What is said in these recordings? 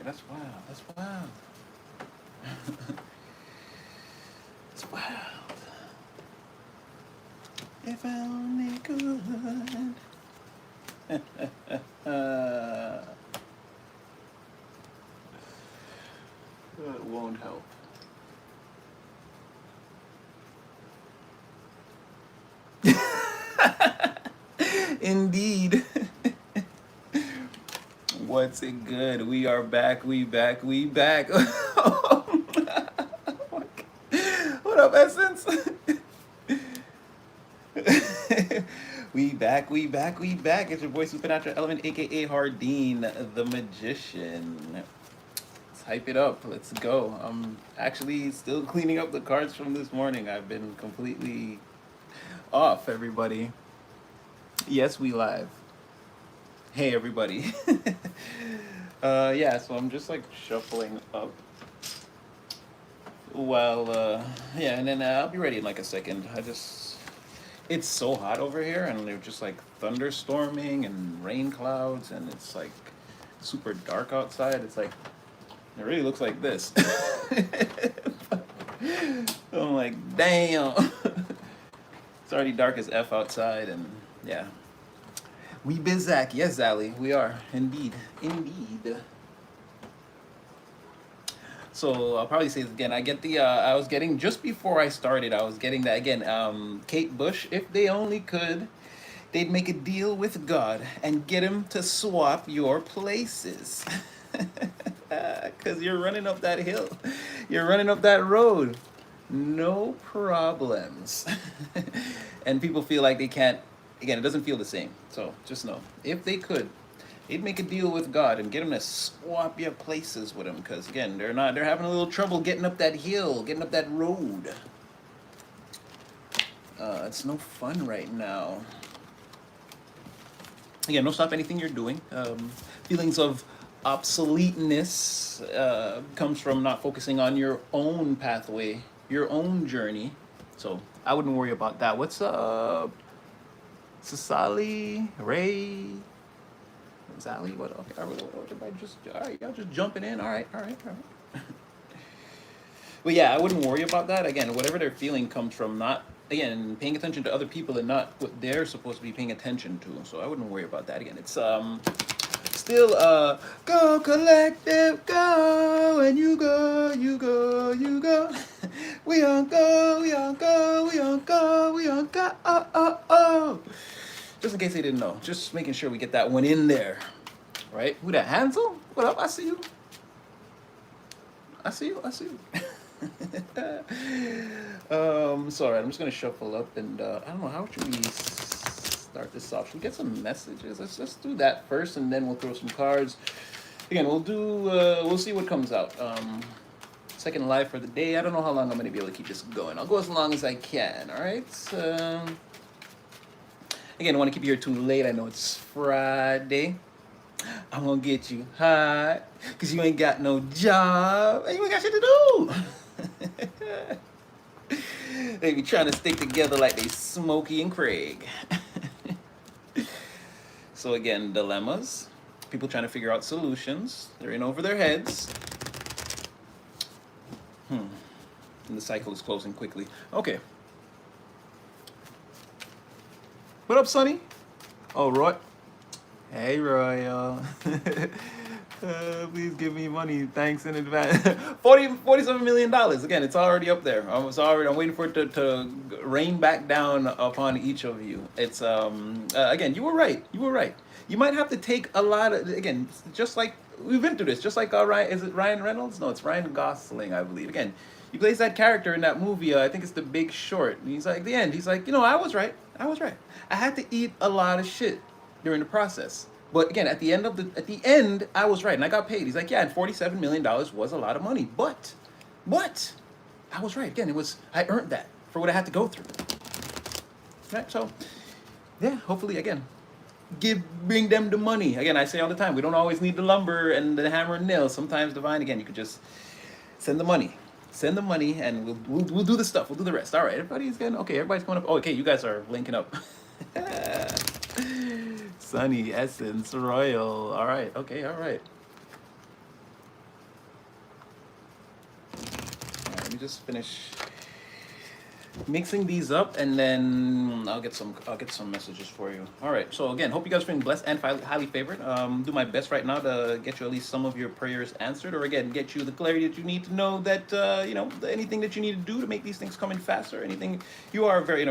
That's wild. That's wild. It's wild. If I only could. It won't help. Indeed. What's it good? We are back. We back. We back. What up, Essence? We back. We back. We back. It's your boy Supernatural Element, aka Hardeen, the Magician. Let's hype it up. Let's go. I'm actually still cleaning up the cards from this morning. I've been completely off, everybody. Yes, we live. Hey, everybody. Yeah, so I'm just like shuffling up. Well, yeah, and then I'll be ready in like a second. It's so hot over here, and they're just like thunderstorming and rain clouds, and it's like super dark outside. It's like, it really looks like this. I'm like, damn. It's already dark as F outside, and yeah. We Bizak, yes, Zally, we are indeed, indeed. So I'll probably say this again. I get the. I was getting just before I started. I was getting that again. Kate Bush, if they only could, they'd make a deal with God and get him to swap your places. Cause you're running up that hill, you're running up that road, no problems. And people feel like they can't. Again, it doesn't feel the same. So just know, if they could, they'd make a deal with God and get him to swap your places with him. Because again, they're having a little trouble getting up that hill, getting up that road. It's no fun right now. Again, don't stop anything you're doing. Feelings of obsoleteness comes from not focusing on your own pathway, your own journey. So I wouldn't worry about that. What's up, Sasali, Ray? Sally, what? Okay, everybody just, all right, y'all just jumping in. All right, all right, all right. But yeah, I wouldn't worry about that. Again, whatever they're feeling comes from not, again, paying attention to other people and not what they're supposed to be paying attention to. So I wouldn't worry about that. Again, it's still go collective, go, and you go, you go, you go. We on go, we on go, we on go, we on go. Oh, oh, oh. Just in case they didn't know, just making sure we get that one in there, right? Who that, Hansel? What up? I see you. I see you. I see you. Sorry, I'm just gonna shuffle up, and I don't know, how should we start this off? Should we get some messages? Let's do that first, and then we'll throw some cards. Again, we'll see what comes out. Second live for the day. I don't know how long I'm gonna be able to keep this going. I'll go as long as I can. All right. Again, I want to keep you here too late. I know it's Friday. I'm gonna get you high, cause you ain't got no job and you ain't got shit to do. They be trying to stick together like they Smokey and Craig. So again, dilemmas. People trying to figure out solutions. They're in over their heads. And the cycle is closing quickly. Okay. What up, Sonny? Oh, Roy. Hey, Roy. Please give me money. Thanks in advance. $47 million. Again, it's already up there. I'm waiting for it to rain back down upon each of you. It's again, you were right. You were right. You might have to take a lot of, again, just like we've been through this. Just like Ryan, is it Ryan Reynolds? No, it's Ryan Gosling, I believe. Again, he plays that character in that movie. I think it's The Big Short. And he's like, at the end, he's like, I was right. I was right. I had to eat a lot of shit during the process. But again, at the end, I was right, and I got paid. He's like, yeah, and $47 million was a lot of money, but I was right. Again, I earned that for what I had to go through. Right? So, yeah, hopefully, again, bring them the money. Again, I say all the time, we don't always need the lumber and the hammer and nails. Sometimes, Divine, again, you could just send the money. Send the money, and we'll do the stuff. We'll do the rest. All right, everybody's getting, okay, everybody's coming up. Oh, okay, you guys are linking up. Sunny, Essence, Royal. All right, okay, all right. me just finish mixing these up, and then I'll get some messages for you. All right. So again, hope you guys are feeling blessed and highly favored. Do my best right now to get you at least some of your prayers answered, or again, get you the clarity that you need to know that anything that you need to do to make these things come in faster. Anything you are we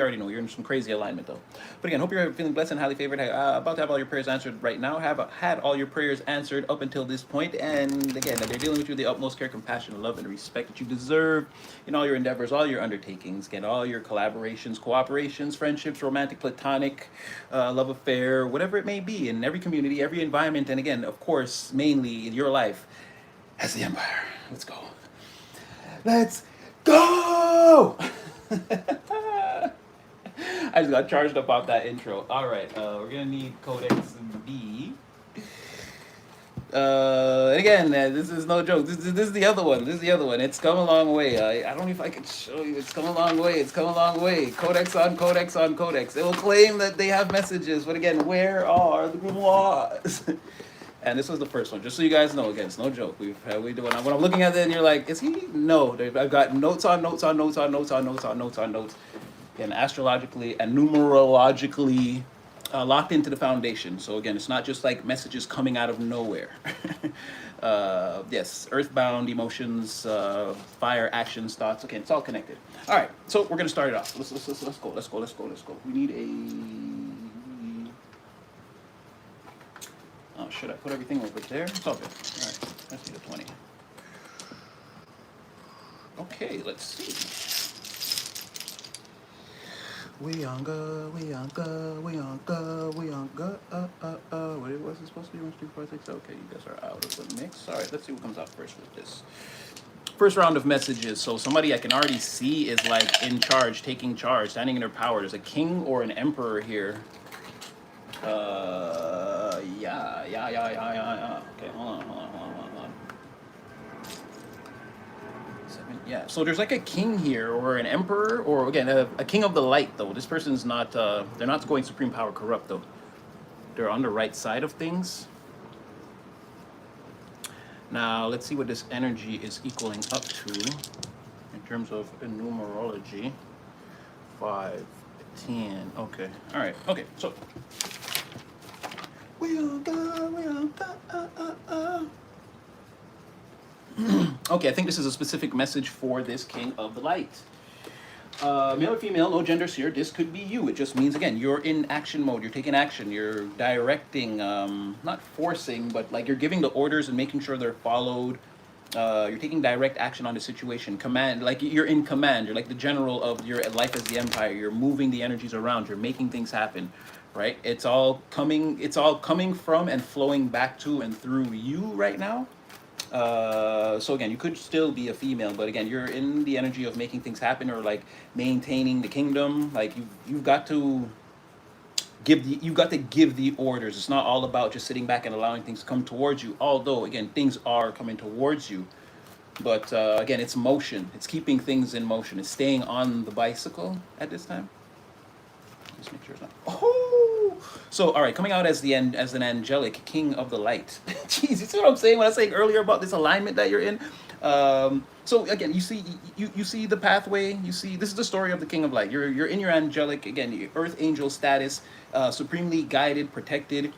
already know you're in some crazy alignment though. But again, hope you're feeling blessed and highly favored. About to have all your prayers answered right now. Have had all your prayers answered up until this point, and again, that they're dealing with you with the utmost care, compassion, love, and respect that you deserve in all your endeavors, all your undertakings. Get all your collaborations, cooperations, friendships, romantic, platonic, love affair, whatever it may be, in every community, every environment, and again, of course, mainly in your life as the Empire. Let's go. Let's go! I just got charged up off that intro. All right, we're gonna need Codex B. And again, this is no joke. This is the other one. This is the other one. It's come a long way. I don't know if I can show you. It's come a long way. It's come a long way. Codex on codex on codex. They will claim that they have messages, but again, where are the grimoires? And this was the first one, just so you guys know. Again, it's no joke. We do it. When I'm looking at it, and you're like, is he? No, I've got notes on notes on notes on notes on notes on notes on notes, and astrologically and numerologically. Locked into the foundation. So again, it's not just like messages coming out of nowhere. Yes, earthbound emotions, fire, actions, thoughts. Okay, it's all connected. All right, so we're gonna start it off. Let's go. We need a. Oh, should I put everything over there? It's all good. All right, let's do the 20. Okay, let's see. We on go. What was it supposed to be? 1, 2, 4, 6. Okay, you guys are out of the mix. All right, let's see what comes out first with this. First round of messages. So somebody I can already see is like in charge, taking charge, standing in their power. There's a king or an emperor here. Yeah. Okay, hold on. Yeah, so there's like a king here, or an emperor, or again, a king of the light, though. This person's not, they're not going supreme power corrupt, though. They're on the right side of things. Now, let's see what this energy is equaling up to in terms of numerology. 5, 10, okay. All right, okay, so. We'll go. Okay, I think this is a specific message for this king of the light. Male or female, no genders here. This could be you. It just means, again, you're in action mode. You're taking action. You're directing, not forcing, but like you're giving the orders and making sure they're followed. You're taking direct action on the situation. Command, like you're in command. You're like the general of your life as the Empire. You're moving the energies around. You're making things happen, right? It's all coming from and flowing back to and through you right now. So again, you could still be a female, but again, you're in the energy of making things happen, or like maintaining the kingdom. Like you've got to give the orders. It's not all about just sitting back and allowing things to come towards you. Although again, things are coming towards you, but again, it's motion. It's keeping things in motion. It's staying on the bicycle at this time. Just make sure it's not. Oh. So, all right, coming out as an angelic king of the light. Jeez, you see what I'm saying when I was saying earlier about this alignment that you're in? So again, you see the pathway. You see, this is the story of the king of light. You're in your angelic, again, your earth angel status, supremely guided, protected.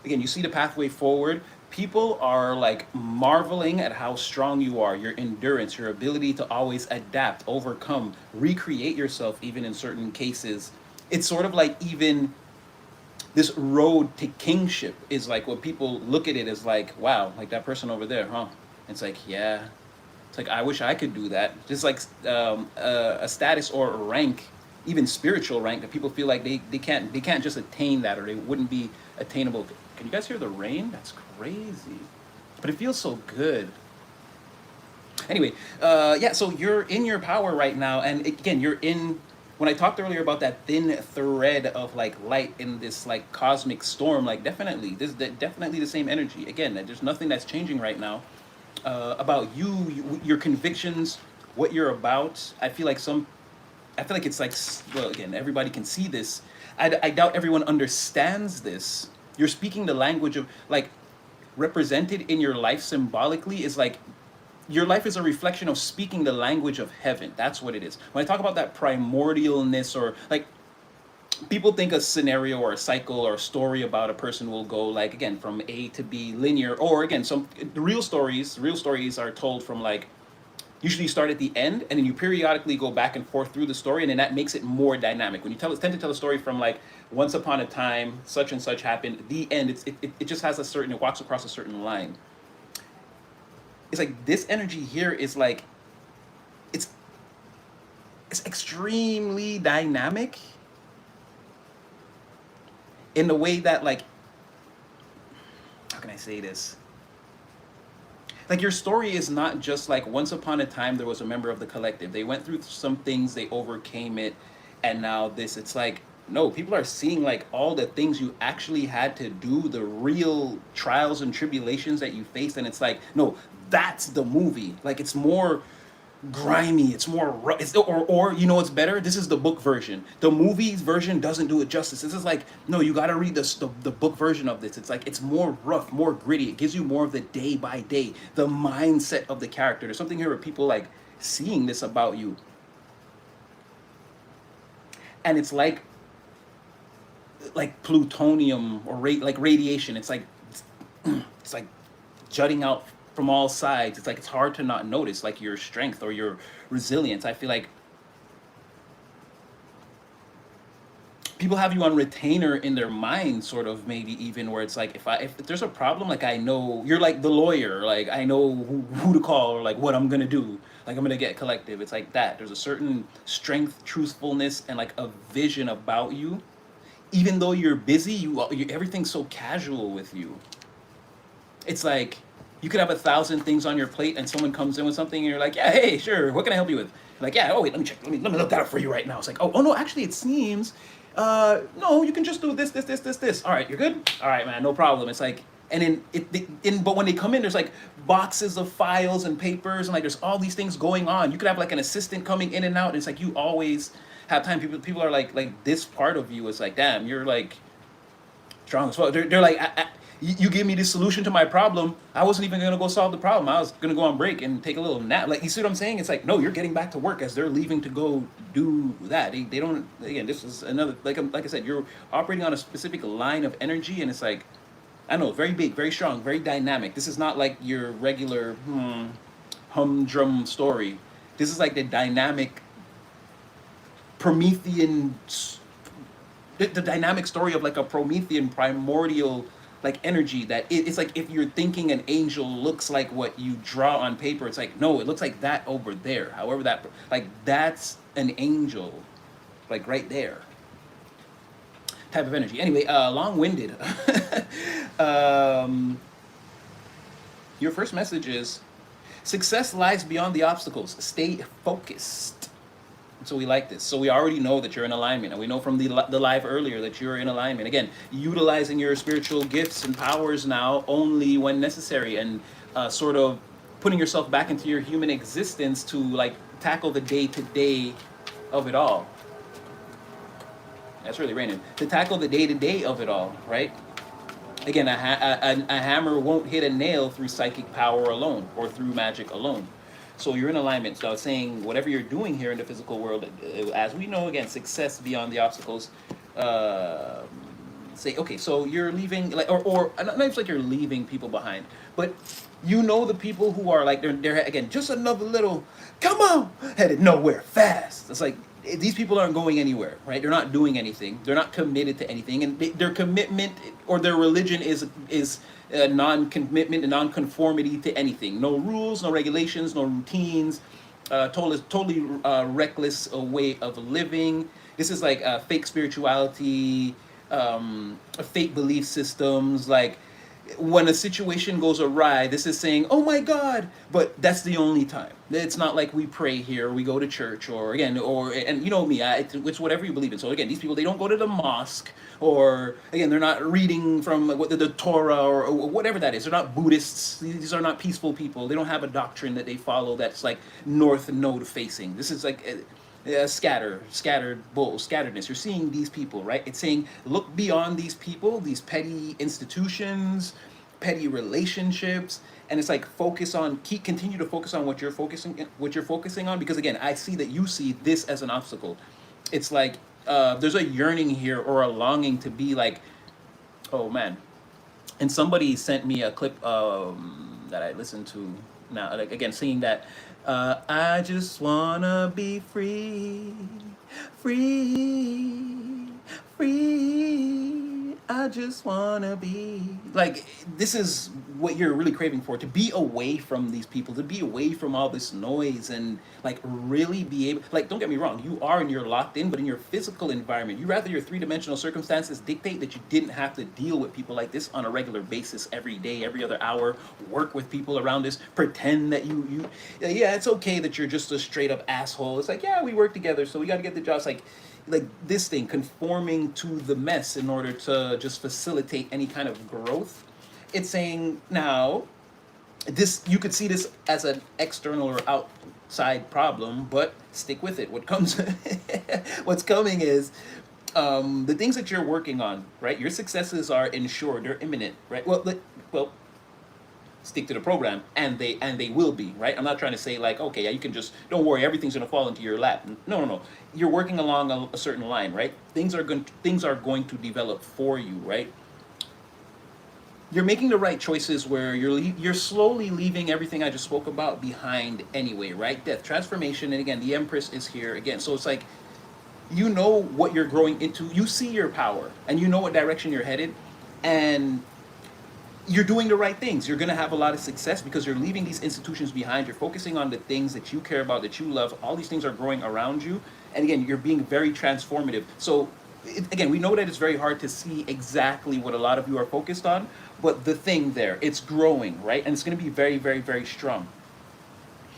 Again, you see the pathway forward. People are like marveling at how strong you are, your endurance, your ability to always adapt, overcome, recreate yourself, even in certain cases. It's sort of like even this road to kingship is like what people look at it as like, wow, like that person over there, huh? It's like, yeah. It's like, I wish I could do that. Just like a status or a rank, even spiritual rank, that people feel like they can't just attain that, or they wouldn't be attainable. Can you guys hear the rain? That's crazy. But it feels so good. Anyway, yeah, so you're in your power right now, and again, you're in. When I talked earlier about that thin thread of like light in this like cosmic storm, like definitely definitely the same energy. Again, there's nothing that's changing right now about you, your convictions, what you're about. I feel like it's like, well, again, everybody can see this. I doubt everyone understands this. You're speaking the language of, like, represented in your life symbolically is like your life is a reflection of speaking the language of heaven. That's what it is. When I talk about that primordialness, or like, people think a scenario or a cycle or a story about a person will go, like, again, from A to B linear, or again, some real stories are told from, like, usually you start at the end and then you periodically go back and forth through the story, and then that makes it more dynamic. When you tend to tell a story from, like, once upon a time such and such happened, the end, it just has a certain, it walks across a certain line. It's like this energy here is like, it's it's extremely dynamic in the way that, like, how can I say this? Like, your story is not just like once upon a time there was a member of the collective. They went through some things, they overcame it, and now this. It's like, no, people are seeing like all the things you actually had to do, the real trials and tribulations that you faced, and it's like, no, that's the movie. Like, it's more grimy, it's more or you know what's better, this is the book version. The movie's version doesn't do it justice. This is like, no, you got to read the book version of this. It's like, it's more rough, more gritty. It gives you more of the day by day, the mindset of the character. There's something here where people like seeing this about you, and it's like plutonium or like radiation. It's like it's like jutting out from all sides. It's like, it's hard to not notice like your strength or your resilience. I feel like people have you on retainer in their mind, sort of, maybe even, where it's like, if there's a problem, like, I know you're like the lawyer, like, I know who to call, or like what I'm gonna do, like, I'm gonna get collective. It's like that. There's a certain strength, truthfulness, and like a vision about you. Even though you're busy, everything's so casual with you. It's like, you could have 1,000 things on your plate and someone comes in with something and you're like, yeah, hey, sure, what can I help you with? Like, yeah, oh wait, let me check, let me look that up for you right now. It's like, oh no, actually it seems, no, you can just do this. All right, you're good? All right, man, no problem. It's like, and but when they come in, there's like boxes of files and papers, and like there's all these things going on. You could have like an assistant coming in and out, and it's like, you always have time. People are like this part of you is like, damn, you're like strong as well. They're like, you give me this solution to my problem. I wasn't even gonna go solve the problem. I was gonna go on break and take a little nap. Like, you see what I'm saying? It's like, no, you're getting back to work as they're leaving to go do that. They don't. Again, this is another, like I said, you're operating on a specific line of energy, and it's like, I know, very big, very strong, very dynamic. This is not like your regular humdrum story. This is like the dynamic Promethean, the dynamic story of like a Promethean primordial like energy, that it's like, if you're thinking an angel looks like what you draw on paper, it's like, no, it looks like that over there. However, that, like, that's an angel, like right there, type of energy. Anyway, long-winded. um, your first message is, success lies beyond the obstacles. Stay focused. So we like this. So we already know that you're in alignment, and we know from the live earlier that you're in alignment. Again, utilizing your spiritual gifts and powers now only when necessary, and sort of putting yourself back into your human existence to like tackle the day to day of it all. That's really raining. To tackle the day to day of it all, right? Again, a hammer won't hit a nail through psychic power alone or through magic alone. So you're in alignment. So I was saying, whatever you're doing here in the physical world, as we know, again, success beyond the obstacles. Say, okay, so you're leaving, like, or not even like you're leaving people behind, but you know the people who are like, they're again, just another little, come on, headed nowhere fast. It's like, these people aren't going anywhere, right? They're not doing anything. They're not committed to anything, and their commitment or their religion is a non-commitment and non-conformity to anything. No rules, no regulations, no routines. Totally reckless way of living. This is like fake spirituality, fake belief systems. Like, when a situation goes awry, this is saying, oh my God, but that's the only time. It's not like we pray here, we go to church, or again, and you know me, it's whatever you believe in. So again, these people, they don't go to the mosque, or again, they're not reading from the Torah or whatever that is. They're not Buddhists. These are not peaceful people. They don't have a doctrine that they follow that's like north node facing. This is like scatteredness. You're seeing these people, right? It's saying, look beyond these people, these petty institutions, petty relationships. And it's like continue to focus on what you're focusing on, because again, I see that you see this as an obstacle. It's like there's a yearning here or a longing to be like, oh man. And somebody sent me a clip that I listened to now, like again, singing that I just wanna be free, free, free. I just wanna be like, this is what you're really craving for, to be away from these people, to be away from all this noise, and like really be able, like, don't get me wrong, you are and you're locked in, but in your physical environment, you rather your three-dimensional circumstances dictate that you didn't have to deal with people like this on a regular basis, every day, every other hour, work with people around this, pretend that you yeah, it's okay that you're just a straight up asshole. It's like, yeah, we work together, so we got to get the job. It's like this thing, conforming to the mess in order to just facilitate any kind of growth. It's saying now, this, you could see this as an external or outside problem, but stick with it. What comes what's coming is the things that you're working on, right? Your successes are ensured, they're imminent, right? Well, stick to the program, and they will be, right? I'm not trying to say like, okay, yeah, you can just, don't worry, everything's going to fall into your lap. No, no, no. You're working along a certain line, right? Things are going to develop for you, right? You're making the right choices where you're slowly leaving everything I just spoke about behind anyway, right? Death, transformation, and again, the Empress is here again. So it's like, you know what you're growing into, you see your power, and you know what direction you're headed, and you're doing the right things. You're going to have a lot of success because you're leaving these institutions behind. You're focusing on the things that you care about, that you love. All these things are growing around you. And again, you're being very transformative. So again, we know that it's very hard to see exactly what a lot of you are focused on, but the thing there, it's growing, right? And it's going to be very, very, very strong.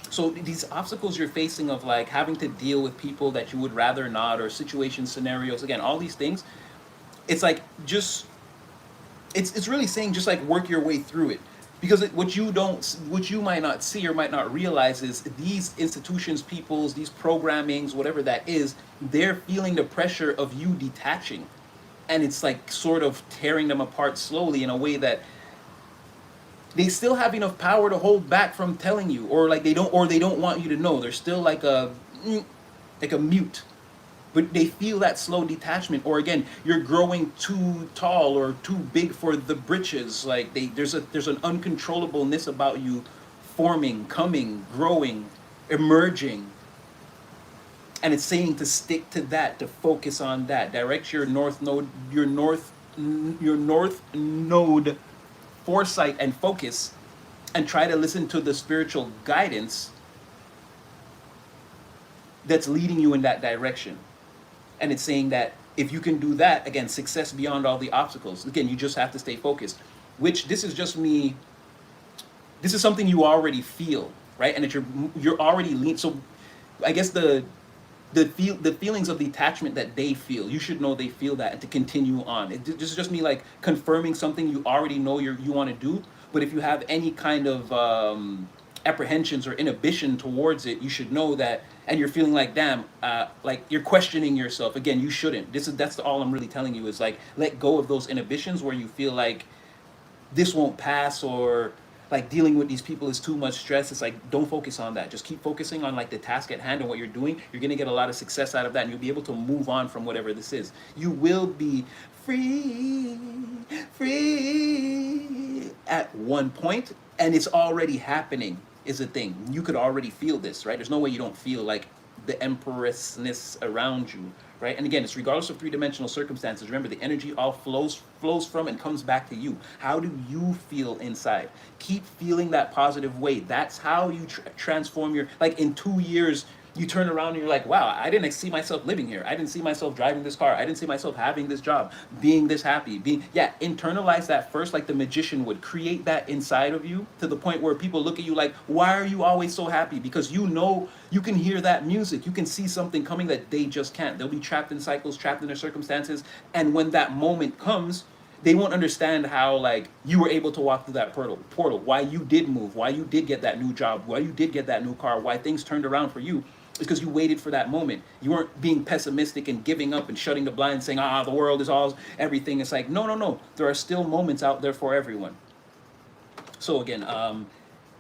So these obstacles you're facing of like having to deal with people that you would rather not, or situation scenarios, again, all these things, it's like, just, it's really saying, just like work your way through it, because what you might not see or might not realize is these institutions, peoples, these programmings, whatever that is, they're feeling the pressure of you detaching, and it's like sort of tearing them apart slowly in a way that they still have enough power to hold back from telling you, or like they don't want you to know. They're still like a mute, but they feel that slow detachment. Or again, you're growing too tall or too big for the britches. Like there's an uncontrollableness about you, forming, coming, growing, emerging. And it's saying to stick to that, to focus on that, direct your north node foresight and focus, and try to listen to the spiritual guidance that's leading you in that direction. And it's saying that if you can do that, again, success beyond all the obstacles. Again, you just have to stay focused, which this is just me. This is something you already feel, right? And that you're already lean. So I guess the feelings of detachment that they feel, you should know they feel that, and to continue on. This is just me like confirming something you already know you want to do. But if you have any kind of apprehensions or inhibition towards it, you should know that, and you're feeling like, damn, like you're questioning yourself. Again, you shouldn't. That's all I'm really telling you, is like, let go of those inhibitions where you feel like this won't pass, or like dealing with these people is too much stress. It's like, don't focus on that. Just keep focusing on like the task at hand and what you're doing. You're going to get a lot of success out of that, and you'll be able to move on from whatever this is. You will be free, free at one point, and it's already happening, is the thing. You could already feel this, right? There's no way you don't feel like the empressness around you, right? And again, it's regardless of three-dimensional circumstances. Remember, the energy all flows from and comes back to you. How do you feel inside? Keep feeling that positive way. That's how you transform your, like in 2 years, you turn around and you're like, wow, I didn't see myself living here. I didn't see myself driving this car. I didn't see myself having this job, being this happy, internalize that first, like the magician would. Create that inside of you to the point where people look at you like, why are you always so happy? Because you know, you can hear that music. You can see something coming that they just can't. They'll be trapped in cycles, trapped in their circumstances. And when that moment comes, they won't understand how like you were able to walk through that portal, why you did move, why you did get that new job, why you did get that new car, why things turned around for you. Because you waited for that moment. You weren't being pessimistic and giving up and shutting the blind, saying, the world is all everything. It's like, no. There are still moments out there for everyone. So again,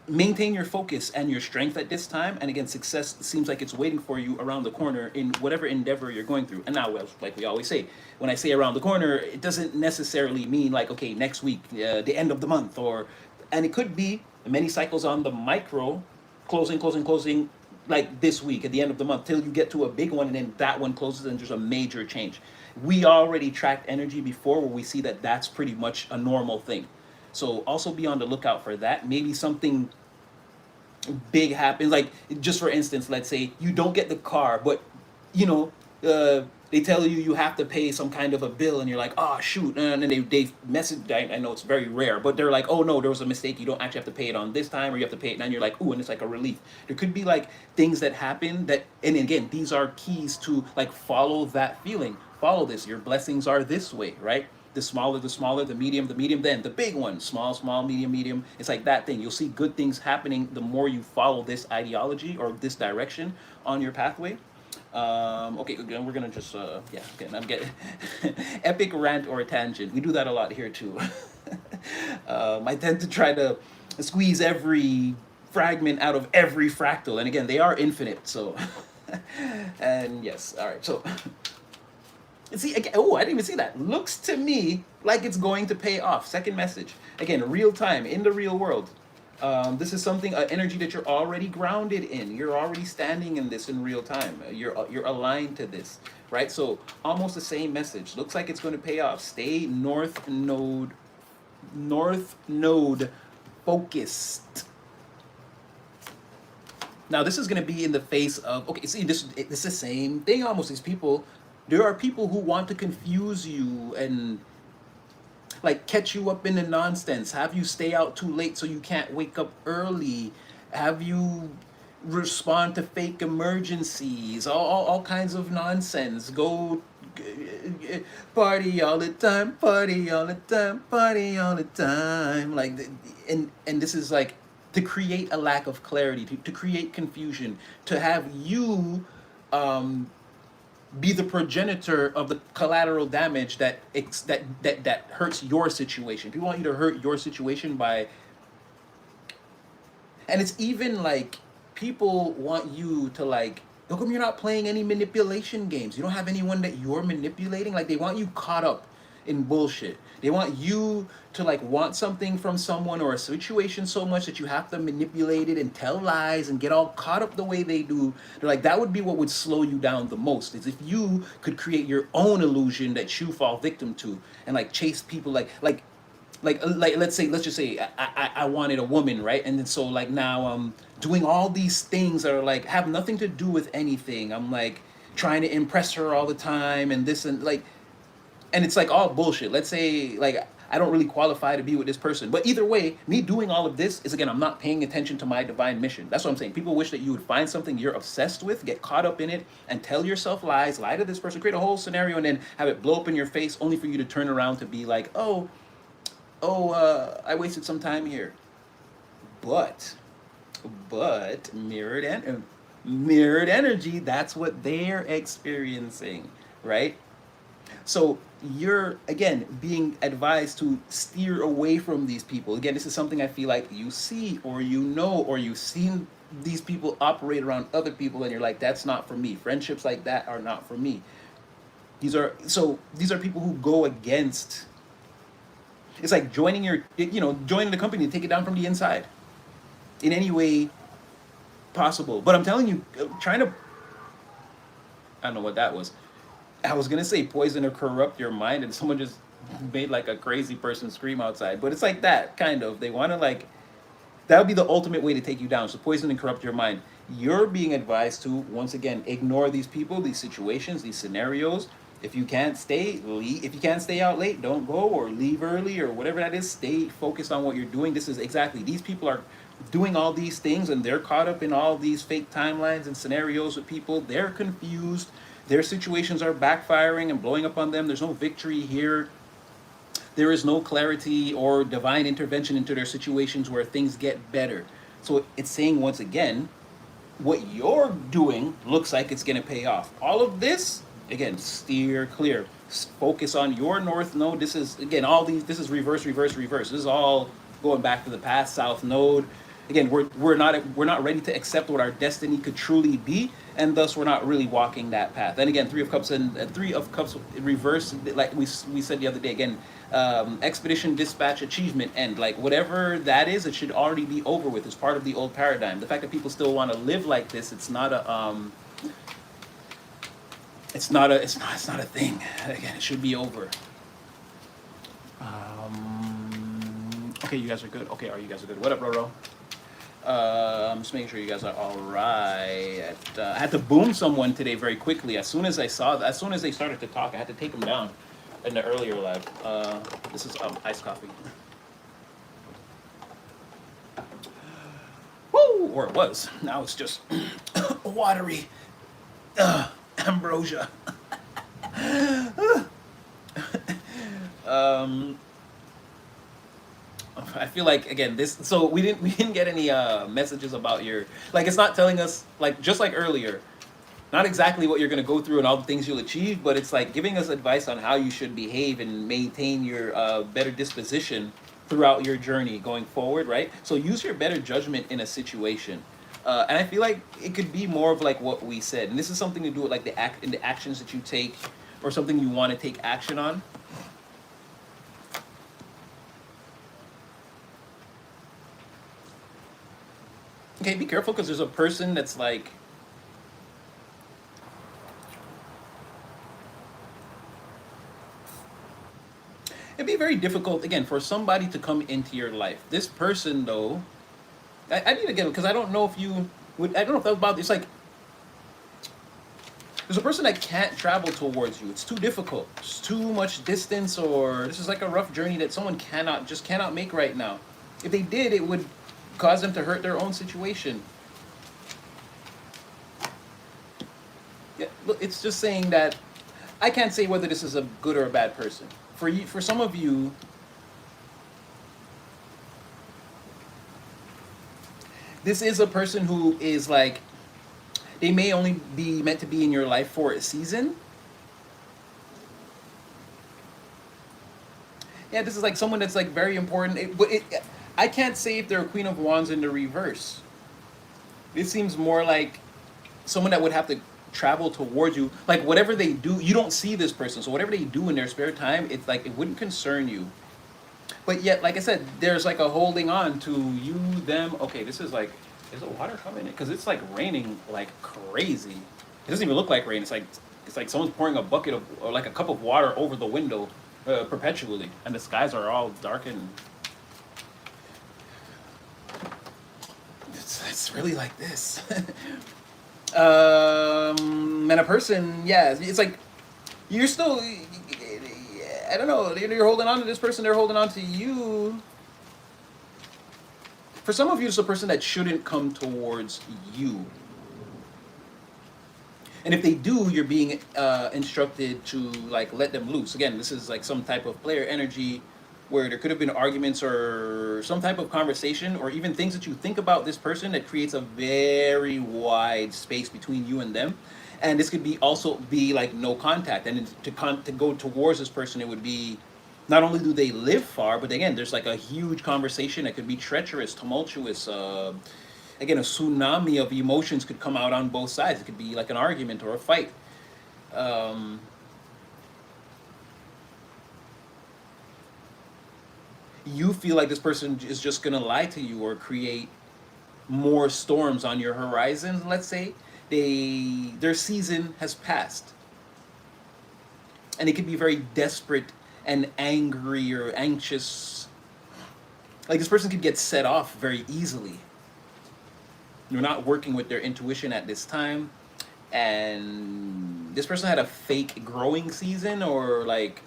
maintain your focus and your strength at this time. And again, success seems like it's waiting for you around the corner in whatever endeavor you're going through. And now, well, like we always say, when I say around the corner, it doesn't necessarily mean like, okay, next week, the end of the month, or, and it could be many cycles on the micro, closing, like this week at the end of the month, till you get to a big one, and then that one closes and there's a major change. We already tracked energy before where we see that that's pretty much a normal thing. So also be on the lookout for that. Maybe something big happens. Like, just for instance, let's say you don't get the car, but you know, they tell you you have to pay some kind of a bill, and you're like, oh shoot, and then they message. I know it's very rare, but they're like, oh no, there was a mistake. You don't actually have to pay it on this time, or you have to pay it. And you're like, ooh, and it's like a relief. There could be like things that happen that, and again, these are keys to like follow that feeling. Follow this. Your blessings are this way, right? The smaller, the medium, then the big one, small, medium. It's like that thing. You'll see good things happening the more you follow this ideology or this direction on your pathway. Okay, again, we're gonna just, yeah, again, I'm getting epic rant or a tangent. We do that a lot here too. I tend to try to squeeze every fragment out of every fractal. And again, they are infinite, so. And yes, all right, so. See, again, oh, I didn't even see that. Looks to me like it's going to pay off. Second message. Again, real time, in the real world. This is something, energy that you're already grounded in. You're already standing in this in real time. You're aligned to this, right? So almost the same message. Looks like it's going to pay off. Stay north node focused. Now this is going to be in the face of, okay, see, this is the same thing almost. These people, there are people who want to confuse you and like catch you up in the nonsense, have you stay out too late so you can't wake up early, have you respond to fake emergencies, all kinds of nonsense. Go party all the time, party all the time, party all the time. Like, and this is like to create a lack of clarity, to create confusion, to have you be the progenitor of the collateral damage that hurts your situation. People want you to hurt your situation by, and it's even like people want you to like, how come you're not playing any manipulation games? You don't have anyone that you're manipulating? Like, they want you caught up in bullshit. They want you to like want something from someone or a situation so much that you have to manipulate it and tell lies and get all caught up the way they do. They're like, that would be what would slow you down the most, is if you could create your own illusion that you fall victim to and like chase people like let's just say I wanted a woman, right? And then so like now I'm doing all these things that are like have nothing to do with anything. I'm like trying to impress her all the time and this and like, and it's like all bullshit. Let's say like I don't really qualify to be with this person, but either way, me doing all of this is, again, I'm not paying attention to my divine mission. That's what I'm saying. People wish that you would find something you're obsessed with, get caught up in it, and tell yourself lies, lie to this person, create a whole scenario, and then have it blow up in your face, only for you to turn around to be like, I wasted some time here. But mirrored energy, that's what they're experiencing, right? So you're, again, being advised to steer away from these people. Again, this is something I feel like you see or you know or you've seen these people operate around other people, and you're like, that's not for me. Friendships like that are not for me. These are people who go against. It's like joining the company to take it down from the inside in any way possible. But I'm telling you, trying to, I don't know what that was. I was gonna say poison or corrupt your mind, and someone just made like a crazy person scream outside. But it's like that, kind of. They want to like, that would be the ultimate way to take you down. So poison and corrupt your mind. You're being advised to, once again, ignore these people, these situations, these scenarios. If you can't stay, leave. If you can't stay out late, don't go, or leave early, or whatever that is. Stay focused on what you're doing. This is exactly, these people are doing all these things, and they're caught up in all these fake timelines and scenarios with people. They're confused. Their situations are backfiring and blowing up on them. There's no victory here. There is no clarity or divine intervention into their situations where things get better. So it's saying, once again, what you're doing looks like it's going to pay off. All of this, again, steer clear. Focus on your north node. This is, again, all these, this is reverse. This is all going back to the past, South Node. Again, we're not ready to accept what our destiny could truly be, and thus we're not really walking that path. And again, Three of Cups in reverse, like we said the other day. Again, expedition, dispatch, achievement, end. Like whatever that is, it should already be over with. It's part of the old paradigm. The fact that people still want to live like this, it's not a thing. Again, it should be over. Okay, you guys are good. Okay, you guys are good. What up, Roro? I'm just making sure you guys are all right. I had to boom someone today very quickly. As soon as they started to talk, I had to take them down in the earlier live. This is iced coffee. Woo! Or it was. Now it's just watery ambrosia. I feel like again this. So we didn't get any messages about your, like, it's not telling us, like, just like earlier, not exactly what you're going to go through and all the things you'll achieve, but it's like giving us advice on how you should behave and maintain your better disposition throughout your journey going forward, right? So use your better judgment in a situation. And I feel like it could be more of like what we said, and this is something to do with like in the actions that you take, or something you want to take action on. Okay, be careful because there's a person that's like, it'd be very difficult again for somebody to come into your life. This person though, I need to get, because I don't know if you would. I don't know if that's about. It's like there's a person that can't travel towards you. It's too difficult. It's too much distance, or this is like a rough journey that someone cannot make right now. If they did, it would cause them to hurt their own situation. Yeah, look, it's just saying that I can't say whether this is a good or a bad person. For you, for some of you, this is a person who is like, they may only be meant to be in your life for a season. Yeah, this is like someone that's like very important. I can't say if they're a Queen of Wands in the reverse. This seems more like someone that would have to travel towards you. Like whatever they do, you don't see this person. So whatever they do in their spare time, it's like it wouldn't concern you. But yet, like I said, there's like a holding on to you, them. Okay, this is like, is the water coming in? Because it's like raining like crazy. It doesn't even look like rain. It's like someone's pouring a bucket of, or like a cup of water over the window perpetually, and the skies are all darkened. It's really like this. And a person, yeah, it's like you're still, I don't know, you're holding on to this person, they're holding on to you. For some of you, it's a person that shouldn't come towards you. And if they do, you're being instructed to like let them loose. Again, this is like some type of player energy where there could have been arguments or some type of conversation, or even things that you think about this person that creates a very wide space between you and them. And this could be also be like no contact. And to go towards this person, it would be, not only do they live far, but again, there's like a huge conversation that could be treacherous, tumultuous. Again, a tsunami of emotions could come out on both sides. It could be like an argument or a fight. You feel like this person is just gonna lie to you or create more storms on your horizon. Let's say their season has passed, and it could be very desperate and angry or anxious. Like this person could get set off very easily. You're not working with their intuition at this time, and this person had a fake growing season, or like,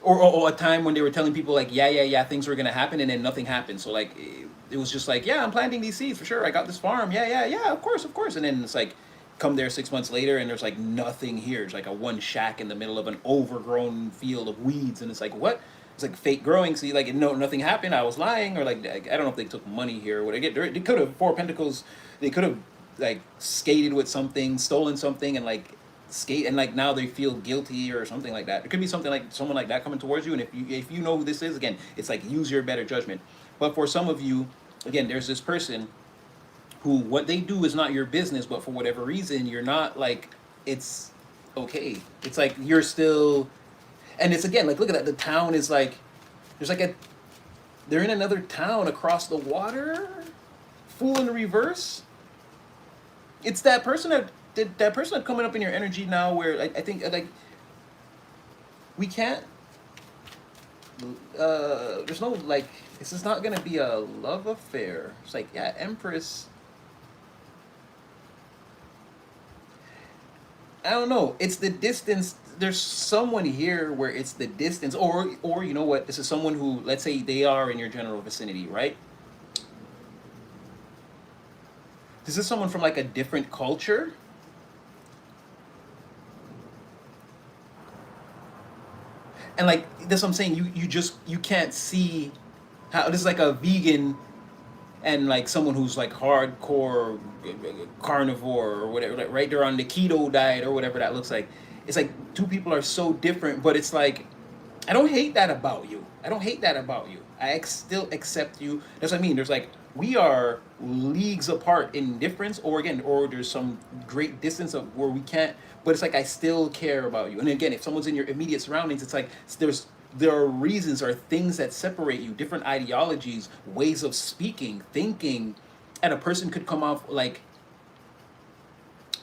or a time when they were telling people like, yeah, things were gonna happen, and then nothing happened. So like, it was just like, yeah, I'm planting these seeds for sure. I got this farm. Yeah, of course. And then it's like, come there 6 months later, and there's like nothing here. It's like a one shack in the middle of an overgrown field of weeds, and it's like, what? It's like fake growing. See, like, no, nothing happened. I was lying, or like, I don't know if they took money here or what. They could have Four of Pentacles. They could have like skated with something, stolen something, and like skate, and like now they feel guilty or something like that. It could be something like someone like that coming towards you, and if you know who this is, again, it's like use your better judgment. But for some of you, again, there's this person who what they do is not your business, but for whatever reason, you're not like it's okay. It's like you're still, and it's again like look at that. The town is like there's like a they're in another town across the water. Fool in reverse. It's that person that did that person that coming up in your energy now. Where I think like we can't. There's no like this is not gonna be a love affair. It's like yeah, Empress. I don't know. It's the distance. There's someone here where it's the distance, or you know what? This is someone who, let's say, they are in your general vicinity, right? This is someone from like a different culture, and like that's what I'm saying. You just you can't see how this is like a vegan and like someone who's like hardcore carnivore or whatever, like, right? They're on the keto diet or whatever that looks like. It's like two people are so different, but it's like I don't hate that about you. I don't hate that about you. Still accept you. That's what I mean. There's like we are leagues apart in difference, or again, or there's some great distance of where we can't. But it's like I still care about you. And again, if someone's in your immediate surroundings, it's like there are reasons or things that separate you, different ideologies, ways of speaking, thinking, and a person could come off like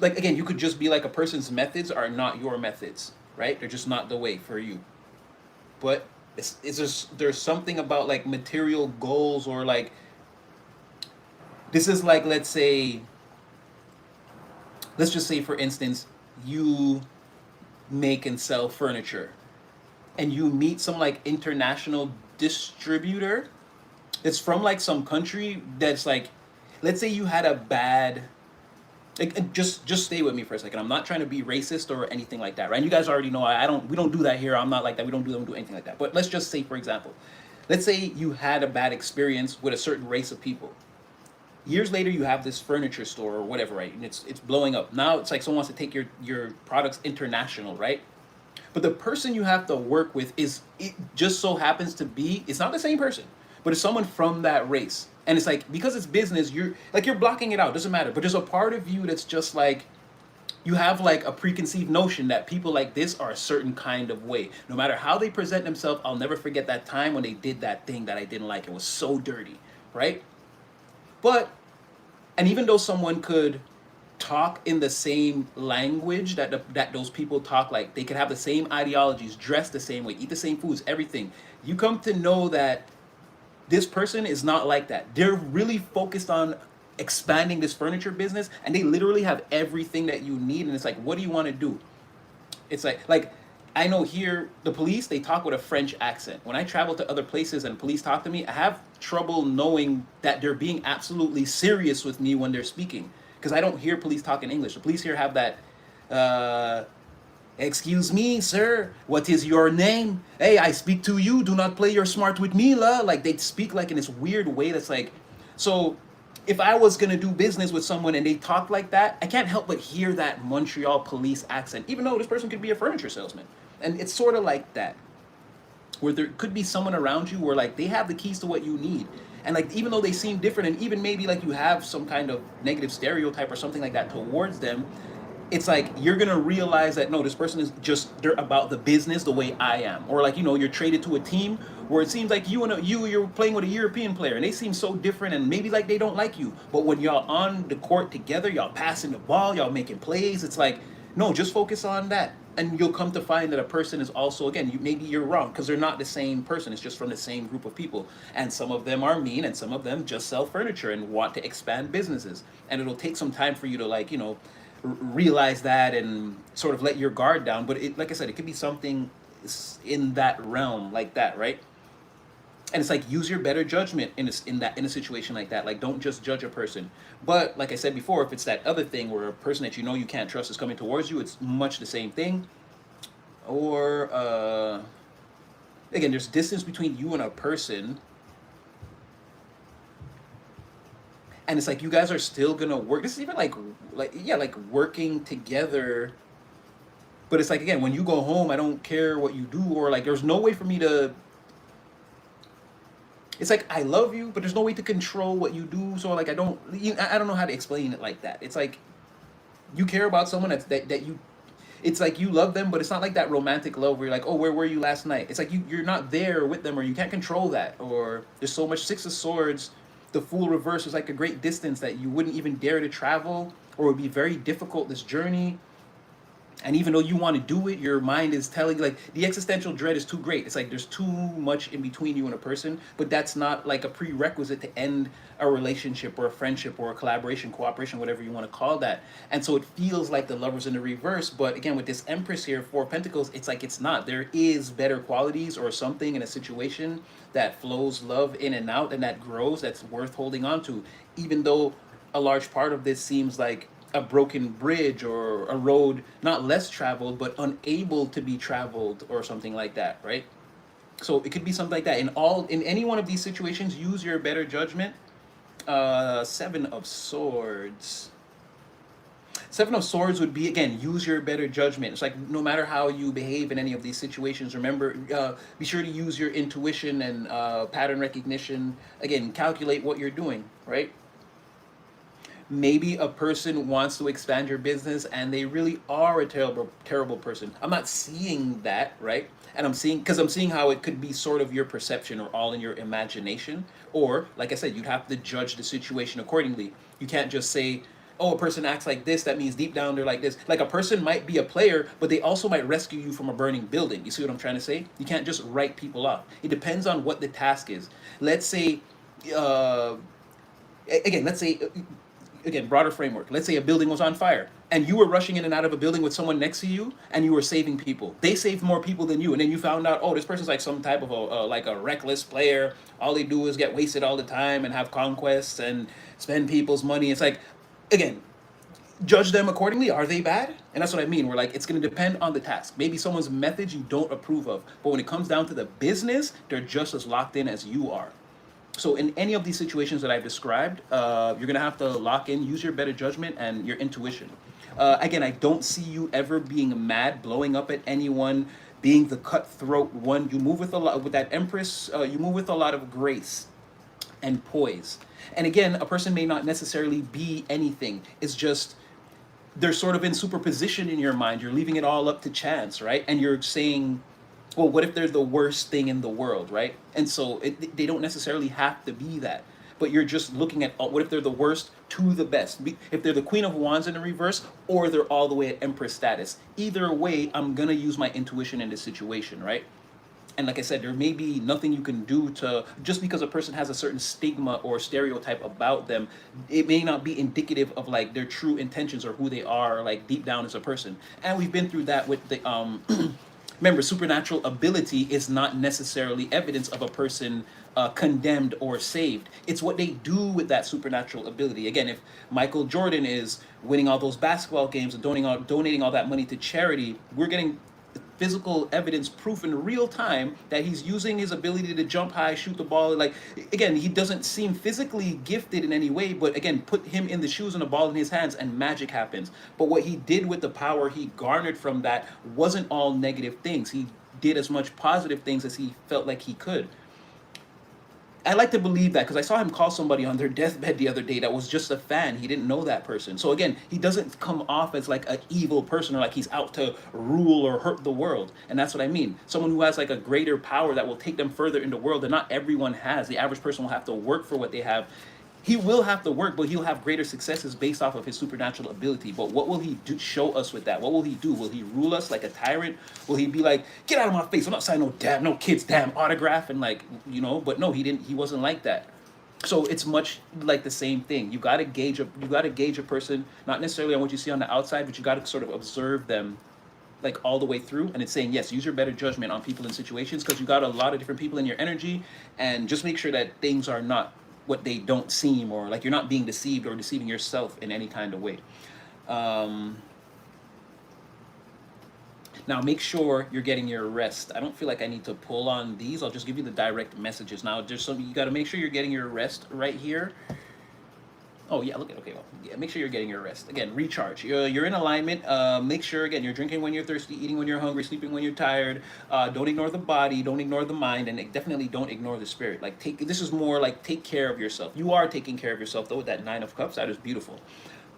again, you could just be like a person's methods are not your methods, right? They're just not the way for you. But it's just there's something about like material goals or like this is like let's just say for instance you make and sell furniture and you meet some like international distributor it's from like some country that's like let's say you had a bad like just stay with me for a second. I'm not trying to be racist or anything like that, right? And you guys already know I don't we don't do that here. I'm not like that. We don't do anything like that. But let's just say for example, let's say you had a bad experience with a certain race of people. Years later you have this furniture store or whatever, right? And it's blowing up. Now it's like someone wants to take your products international, right? But the person you have to work with is it just so happens to be it's not the same person, but it's someone from that race. And it's like because it's business, you're blocking it out. Doesn't matter. But there's a part of you that's just like you have like a preconceived notion that people like this are a certain kind of way. No matter how they present themselves, I'll never forget that time when they did that thing that I didn't like. It was so dirty, right? But and even though someone could talk in the same language that those people talk, like they could have the same ideologies, dress the same way, eat the same foods, everything. You come to know that this person is not like that. They're really focused on expanding this furniture business and they literally have everything that you need and it's like what do you want to do? It's like I know here the police they talk with a French accent. When I travel to other places and police talk to me, I have trouble knowing that they're being absolutely serious with me when they're speaking because I don't hear police talk in English. The police here have that uh excuse me, sir. What is your name? Hey, I speak to you. Do not play your smart with me, la. Like they speak like in this weird way that's like so if I was gonna do business with someone and they talk like that, I can't help but hear that Montreal police accent, even though this person could be a furniture salesman. And it's sort of like that, where there could be someone around you where like they have the keys to what you need. And like even though they seem different and even maybe like you have some kind of negative stereotype or something like that towards them, it's like you're gonna realize that no, this person is just they're about the business the way I am. Or like you're traded to a team where it seems like you're playing with a European player and they seem so different and maybe like they don't like you. But when y'all on the court together, y'all passing the ball, y'all making plays, it's like no, just focus on that. And you'll come to find that a person is also again maybe you're wrong because they're not the same person. It's just from the same group of people and some of them are mean and some of them just sell furniture and want to expand businesses and it'll take some time for you to like realize that and sort of let your guard down. But it, like I said, it could be something in that realm like that, right? And it's like use your better judgment in a situation like that. Like don't just judge a person. But like I said before, if it's that other thing where a person that you can't trust is coming towards you, it's much the same thing. Or again, there's distance between you and a person, and it's like you guys are still gonna work. This is even like yeah, like working together But it's like, again, when you go home, I don't care what you do, or like there's no way for me to, it's like I love you, but there's no way to control what you do. So like I don't know how to explain it like that. It's like you care about someone that you, it's like you love them, but it's not like that romantic love where you're like, oh, where were you last night? It's like you're not there with them, or you can't control that, or there's so much Six of Swords. The Fool reverse is like a great distance that you wouldn't even dare to travel, or it would be very difficult, this journey. And even though you want to do it, your mind is telling, like, the existential dread is too great. It's like there's too much in between you and a person, but that's not like a prerequisite to end a relationship or a friendship or a collaboration, cooperation, whatever you want to call that. And so it feels like the Lovers in the reverse, but again, with this Empress here, Four of Pentacles, it's like it's not. There is better qualities or something in a situation that flows love in and out and that grows, that's worth holding on to, even though a large part of this seems like a broken bridge or a road not less traveled but unable to be traveled or something like that, right? So it could be something like that. In any one of these situations, use your better judgment. Seven of Swords. Seven of Swords would be, again, use your better judgment. It's like no matter how you behave in any of these situations, remember, be sure to use your intuition and pattern recognition. Again, calculate what you're doing, right? Maybe a person wants to expand your business and they really are a terrible person. I'm not seeing that, right? And I'm seeing how it could be sort of your perception or all in your imagination. Or, like I said, you'd have to judge the situation accordingly. You can't just say, oh, a person acts like this, that means deep down they're like this. Like a person might be a player, but they also might rescue you from a burning building. You see what I'm trying to say? You can't just write people off. It depends on what the task is. Let's say, again, let's say, again, broader framework. Let's say a building was on fire and you were rushing in and out of a building with someone next to you and you were saving people. They saved more people than you. And then you found out, oh, this person's like some type of like a reckless player. All they do is get wasted all the time and have conquests and spend people's money. It's like, again, judge them accordingly. Are they bad? And that's what I mean. We're like, it's going to depend on the task. Maybe someone's methods you don't approve of. But when it comes down to the business, they're just as locked in as you are. So in any of these situations that I've described, you're going to have to lock in, use your better judgment and your intuition. Again, I don't see you ever being mad, blowing up at anyone, being the cutthroat one. You move with a lot, with that Empress, you move with a lot of grace and poise. And again, a person may not necessarily be anything. It's just they're sort of in superposition in your mind. You're leaving it all up to chance, right? And you're saying, well, what if they're the worst thing in the world, right? And so they don't necessarily have to be that. But you're just looking at what if they're the worst to the best. If they're the Queen of Wands in the reverse, or they're all the way at Empress status. Either way, I'm going to use my intuition in this situation, right? And like I said, there may be nothing you can do to, just because a person has a certain stigma or stereotype about them, it may not be indicative of like their true intentions or who they are like deep down as a person. And we've been through that with the remember, supernatural ability is not necessarily evidence of a person condemned or saved. It's what they do with that supernatural ability. Again, if Michael Jordan is winning all those basketball games and donating all that money to charity, we're getting physical evidence, proof in real time that he's using his ability to jump high, shoot the ball. Like, again, he doesn't seem physically gifted in any way, but again, put him in the shoes and the ball in his hands and magic happens. But what he did with the power he garnered from that wasn't all negative things. He did as much positive things as he felt like he could. I like to believe that because I saw him call somebody on their deathbed the other day that was just a fan. He didn't know that person. So again, he doesn't come off as like an evil person or like he's out to rule or hurt the world. And that's what I mean. Someone who has like a greater power that will take them further in the world that not everyone has. The average person will have to work for what they have. He will have to work, but he'll have greater successes based off of his supernatural ability. But what will he do? Show us with that? What will he do? Will he rule us like a tyrant? Will he be like, get out of my face? I'm not signing no kid's damn autograph and like, you know? But no, he didn't. He wasn't like that. So it's much like the same thing. You gotta gauge a person, not necessarily on what you see on the outside, but you gotta sort of observe them like all the way through. And it's saying, yes, use your better judgment on people and situations because you got a lot of different people in your energy, and just make sure that things are not what they don't seem, or like you're not being deceived or deceiving yourself in any kind of way. Now make sure you're getting your rest. I don't feel like I need to pull on these. I'll just give you the direct messages. Now there's something you got to make sure you're getting your rest right here. Oh yeah, look at okay. Well, yeah, make sure you're getting your rest. Again, recharge. You're in alignment. Make sure again you're drinking when you're thirsty, eating when you're hungry, sleeping when you're tired. Don't ignore the body. Don't ignore the mind, and definitely don't ignore the spirit. Like take this is more like take care of yourself. You are taking care of yourself though with that Nine of Cups. That is beautiful.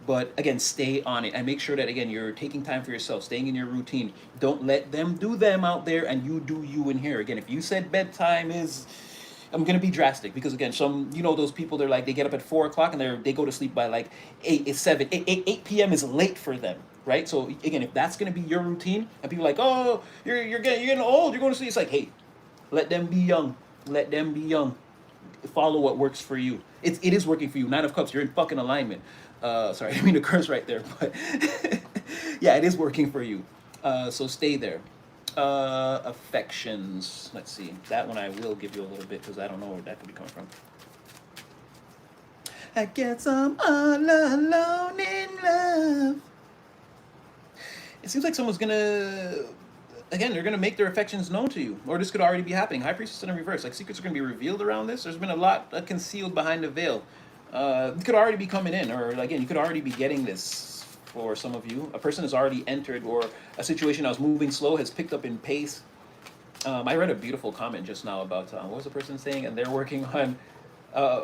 But again, stay on it and make sure that again you're taking time for yourself, staying in your routine. Don't let them do them out there, and you do you in here. Again, if you said bedtime is I'm gonna be drastic because again, some those people they're like they get up at 4 o'clock and they go to sleep by like 8 p.m. is late for them, right? So again, if that's gonna be your routine and people are like, oh, you're getting old, you're going to sleep. It's like, hey, let them be young, let them be young. Follow what works for you. It is working for you. Nine of Cups, you're in fucking alignment. Sorry, I didn't mean to curse right there, but yeah, it is working for you. So stay there. Affections. Let's see. That one I will give you a little bit because I don't know where that could be coming from. I guess I'm all alone in love. It seems like someone's gonna. Again, they're gonna make their affections known to you, or this could already be happening. High Priestess in a reverse. Like secrets are gonna be revealed around this. There's been a lot concealed behind the veil. It could already be coming in, or again, you could already be getting this for some of you. A person has already entered, or a situation that was moving slow has picked up in pace. I read a beautiful comment just now about what was the person saying, and they're working on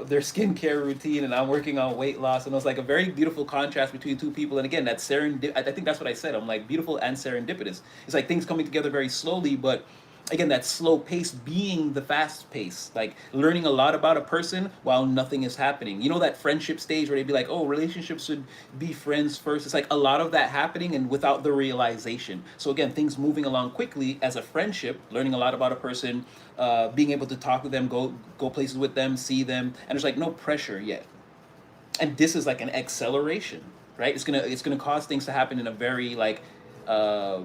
their skincare routine, and I'm working on weight loss, and it was like a very beautiful contrast between two people. And again, that's serendip. I think that's what I said. I'm like beautiful and serendipitous. It's like things coming together very slowly, but again that slow pace being the fast pace, like learning a lot about a person while nothing is happening. That friendship stage where they'd be like, oh, relationships should be friends first. It's like a lot of that happening and without the realization. So again, things moving along quickly as a friendship, learning a lot about a person, being able to talk with them, go places with them, see them, and there's like no pressure yet. And this is like an acceleration, right? It's gonna cause things to happen in a very like I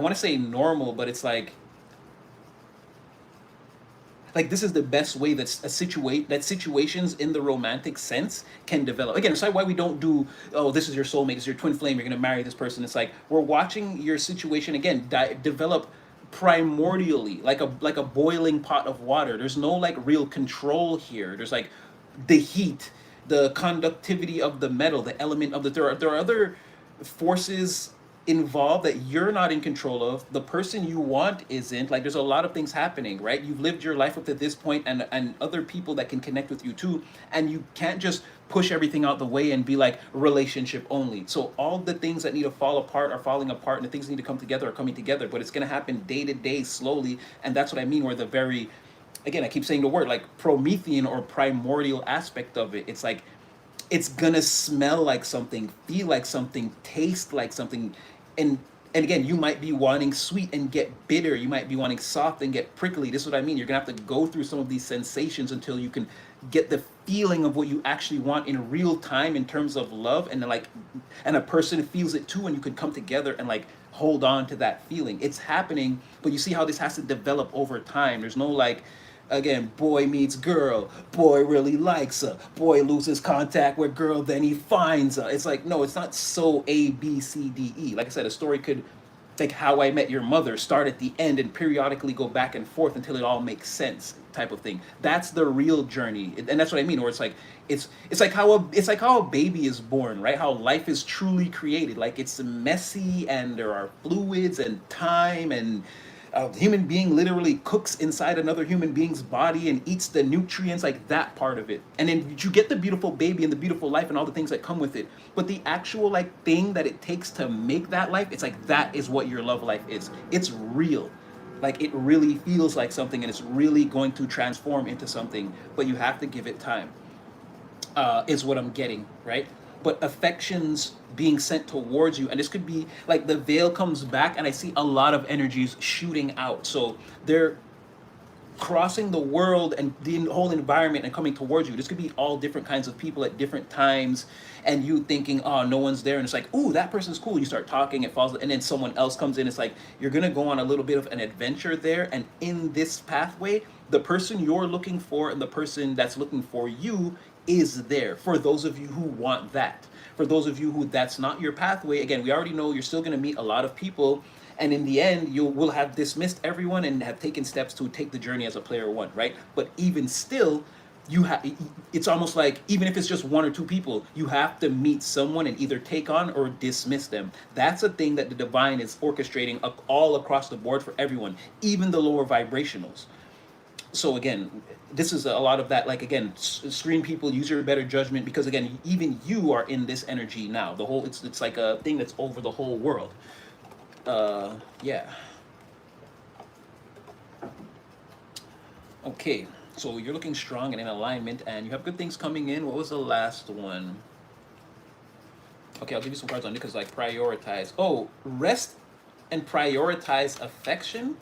want to say normal, but it's like this is the best way that situations in the romantic sense can develop. Again, it's like why we don't do, oh, this is your soulmate, this is your twin flame, you're gonna marry this person. It's like we're watching your situation again develop primordially, like a boiling pot of water. There's no like real control here. There's like the heat, the conductivity of the metal, the element of the there are other forces involved that you're not in control of. The person you want isn't. Like there's a lot of things happening, right? You've lived your life up to this point, and other people that can connect with you too, and you can't just push everything out the way and be like relationship only. So all the things that need to fall apart are falling apart, and the things that need to come together are coming together, but it's going to happen day to day slowly. And that's what I mean, where the very, again, I keep saying the word like Promethean or primordial aspect of it. It's like it's gonna smell like something, feel like something, taste like something, and again, you might be wanting sweet and get bitter. You might be wanting soft and get prickly. This is what I mean. You're gonna have to go through some of these sensations until you can get the feeling of what you actually want in real time in terms of love, and then like, and a person feels it too, and you can come together and like hold on to that feeling. It's happening, but you see how this has to develop over time. There's no like, again, boy meets girl, boy really likes her, boy loses contact with girl, then he finds her. It's like, no, it's not so A, B, C, D, E. Like I said, a story could, like How I Met Your Mother, start at the end and periodically go back and forth until it all makes sense, type of thing. That's the real journey, and that's what I mean. Or it's like it's like how a baby is born, right? How life is truly created. Like it's messy and there are fluids and time, and a human being literally cooks inside another human being's body and eats the nutrients, like that part of it. And then you get the beautiful baby and the beautiful life and all the things that come with it. But the actual like thing that it takes to make that life, it's like that is what your love life is. It's real. Like it really feels like something, and it's really going to transform into something, but you have to give it time, is what I'm getting, right? But affections being sent towards you, and this could be like the veil comes back, and I see a lot of energies shooting out. So they're crossing the world and the whole environment and coming towards you. This could be all different kinds of people at different times, and you thinking, oh, no one's there, and it's like, ooh, that person's cool. You start talking, it falls, and then someone else comes in. It's like you're gonna go on a little bit of an adventure there, and in this pathway, the person you're looking for and the person that's looking for you is there. For those of you who want that, for those of you who that's not your pathway, again, we already know you're still going to meet a lot of people, and in the end you will have dismissed everyone and have taken steps to take the journey as a player one, right? But even still, you have, it's almost like even if it's just one or two people, you have to meet someone and either take on or dismiss them. That's a thing that the divine is orchestrating all across the board for everyone, even the lower vibrationals. So again, this is a lot of that, like again, screen people, use your better judgment, because again, even you are in this energy now. The whole, it's like a thing that's over the whole world. Yeah. Okay, so you're looking strong and in alignment, and you have good things coming in. What was the last one? Okay, I'll give you some cards on it, because like prioritize. Oh, rest and prioritize affection.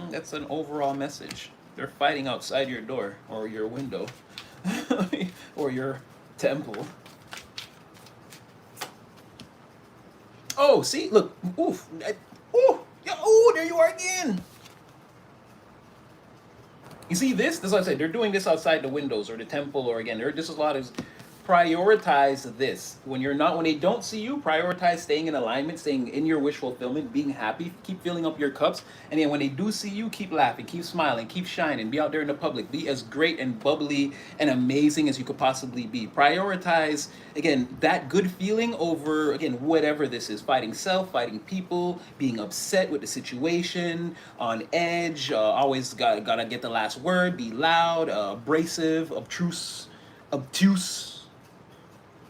That's an overall message. They're fighting outside your door or your window or your temple. Oh, see, look, oof, yeah, oh, there you are again. You see this? That's what I said. They're doing this outside the windows or the temple, or again, there. This is a lot of prioritize this. When they don't see you, prioritize staying in alignment, staying in your wish fulfillment, being happy, keep filling up your cups. And then when they do see you, keep laughing, keep smiling, keep shining, be out there in the public, be as great and bubbly and amazing as you could possibly be. Prioritize, again, that good feeling over, again, whatever this is, fighting self, fighting people, being upset with the situation, on edge, always gotta get the last word, be loud, abrasive, obtuse,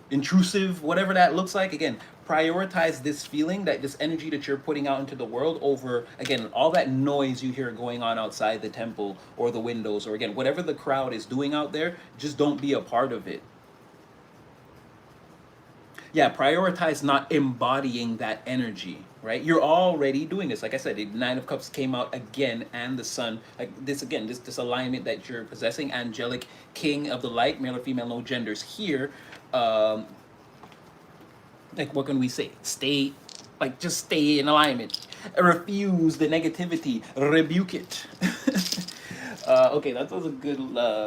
intrusive, whatever that looks like. Again, prioritize this feeling, that this energy that you're putting out into the world over, again, all that noise you hear going on outside the temple or the windows, or again, whatever the crowd is doing out there, just don't be a part of it. Yeah, prioritize not embodying that energy, right? You're already doing this. Like I said, the Nine of Cups came out again, and the Sun. Like this again, this alignment that you're possessing, angelic king of the light, male or female, no genders here. Um, like what can we say? Stay, like just stay in alignment. Refuse the negativity. Rebuke it. Okay, that was a good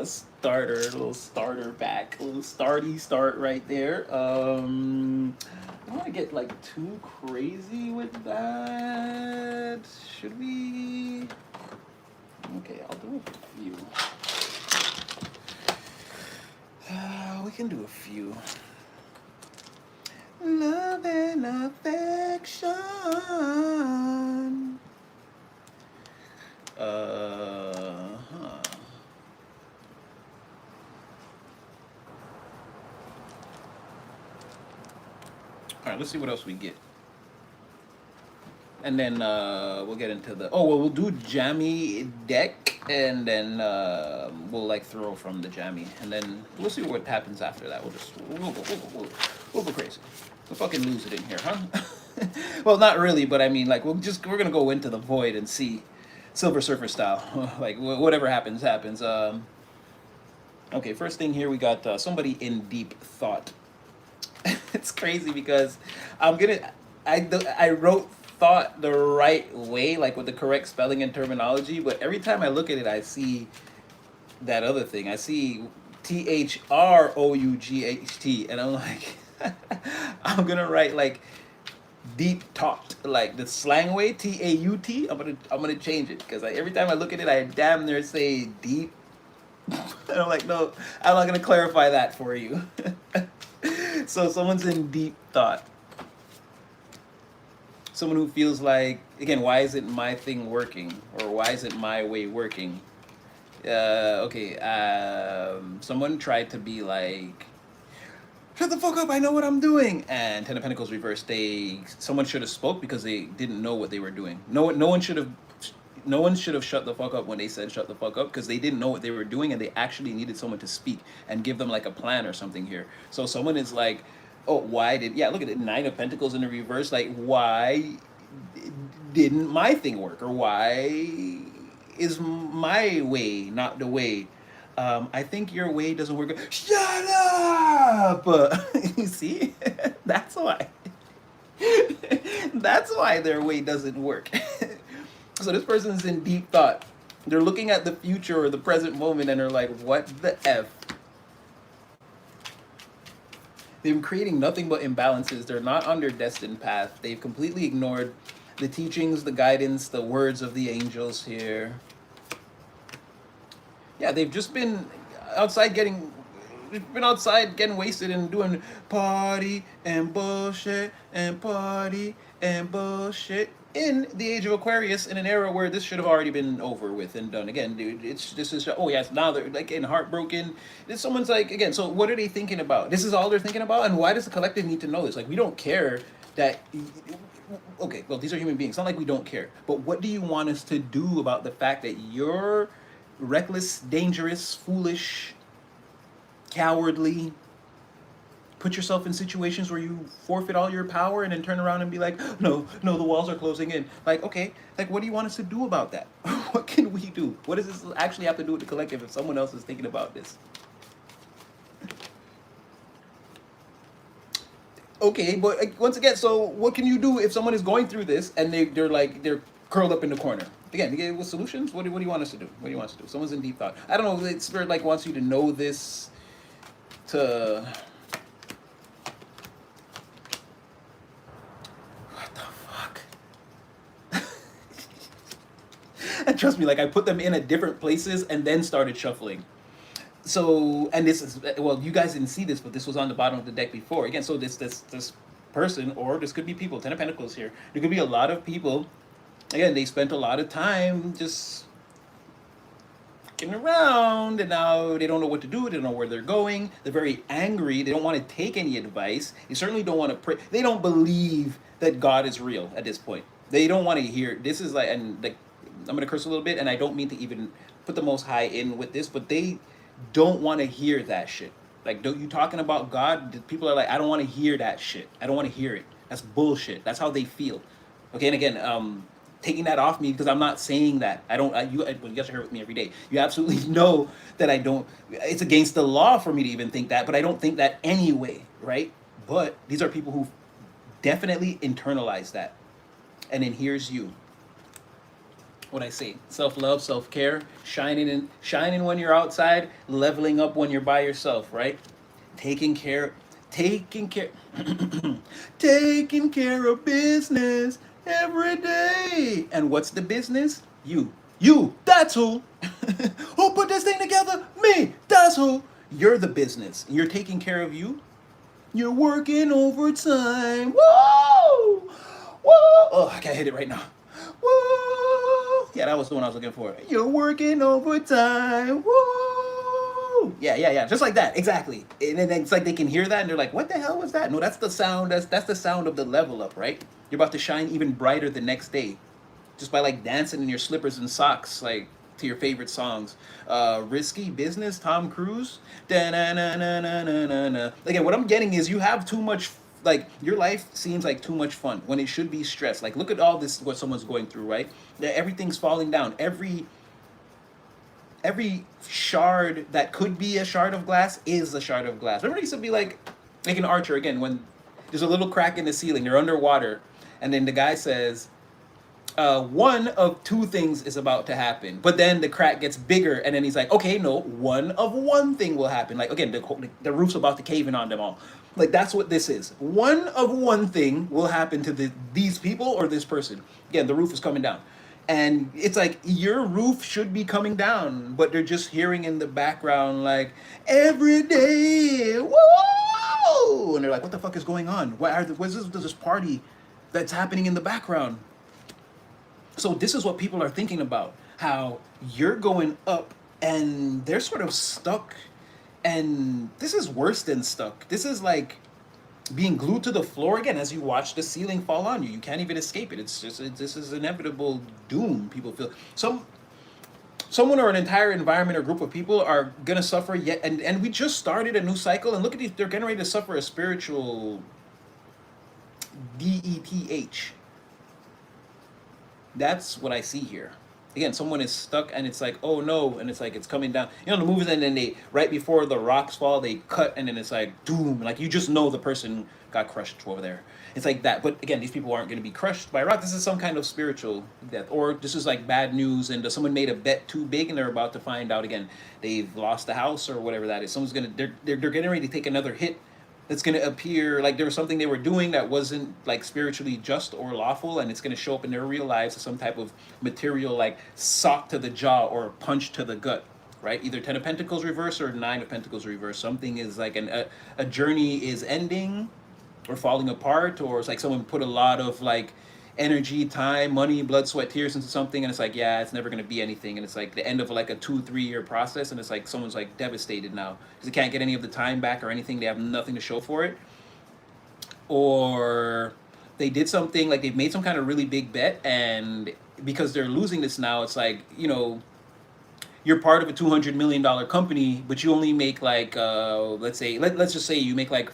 starter, little starter pack, a little starty start right there. I don't want to get like too crazy with that. Should we? Okay, I'll do a few. We can do a few. Love and affection. All right, let's see what else we get. And then we'll get into the, oh, well, we'll do jammy deck, and then we'll like throw from the jammy, and then we'll see what happens after that. We'll go crazy. We'll fucking lose it in here, huh? Well, not really, but I mean, like, we're gonna go into the void and see, Silver Surfer style. Like, whatever happens, happens. Okay, first thing here, we got somebody in deep thought. It's crazy because I wrote thought the right way, like with the correct spelling and terminology, but every time I look at it, I see that other thing. I see THROUGHT, and I'm like, I'm gonna write like deep thought, like the slang way, TAUT. I'm gonna change it, because every time I look at it, I damn near say deep. And I'm like, no, I'm not gonna clarify that for you. So someone's in deep thought. Someone who feels like, again, why isn't my thing working? Or why isn't my way working? Okay, someone tried to be like, shut the fuck up, I know what I'm doing. And Ten of Pentacles reversed, someone should have spoke because they didn't know what they were doing. No one should have shut the fuck up when they said shut the fuck up, because they didn't know what they were doing, and they actually needed someone to speak and give them like a plan or something here. So someone is like, oh, look at it, Nine of Pentacles in the reverse, like, why didn't my thing work? Or why is my way not the way? I think your way doesn't work. Shut up! You see? That's why. That's why their way doesn't work. So this person's in deep thought. They're looking at the future or the present moment, and they're like, what the F? They're creating nothing but imbalances. They're not on their destined path. They've completely ignored the teachings, the guidance, the words of the angels here. Yeah, they've just been outside getting been outside getting wasted and doing party and bullshit and party and bullshit in the age of Aquarius, in an era where this should have already been over with and done. Again, dude, it's this is, oh yes, now they're like getting heartbroken. If someone's like, again, so what are they thinking about? This is all they're thinking about, and why does the collective need to know this? Like, we don't care that. Okay, well, these are human beings. It's not like we don't care, but what do you want us to do about the fact that you're reckless, dangerous, foolish, cowardly, put yourself in situations where you forfeit all your power and then turn around and be like, no, no, the walls are closing in. Like, okay, like, what do you want us to do about that? What can we do? What does this actually have to do with the collective if someone else is thinking about this? Okay, but once again, so what can you do if someone is going through this and they're like, they're curled up in the corner? Again, with solutions, what do you want us to do? What do you want us to do? Someone's in deep thought. I don't know, Spirit like wants you to know this to, what the fuck? And trust me, like, I put them in at different places and then started shuffling. So, and this is, well, you guys didn't see this, but this was on the bottom of the deck before. Again, so this person, or this could be people, Ten of Pentacles here. There could be a lot of people. Again, they spent a lot of time just getting around, and now they don't know what to do. They don't know where they're going. They're very angry. They don't want to take any advice. They certainly don't want to pray. They don't believe that God is real at this point. They don't want to hear. This is like, and like, I'm gonna curse a little bit, and I don't mean to even put the Most High in with this, but they don't want to hear that shit. Like, don't you talking about God? People are like, I don't want to hear that shit. I don't want to hear it. That's bullshit. That's how they feel. Okay, and again, taking that off me because I'm not saying that. I don't. Well, you guys are here with me every day. You absolutely know that I don't. It's against the law for me to even think that, but I don't think that anyway, right? But these are people who definitely internalize that, and then here's you. What I say: self-love, self-care, shining when you're outside, leveling up when you're by yourself, right? Taking care, taking care, taking care of business every day. And what's the business? You. That's who. Who put this thing together? Me. That's who. You're the business. You're taking care of you. You're working overtime. Whoa! Whoa! Oh, I can't hit it right now. Whoa! Yeah, that was the one I was looking for. You're working overtime. Whoa! Yeah. Just like that, exactly. And then it's like they can hear that and they're like, "What the hell was that?" No, that's the sound. That's the sound of the level up, right? You're about to shine even brighter the next day, just by like dancing in your slippers and socks, like to your favorite songs. Risky Business, Tom Cruise. Da-na-na-na-na-na-na. Again, what I'm getting is you have too much, like, your life seems like too much fun when it should be stress. Like, look at all this, what someone's going through, right? That everything's falling down. Every shard that could be a shard of glass is a shard of glass. Remember, it used to be like an archer, again, when there's a little crack in the ceiling, they're underwater, and then the guy says, one of two things is about to happen. But then the crack gets bigger, and then he's like, okay, no, one of one thing will happen. Like, again, the roof's about to cave in on them all. Like, that's what this is. One of one thing will happen to these people or this person. Again, the roof is coming down. And it's like, your roof should be coming down, but they're just hearing in the background, like, every day, whoa! And they're like, what the fuck is going on? What's this party that's happening in the background? So this is what people are thinking about, how you're going up and they're sort of stuck. And this is worse than stuck. This is like being glued to the floor again as you watch the ceiling fall on you. You can't even escape it. This is inevitable doom. People feel someone or an entire environment or group of people are gonna suffer yet, and we just started a new cycle. And look at these; they're getting ready to suffer a spiritual DETH. That's what I see here. Again, someone is stuck and it's like, oh no, and it's like it's coming down. You know, the movies, and then they, right before the rocks fall, they cut, and then it's like doom. Like, you just know the person got crushed over there. It's like that. But again, these people aren't going to be crushed by a rock. This is some kind of spiritual death, or this is like bad news, and someone made a bet too big, and they're about to find out again they've lost the house or whatever that is. Someone's gonna, they're getting ready to take another hit. That's going to appear like there was something they were doing that wasn't like spiritually just or lawful, and it's going to show up in their real lives as some type of material, like sock to the jaw or punch to the gut, right? Either 10 of Pentacles reverse or 9 of Pentacles reverse. Something is like a journey is ending or falling apart, or it's like someone put a lot of like energy, time, money, blood, sweat, tears into something, and it's like, yeah, it's never going to be anything, and it's like the end of like a 2-3 year process, and it's like someone's like devastated now because they can't get any of the time back or anything. They have nothing to show for it, or they did something like they've made some kind of really big bet, and because they're losing this now, it's like, you know, you're part of a $200 million company, but you only make like let's say let's just say you make like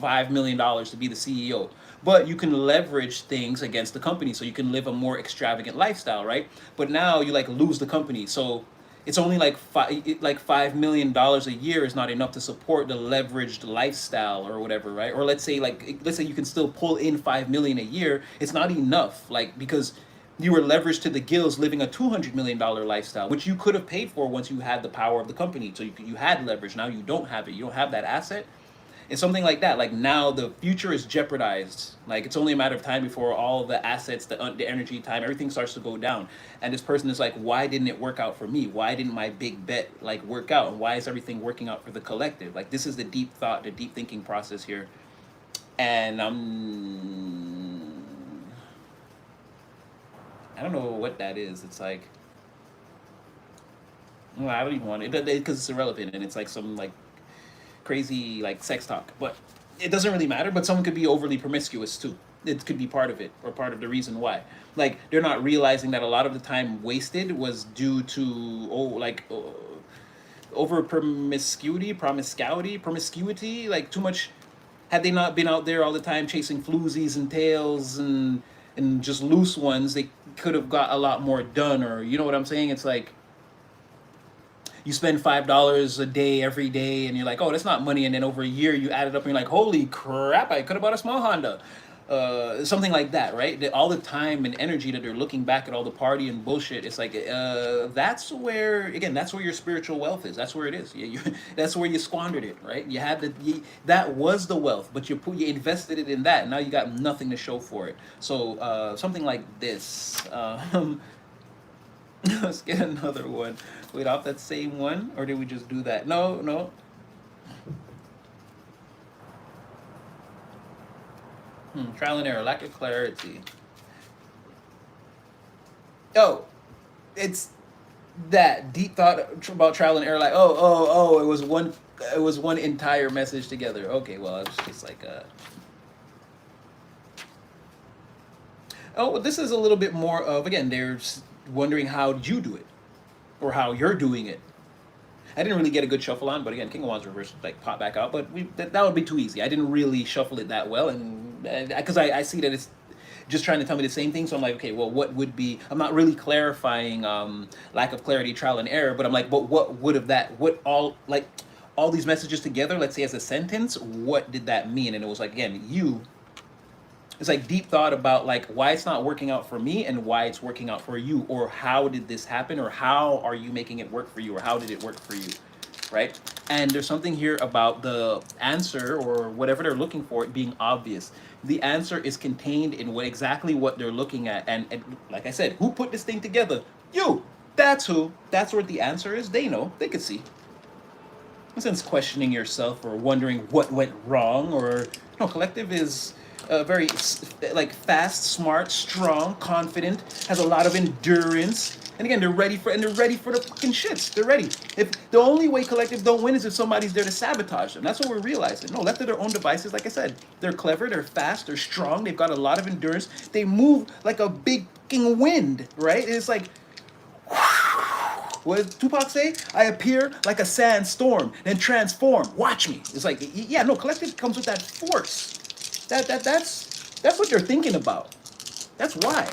$5 million to be the CEO. But you can leverage things against the company, so you can live a more extravagant lifestyle, right? But now you like lose the company, so it's only like $5 million a year is not enough to support the leveraged lifestyle or whatever, right? Or let's say you can still pull in 5 million a year. It's not enough, like, because you were leveraged to the gills living a $200 million lifestyle, which you could have paid for once you had the power of the company. So you had leverage. Now you don't have it. You don't have that asset. It's something like that. Like now the future is jeopardized. Like it's only a matter of time before all the assets, the energy, time, everything starts to go down. And this person is like, why didn't it work out for me? Why didn't my big bet like work out? And why is everything working out for the collective? Like this is the deep thought, the deep thinking process here. And I don't know what that is. It's like, well, I don't even want it because it's irrelevant, and it's like some like crazy like sex talk. But it doesn't really matter. But someone could be overly promiscuous too. It could be part of it, or part of the reason why. Like they're not realizing that a lot of the time wasted was due to over promiscuity, like too much. Had they not been out there all the time chasing floozies and tails and just loose ones, they could have got a lot more done. Or you know what I'm saying? It's like you spend $5 a day every day, and you're like, oh, that's not money. And then over a year, you add it up, and you're like, holy crap, I could have bought a small Honda. Something like that, right? All the time and energy that they're looking back at all the party and bullshit. It's like that's where, again, that's where your spiritual wealth is. That's where it is. That's where you squandered it, right? You had that was the wealth, but you invested it in that. And now you got nothing to show for it. So something like this. Let's get another one. Wait, off that same one, or did we just do that? No. Trial and error, lack of clarity. Oh, it's that deep thought about trial and error. Like, oh, it was one entire message together. Okay, well, it's just like oh, this is a little bit more of, again, they're wondering how you do it, or how you're doing it. I didn't really get a good shuffle on, but again, King of Wands reverse like pop back out, but that would be too easy. I didn't really shuffle it that well, and because I see that it's just trying to tell me the same thing, so I'm like, okay, well, what would be? I'm not really clarifying lack of clarity, trial and error, but I'm like, but what would have that? What all these messages together? Let's say as a sentence, what did that mean? And it was like, again, it's like deep thought about like why it's not working out for me and why it's working out for you, or how did this happen, or how are you making it work for you, or how did it work for you, right? And there's something here about the answer or whatever they're looking for it being obvious. The answer is contained in exactly what they're looking at, and like I said, who put this thing together? You. That's who. That's what the answer is. They know. They could see. No sense questioning yourself or wondering what went wrong. Or no, collective is very like fast, smart, strong, confident, has a lot of endurance, and again, they're ready for the fucking shits. They're ready. If the only way collective don't win is if somebody's there to sabotage them. That's what we're realizing. No, left to their own devices, like I said, they're clever, they're fast, they're strong, they've got a lot of endurance. They move like a big fucking wind, right? It's like, what did Tupac say? I appear like a sandstorm, then transform. Watch me. It's like, yeah, no, collective comes with that force. That's what you're thinking about. That's why.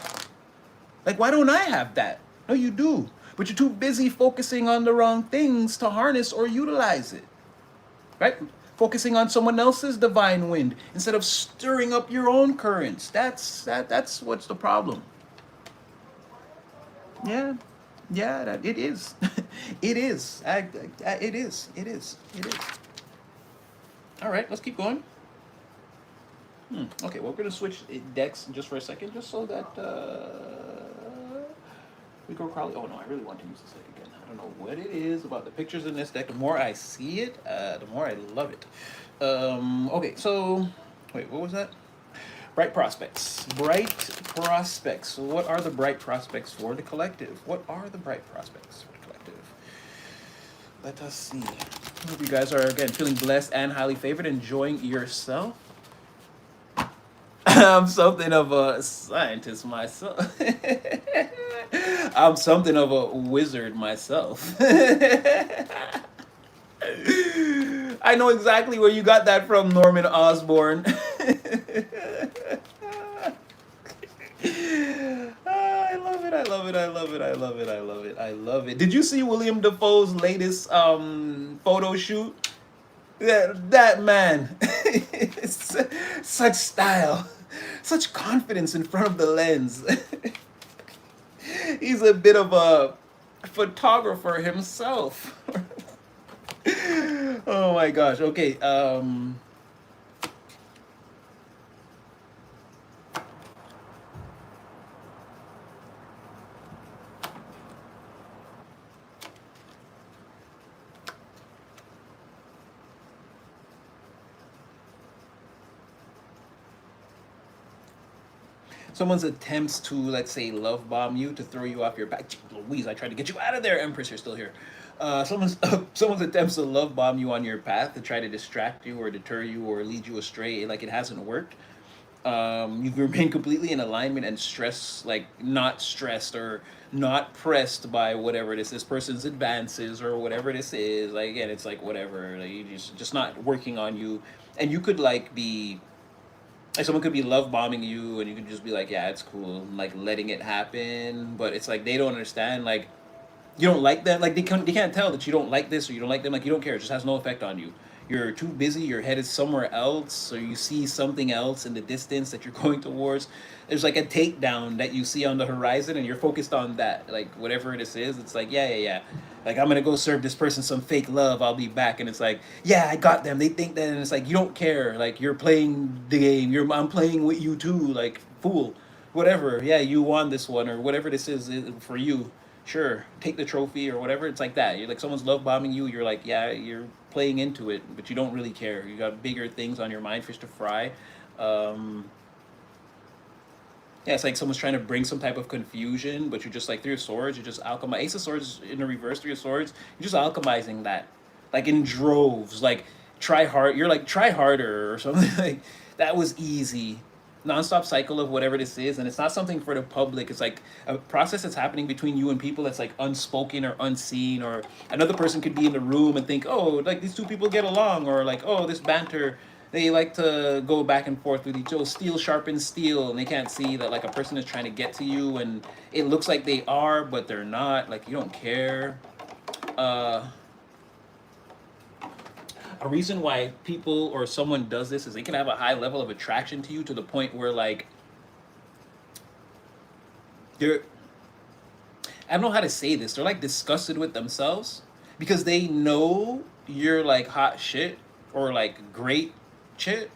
Like, why don't I have that? No, you do. But you're too busy focusing on the wrong things to harness or utilize it. Right? Focusing on someone else's divine wind instead of stirring up your own currents. That's what's the problem. Yeah. Yeah, it is. It is. It is. All right, let's keep going. Okay, well, we're going to switch decks just for a second, just so that we go Crowley. Oh, no, I really want to use this deck again. don't know what it is about the pictures in this deck. The more I see it, the more I love it. Okay, so wait, what was that? Bright prospects. Bright prospects. So what are the bright prospects for the collective? What are the bright prospects for the collective? Let us see. Hope you guys are again feeling blessed and highly favored, enjoying yourself. I'm something of a scientist myself. I'm something of a wizard myself. I know exactly where you got that from, Norman Osborn. I love it. I love it. I love it. I love it. I love it. I love it. Did you see William Dafoe's latest photo shoot? Yeah, that man. Such style, such confidence in front of the lens. He's a bit of a photographer himself. Oh my gosh. Okay. Someone's attempts to, let's say, love bomb you to throw you off your back. Louise, I tried to get you out of there, Empress. You're still here. Someone's attempts to love bomb you on your path to try to distract you or deter you or lead you astray. Like it hasn't worked. You remain completely in alignment and stress, like not stressed or not pressed by whatever this person's advances or whatever this is. Like again, it's like whatever. Like you just not working on you, and you could like be like someone could be love bombing you and you could just be like, yeah, it's cool, like letting it happen, but it's like they don't understand, like you don't like that, like they can't tell that you don't like this or you don't like them, like you don't care, it just has no effect on you. You're too busy, your head is somewhere else, or you see something else in the distance that you're going towards. There's like a takedown that you see on the horizon and you're focused on that, like whatever this is. It's like, yeah, like I'm gonna go serve this person some fake love, I'll be back. And it's like, yeah, I got them, they think that. And it's like, you don't care, like you're playing the game, I'm playing with you too, like fool, whatever. Yeah, you won this one or whatever this is for you. Sure, take the trophy or whatever. It's like that. You're like, someone's love bombing you, you're like, yeah, you're playing into it, but you don't really care. You got bigger things on your mind, fish to fry. um yeah, it's like someone's trying to bring some type of confusion, but you're just like, Three of Swords, you're just alchemy. Ace of Swords in the reverse, Three of Swords, you're just alchemizing that, like in droves. Like try hard. You're like try harder or something. Like that was easy. Nonstop cycle of whatever this is, and it's not something for the public. It's like a process that's happening between you and people that's like unspoken or unseen, or another person could be in the room and think, oh, like these two people get along, or like, oh, this banter, they like to go back and forth with each other. Steel sharpens steel, and they can't see that like a person is trying to get to you, and it looks like they are, but they're not. Like you don't care. Uh, a reason why people or someone does this is they can have a high level of attraction to you to the point where like they're, I don't know how to say this, they're like disgusted with themselves because they know you're like hot shit or like great shit.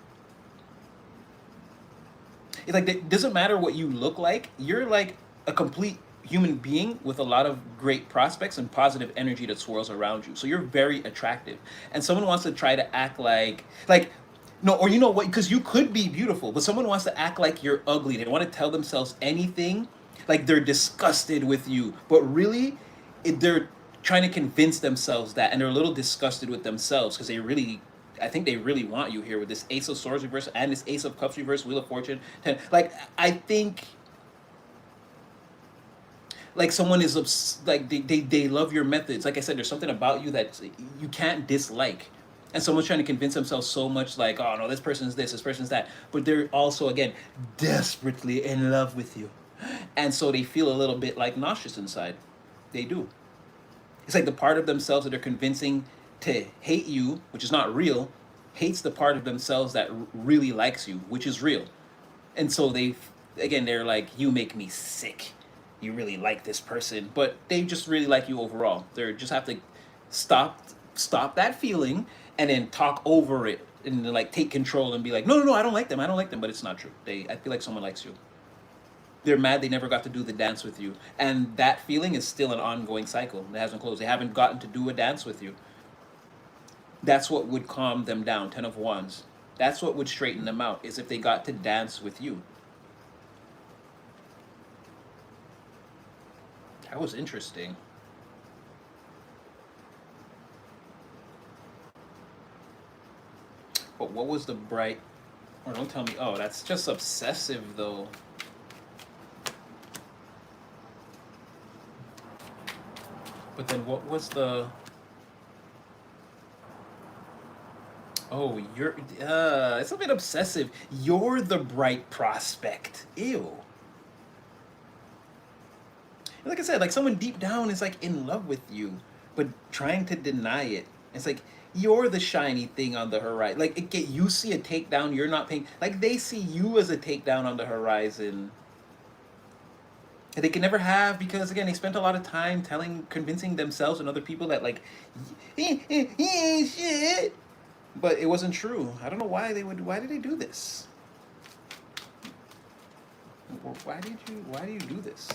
It's like it doesn't matter what you look like, you're like a complete human being with a lot of great prospects and positive energy that swirls around you. So you're very attractive. And someone wants to try to act like no, or you know what, because you could be beautiful, but someone wants to act like you're ugly. They want to tell themselves anything, like they're disgusted with you, but really they're trying to convince themselves that, and they're a little disgusted with themselves because they really, I think they really want you here with this Ace of Swords reverse and this Ace of Cups reverse, Wheel of Fortune 10. Like I think like someone is like they love your methods. Like I said, there's something about you that you can't dislike, and someone's trying to convince themselves so much like, oh no, this person's this person's that, but they're also again desperately in love with you, and so they feel a little bit like nauseous inside. They do. It's like the part of themselves that they're convincing to hate you, which is not real, hates the part of themselves that really likes you, which is real. And so they, again, they're like, you make me sick. You really like this person, but they just really like you overall. They just have to stop that feeling and then talk over it and like take control and be like, no, I don't like them, but it's not true. I feel like someone likes you. They're mad they never got to do the dance with you. And that feeling is still an ongoing cycle. It hasn't closed. They haven't gotten to do a dance with you. That's what would calm them down. 10 of Wands. That's what would straighten them out, is if they got to dance with you. That was interesting. But what was the bright... Or don't tell me... Oh, that's just obsessive, though. But then what was the... Oh, you're... it's a bit obsessive. You're the bright prospect. Ew. Like I said, like someone deep down is like in love with you, but trying to deny it. It's like you're the shiny thing on the horizon. Like you see a takedown, you're not paying. Like they see you as a takedown on the horizon. And they can never have, because again they spent a lot of time convincing themselves and other people that like he ain't shit. But it wasn't true. I don't know why they would. Why did they do this? Why do you do this?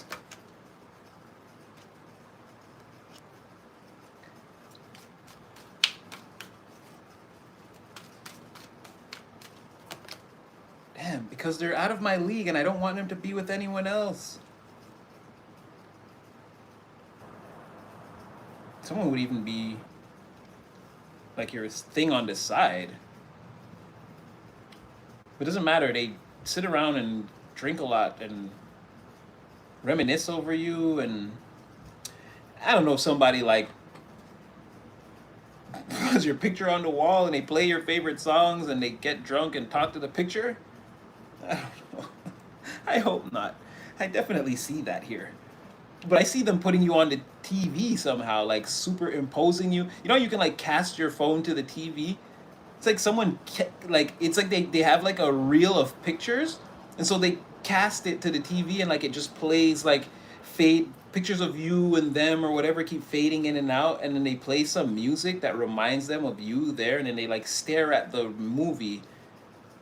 Damn, because they're out of my league and I don't want them to be with anyone else. Someone would even be like your thing on the side. It doesn't matter. They sit around and drink a lot and reminisce over you, and I don't know if somebody like puts your picture on the wall and they play your favorite songs and they get drunk and talk to the picture. I don't know. I hope not. I definitely see that here. But I see them putting you on the TV somehow, like superimposing you. You know, you can like cast your phone to the TV. It's like like it's like they have like a reel of pictures, and so they cast it to the TV, and like it just plays like fade pictures of you and them or whatever keep fading in and out, and then they play some music that reminds them of you there, and then they like stare at the movie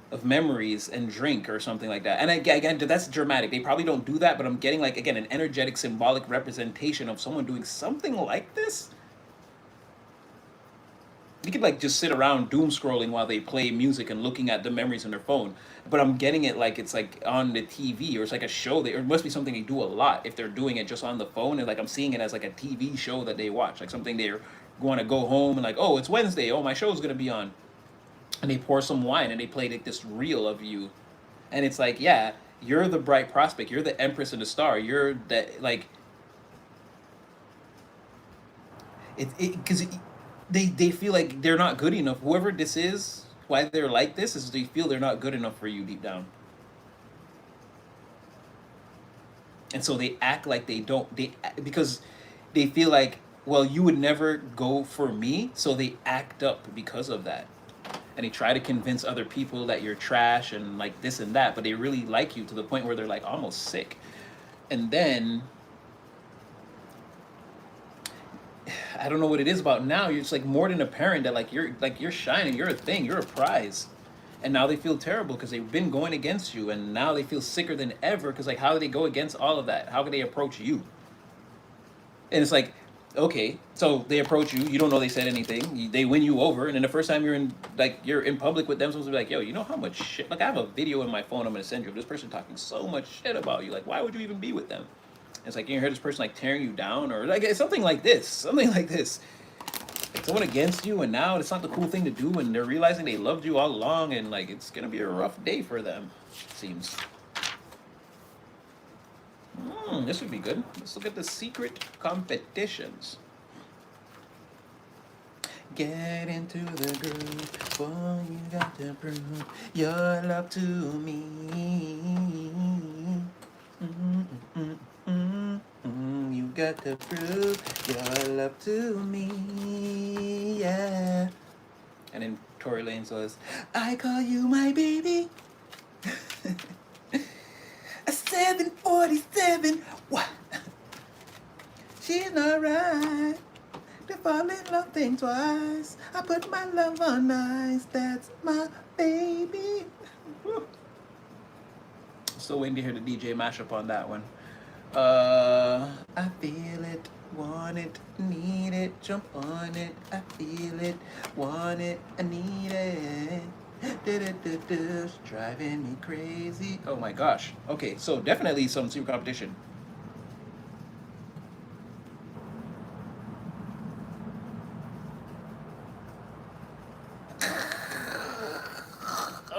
of memories and drink or something like that. And again, that's dramatic. They probably don't do that, but I'm getting like again an energetic symbolic representation of someone doing something like this. You could like just sit around doom scrolling while they play music and looking at the memories on their phone. But I'm getting it like it's like on the TV, or it's like a show. Or it must be something they do a lot if they're doing it just on the phone. And like I'm seeing it as like a TV show that they watch, like something they're going to go home and like, oh, it's Wednesday. Oh, my show's gonna be on. And they pour some wine and they play like this reel of you, and it's like, yeah, you're the bright prospect. You're the empress and the star. You're that like it because they feel like they're not good enough. Whoever this is, why they're like this is they feel they're not good enough for you deep down, and so they act like they don't. They because they feel like, well, you would never go for me, so they act up because of that. And they try to convince other people that you're trash and like this and that, but they really like you to the point where they're like almost sick. And then I don't know what it is about now. You're just like more than apparent that like you're shining, you're a thing, you're a prize. And now they feel terrible because they've been going against you, and now they feel sicker than ever because like how do they go against all of that? How can they approach you? And it's like, okay, so they approach you, you don't know they said anything, they win you over, and then the first time you're in public with them, someone's gonna be like, yo, you know how much shit, like I have a video in my phone I'm gonna send you of this person talking so much shit about you, like why would you even be with them? And it's like you hear this person like tearing you down, or like something like this, like someone against you, and now it's not the cool thing to do, and they're realizing they loved you all along, and like it's gonna be a rough day for them, it seems. This would be good. Let's look at the secret competitions. Get into the groove, boy, you got to prove your love to me. You got to prove your love to me, yeah. And then Tory Lanez says, I call you my baby. A 747. What? She's not right to fall in love, think twice. I put my love on ice. That's my baby. Still waiting to hear the DJ mashup on that one. I feel it, want it, need it, jump on it. I feel it, want it, I need it. It's driving me crazy. Oh my gosh. Okay, so definitely some super competition.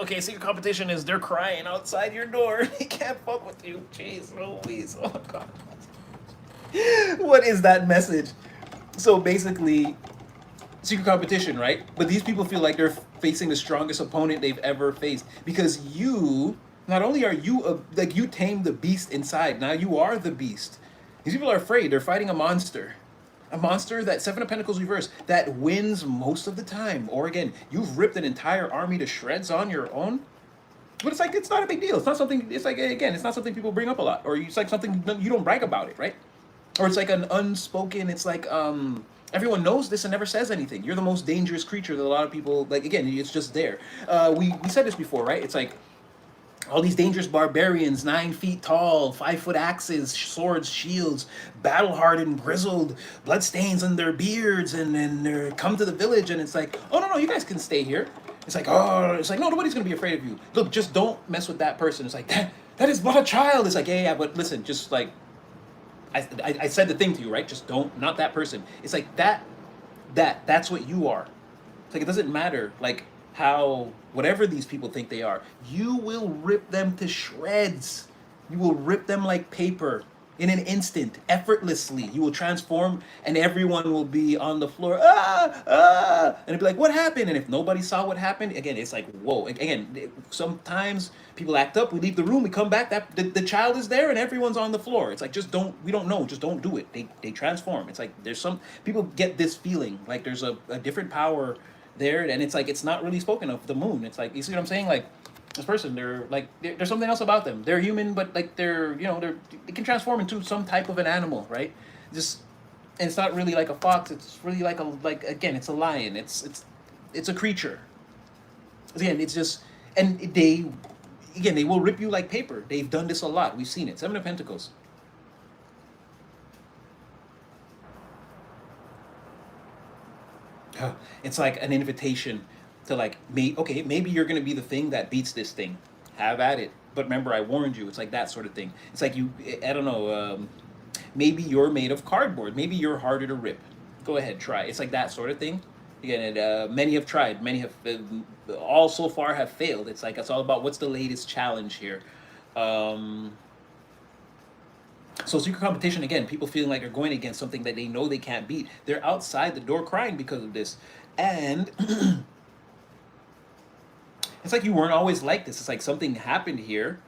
Okay, secret competition is they're crying outside your door. They can't fuck with you. Jeez Louise. Oh god. What is that message? So basically, secret competition, right? But these people feel like they're facing the strongest opponent they've ever faced because you, not only are you like you tamed the beast inside, now you are the beast. These people are afraid. They're fighting a monster that Seven of Pentacles reverse that wins most of the time. Or again, you've ripped an entire army to shreds on your own. But it's like it's not a big deal. It's not something. It's like again, it's not something people bring up a lot, or it's like something you don't brag about it, right? Or it's like an unspoken. It's like everyone knows this and never says anything. You're the most dangerous creature that a lot of people like. Again, it's just there. We said this before, right? It's like all these dangerous barbarians, 9 feet tall, 5 foot axes, swords, shields, battle hardened, grizzled, bloodstains on their beards, and then they come to the village, and it's like, oh no, you guys can stay here. It's like, oh, it's like, no, nobody's gonna be afraid of you. Look, just don't mess with that person. It's like that is but a child. It's like, yeah, but listen, just like I said the thing to you, right? Just don't, not that person. It's like that's what you are. It's like it doesn't matter like how whatever these people think they are, you will rip them to shreds. You will rip them like paper in an instant, effortlessly. You will transform, and everyone will be on the floor. And it'll be like, what happened? And if nobody saw what happened, again, it's like, whoa. Again, sometimes people act up. We leave the room. We come back. That the child is there, and everyone's on the floor. It's like, just don't. We don't know. Just don't do it. They transform. It's like there's some people get this feeling like there's a different power there, and it's like it's not really spoken of. The moon. It's like, you see what I'm saying? Like this person, they're like there's something else about them. They're human, but like they can transform into some type of an animal, right? Just, and it's not really like a fox. It's really like again, it's a lion. It's a creature. Again, it's just, and they will rip you like paper. They've done this a lot. We've seen it. Seven of Pentacles. It's like an invitation to like okay, maybe you're gonna be the thing that beats this thing. Have at it. But remember, I warned you. It's like that sort of thing. It's like I don't know. Maybe you're made of cardboard. Maybe you're harder to rip. Go ahead, try. It's like that sort of thing. Again, many have tried. Many have all so far have failed. It's like it's all about what's the latest challenge here. So secret competition, again, people feeling like they're going against something that they know they can't beat. They're outside the door crying because of this. And it's like you weren't always like this. It's like something happened here.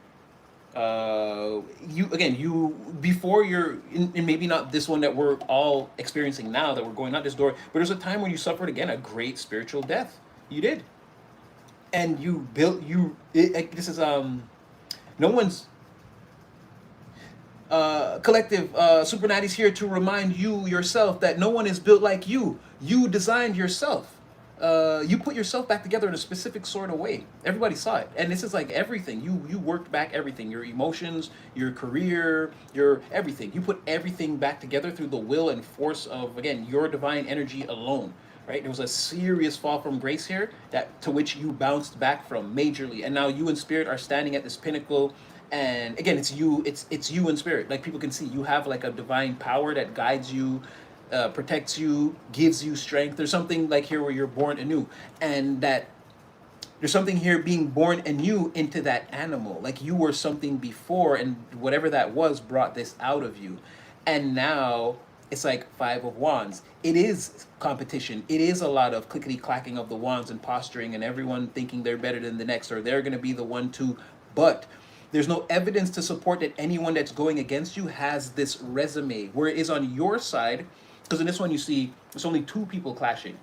You before you're in maybe not this one that we're all experiencing now, that we're going out this door, but there's a time when you suffered again a great spiritual death. You did. And you built this is no one's collective Supernatty's here to remind you yourself that no one is built like you. You designed yourself. You put yourself back together in a specific sort of way. Everybody saw it, and this is like everything. You worked back everything. Your emotions, your career, your everything. You put everything back together through the will and force of, again, your divine energy alone. Right? There was a serious fall from grace here that to which you bounced back from majorly, and now you and Spirit are standing at this pinnacle. And again, it's you in spirit. Like people can see, you have like a divine power that guides you, protects you, gives you strength. There's something like here where you're born anew, and that there's something here being born anew into that animal. Like you were something before, and whatever that was brought this out of you. And now it's like Five of Wands. It is competition. It is a lot of clickety clacking of the wands and posturing, and everyone thinking they're better than the next, or they're going to be the one to. But there's no evidence to support that anyone that's going against you has this resume where it is on your side. Because in this one, you see, it's only two people clashing.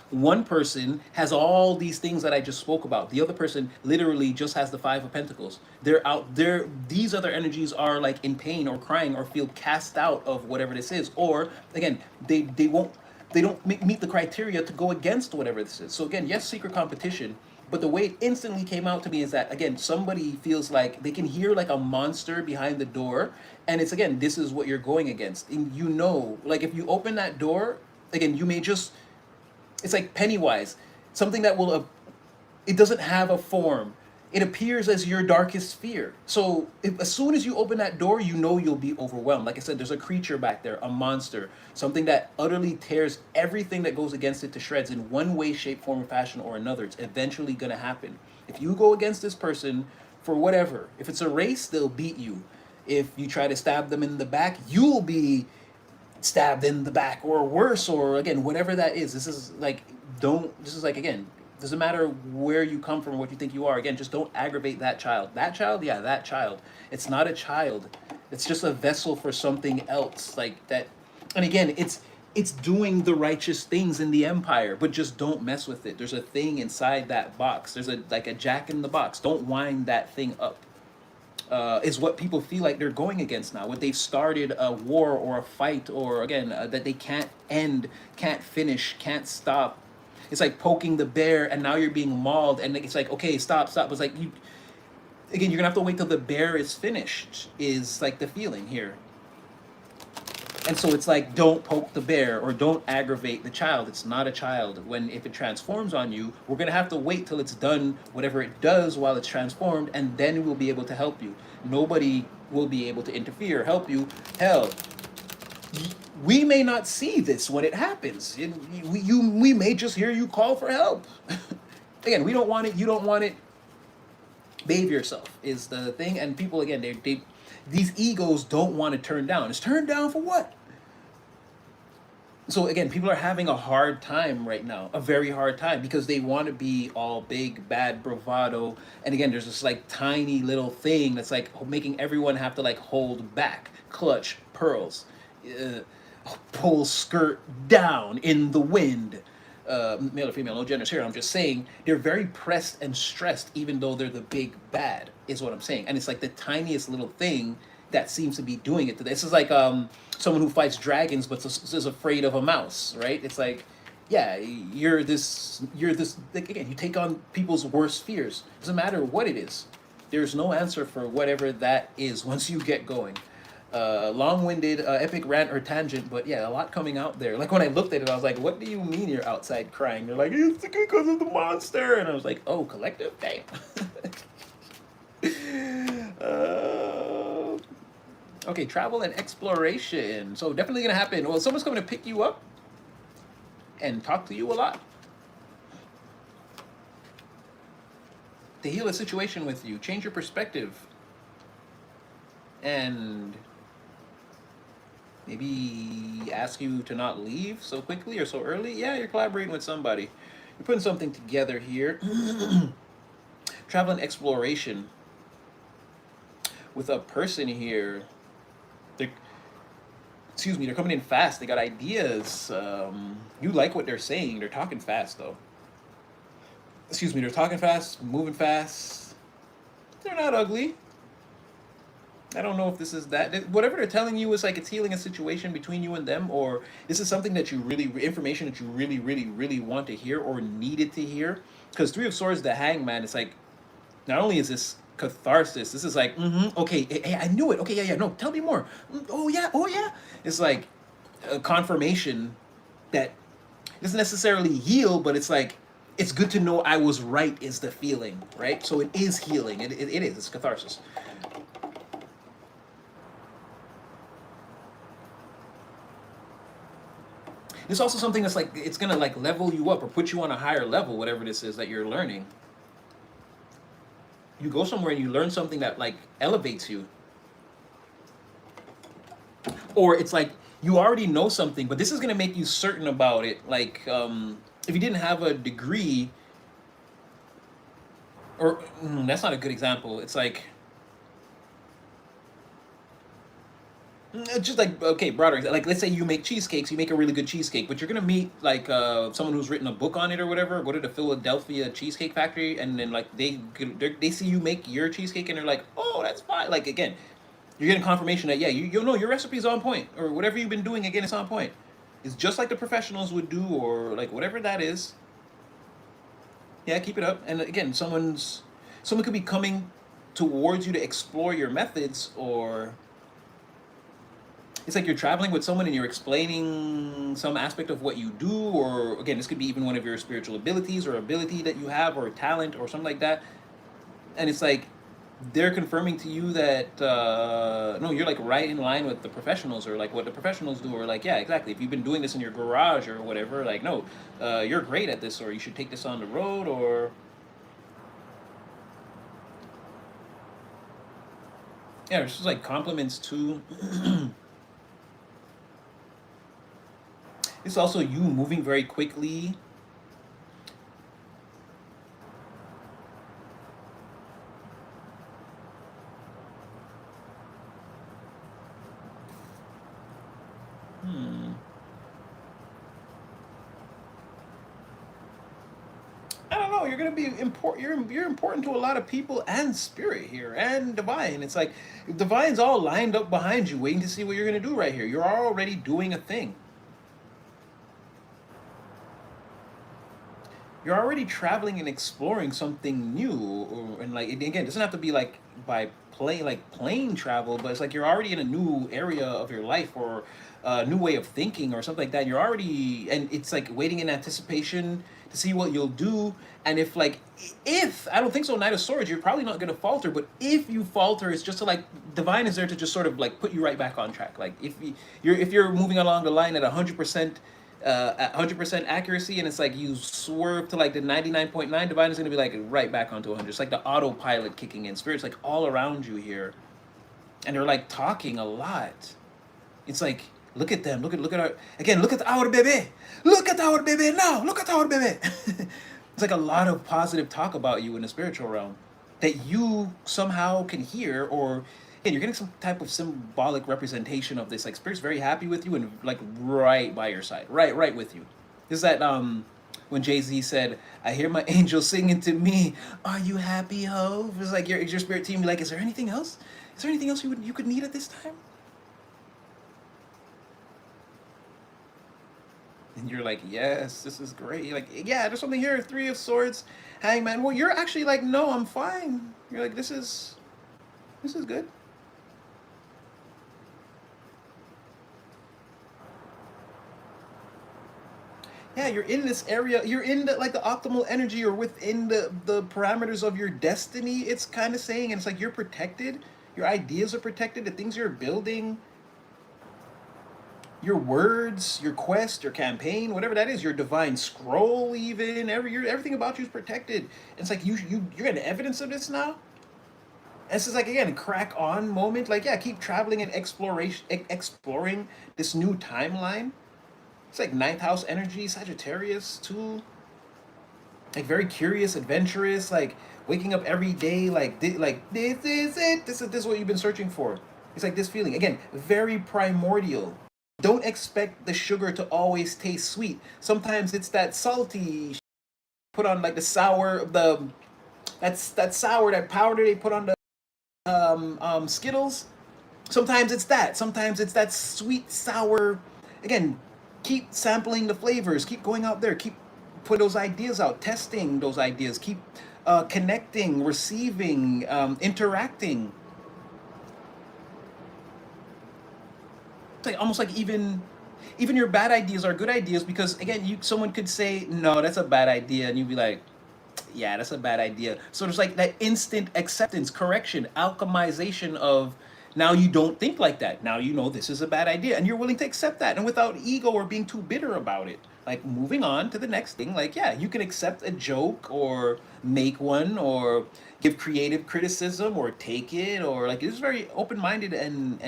One person has all these things that I just spoke about. The other person literally just has the Five of Pentacles. They're out there. These other energies are like in pain or crying or feel cast out of whatever this is. Or again, they don't meet the criteria to go against whatever this is. So again, yes, secret competition. But the way it instantly came out to me is that, again, somebody feels like they can hear like a monster behind the door, and it's, again, this is what you're going against, and you know, like if you open that door, again, you may just, it's like Pennywise, something that will it doesn't have a form. It appears as your darkest fear. So if, as soon as you open that door, you know you'll be overwhelmed. Like I said, there's a creature back there, a monster, something that utterly tears everything that goes against it to shreds in one way, shape, form, or fashion or another. It's eventually going to happen. If you go against this person for whatever, if it's a race, they'll beat you. If you try to stab them in the back, you'll be stabbed in the back or worse, or again, whatever that is. This is like, don't, this is like, again, doesn't matter where you come from, what you think you are. Again, just don't aggravate that child. That child, yeah, that child. It's not a child. It's just a vessel for something else. Like that. And again, it's doing the righteous things in the empire, but just don't mess with it. There's a thing inside that box. There's a like a jack in the box. Don't wind that thing up. Is what people feel like they're going against now. What they've started a war or a fight, or again, that they can't end, can't finish, can't stop. It's like poking the bear, and now you're being mauled, and it's like, okay, stop, stop. It's like you, again, you're gonna have to wait till the bear is finished. Is like the feeling here. And so it's like, don't poke the bear or don't aggravate the child. It's not a child. When if it transforms on you, we're gonna have to wait till it's done whatever it does while it's transformed, and then we'll be able to help you. Nobody will be able to interfere, help you. Hell, we may not see this when it happens. We may just hear you call for help. Again, we don't want it. You don't want it. Behave yourself is the thing. And people, again, they these egos don't want to turn down. It's turned down for what? So again, people are having a hard time right now, a very hard time, because they want to be all big, bad, bravado. And again, there's this like tiny little thing that's like making everyone have to like hold back, clutch pearls, uh, pull skirt down in the wind. Male or female, no genders here. I'm just saying they're very pressed and stressed, even though they're the big bad, is what I'm saying. And it's like the tiniest little thing that seems to be doing it. This is like someone who fights dragons but is afraid of a mouse, right? It's like, yeah, you're this, like, again, you take on people's worst fears. Doesn't matter what it is. There's no answer for whatever that is once you get going. Long-winded, epic rant or tangent, but yeah, a lot coming out there. Like when I looked at it, I was like, what do you mean you're outside crying? They're like, it's because of the monster. And I was like, oh, collective? Damn. Okay, travel and exploration. So definitely gonna happen. Well, someone's coming to pick you up and talk to you a lot. To heal a situation with you, change your perspective. And maybe ask you to not leave so quickly or so early. Yeah, you're collaborating with somebody. You're putting something together here. Travel and exploration with a person here. They're, excuse me, they're coming in fast. They got ideas. You like what they're saying. They're talking fast though. Excuse me, they're talking fast, moving fast. They're not ugly. I don't know if this is that. Whatever they're telling you is like it's healing a situation between you and them, or this is something that you really, information that you really, really, really want to hear or needed to hear. Because Three of Swords, the Hangman, it's like, not only is this catharsis, this is like, okay, hey, I knew it. Okay, yeah, no, tell me more. Oh yeah. It's like a confirmation that doesn't necessarily heal, but it's like, it's good to know I was right is the feeling, right? So it is healing. It is. It's catharsis. It's also something that's like, it's gonna like level you up or put you on a higher level, whatever this is that you're learning. You go somewhere and you learn something that like elevates you. Or it's like you already know something, but this is gonna make you certain about it. Like if you didn't have a degree, or that's not a good example. It's like, just like, okay, broader, like let's say you make cheesecakes, you make a really good cheesecake, but you're gonna meet like someone who's written a book on it or whatever, go to the Philadelphia Cheesecake Factory, and then like they see you make your cheesecake and they're like, oh, that's fine. Like again, you're getting confirmation that yeah, you know your recipe's on point, or whatever you've been doing, again, it's on point. It's just like the professionals would do, or like whatever that is. Yeah, keep it up. And again, someone could be coming towards you to explore your methods, or it's like you're traveling with someone and you're explaining some aspect of what you do, or again, this could be even one of your spiritual abilities or ability that you have, or a talent or something like that. And it's like they're confirming to you that no, you're like right in line with the professionals, or like what the professionals do, or like, yeah, exactly, if you've been doing this in your garage or whatever, like, no, you're great at this, or you should take this on the road, or yeah, it's just like compliments too. It's also you moving very quickly. Hmm. I don't know. You're gonna be important. You're important to a lot of people and spirit here and divine. It's like divine's all lined up behind you, waiting to see what you're gonna do right here. You're already doing a thing. You're already traveling and exploring something new, and like again, it doesn't have to be like by plane travel, but it's like you're already in a new area of your life, or a new way of thinking or something like that. You're already, and it's like waiting in anticipation to see what you'll do. And if like, if I don't think so, Knight of Swords, you're probably not gonna falter. But if you falter, it's just to like, divine is there to just sort of like put you right back on track. Like if you're moving along the line at 100%, at 100% accuracy, and it's like you swerve to like the 99.9, divine is going to be like right back onto 100. It's like the autopilot kicking in. Spirit's like all around you here, and they're like talking a lot. It's like, look at them, look at our, again, look at our baby, look at our baby now, look at our baby. It's like a lot of positive talk about you in the spiritual realm that you somehow can hear, or again, you're getting some type of symbolic representation of this. Like spirit's very happy with you and like right by your side, right with you. Is that when Jay-Z said, I hear my angel singing to me, are you happy, ho? It's like your spirit team be like, is there anything else? Is there anything else you could need at this time? And you're like, yes, this is great. You're like, yeah, there's something here. Three of Swords, Hangman. Well, you're actually like, no, I'm fine. You're like, this is good. Yeah, you're in this area. You're in the like the optimal energy, or within the parameters of your destiny. It's kind of saying, and it's like you're protected. Your ideas are protected. The things you're building, your words, your quest, your campaign, whatever that is, your divine scroll, even everything about you is protected. It's like you're getting evidence of this now. And this is like again a crack on moment. Like, yeah, keep traveling and exploring this new timeline. It's like ninth house energy, Sagittarius too. Like very curious, adventurous. Like waking up every day. Like this is it. This is what you've been searching for. It's like this feeling again, very primordial. Don't expect the sugar to always taste sweet. Sometimes it's that salty put on like the sour, that's that sour, that powder they put on the Skittles. Sometimes it's that. Sometimes it's that sweet sour. Again, keep sampling the flavors. Keep going out there. Keep put those ideas out. Testing those ideas. Keep connecting, receiving, interacting. It's like almost like even your bad ideas are good ideas, because again, you someone could say no, that's a bad idea, and you'd be like, yeah, that's a bad idea. So there's like that instant acceptance, correction, alchemization of, now you don't think like that. Now you know this is a bad idea, and you're willing to accept that, and without ego or being too bitter about it. Like moving on to the next thing. Like, yeah, you can accept a joke or make one or give creative criticism or take it, or like it's very open-minded and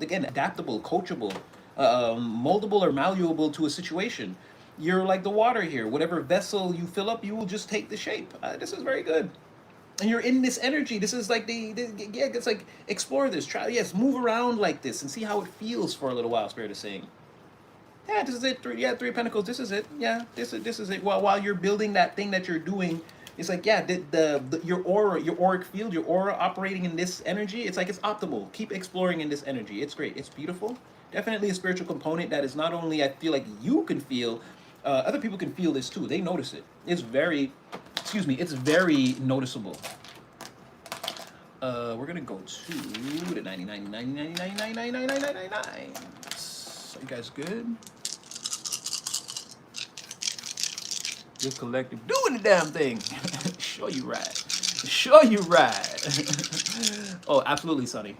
again adaptable, coachable, moldable or malleable to a situation. You're like the water here. Whatever vessel you fill up, you will just take the shape. This is very good. And you're in this energy. This is like yeah. It's like explore this. Try, yes, move around like this and see how it feels for a little while. Spirit is saying, yeah, this is it. Three of Pentacles. This is it. Yeah, this is it. While you're building that thing that you're doing, it's like, yeah, your aura, your auric field, your aura operating in this energy. It's like it's optimal. Keep exploring in this energy. It's great. It's beautiful. Definitely a spiritual component that is not only I feel like you can feel, Other people can feel this too. They notice it. It's very, excuse me, it's very noticeable. We're gonna go to the 99, 99, 99, 99, 99, 99. Are you guys good? This collective doing the damn thing. Sure you right. Sure you right. Oh, absolutely, Sonny.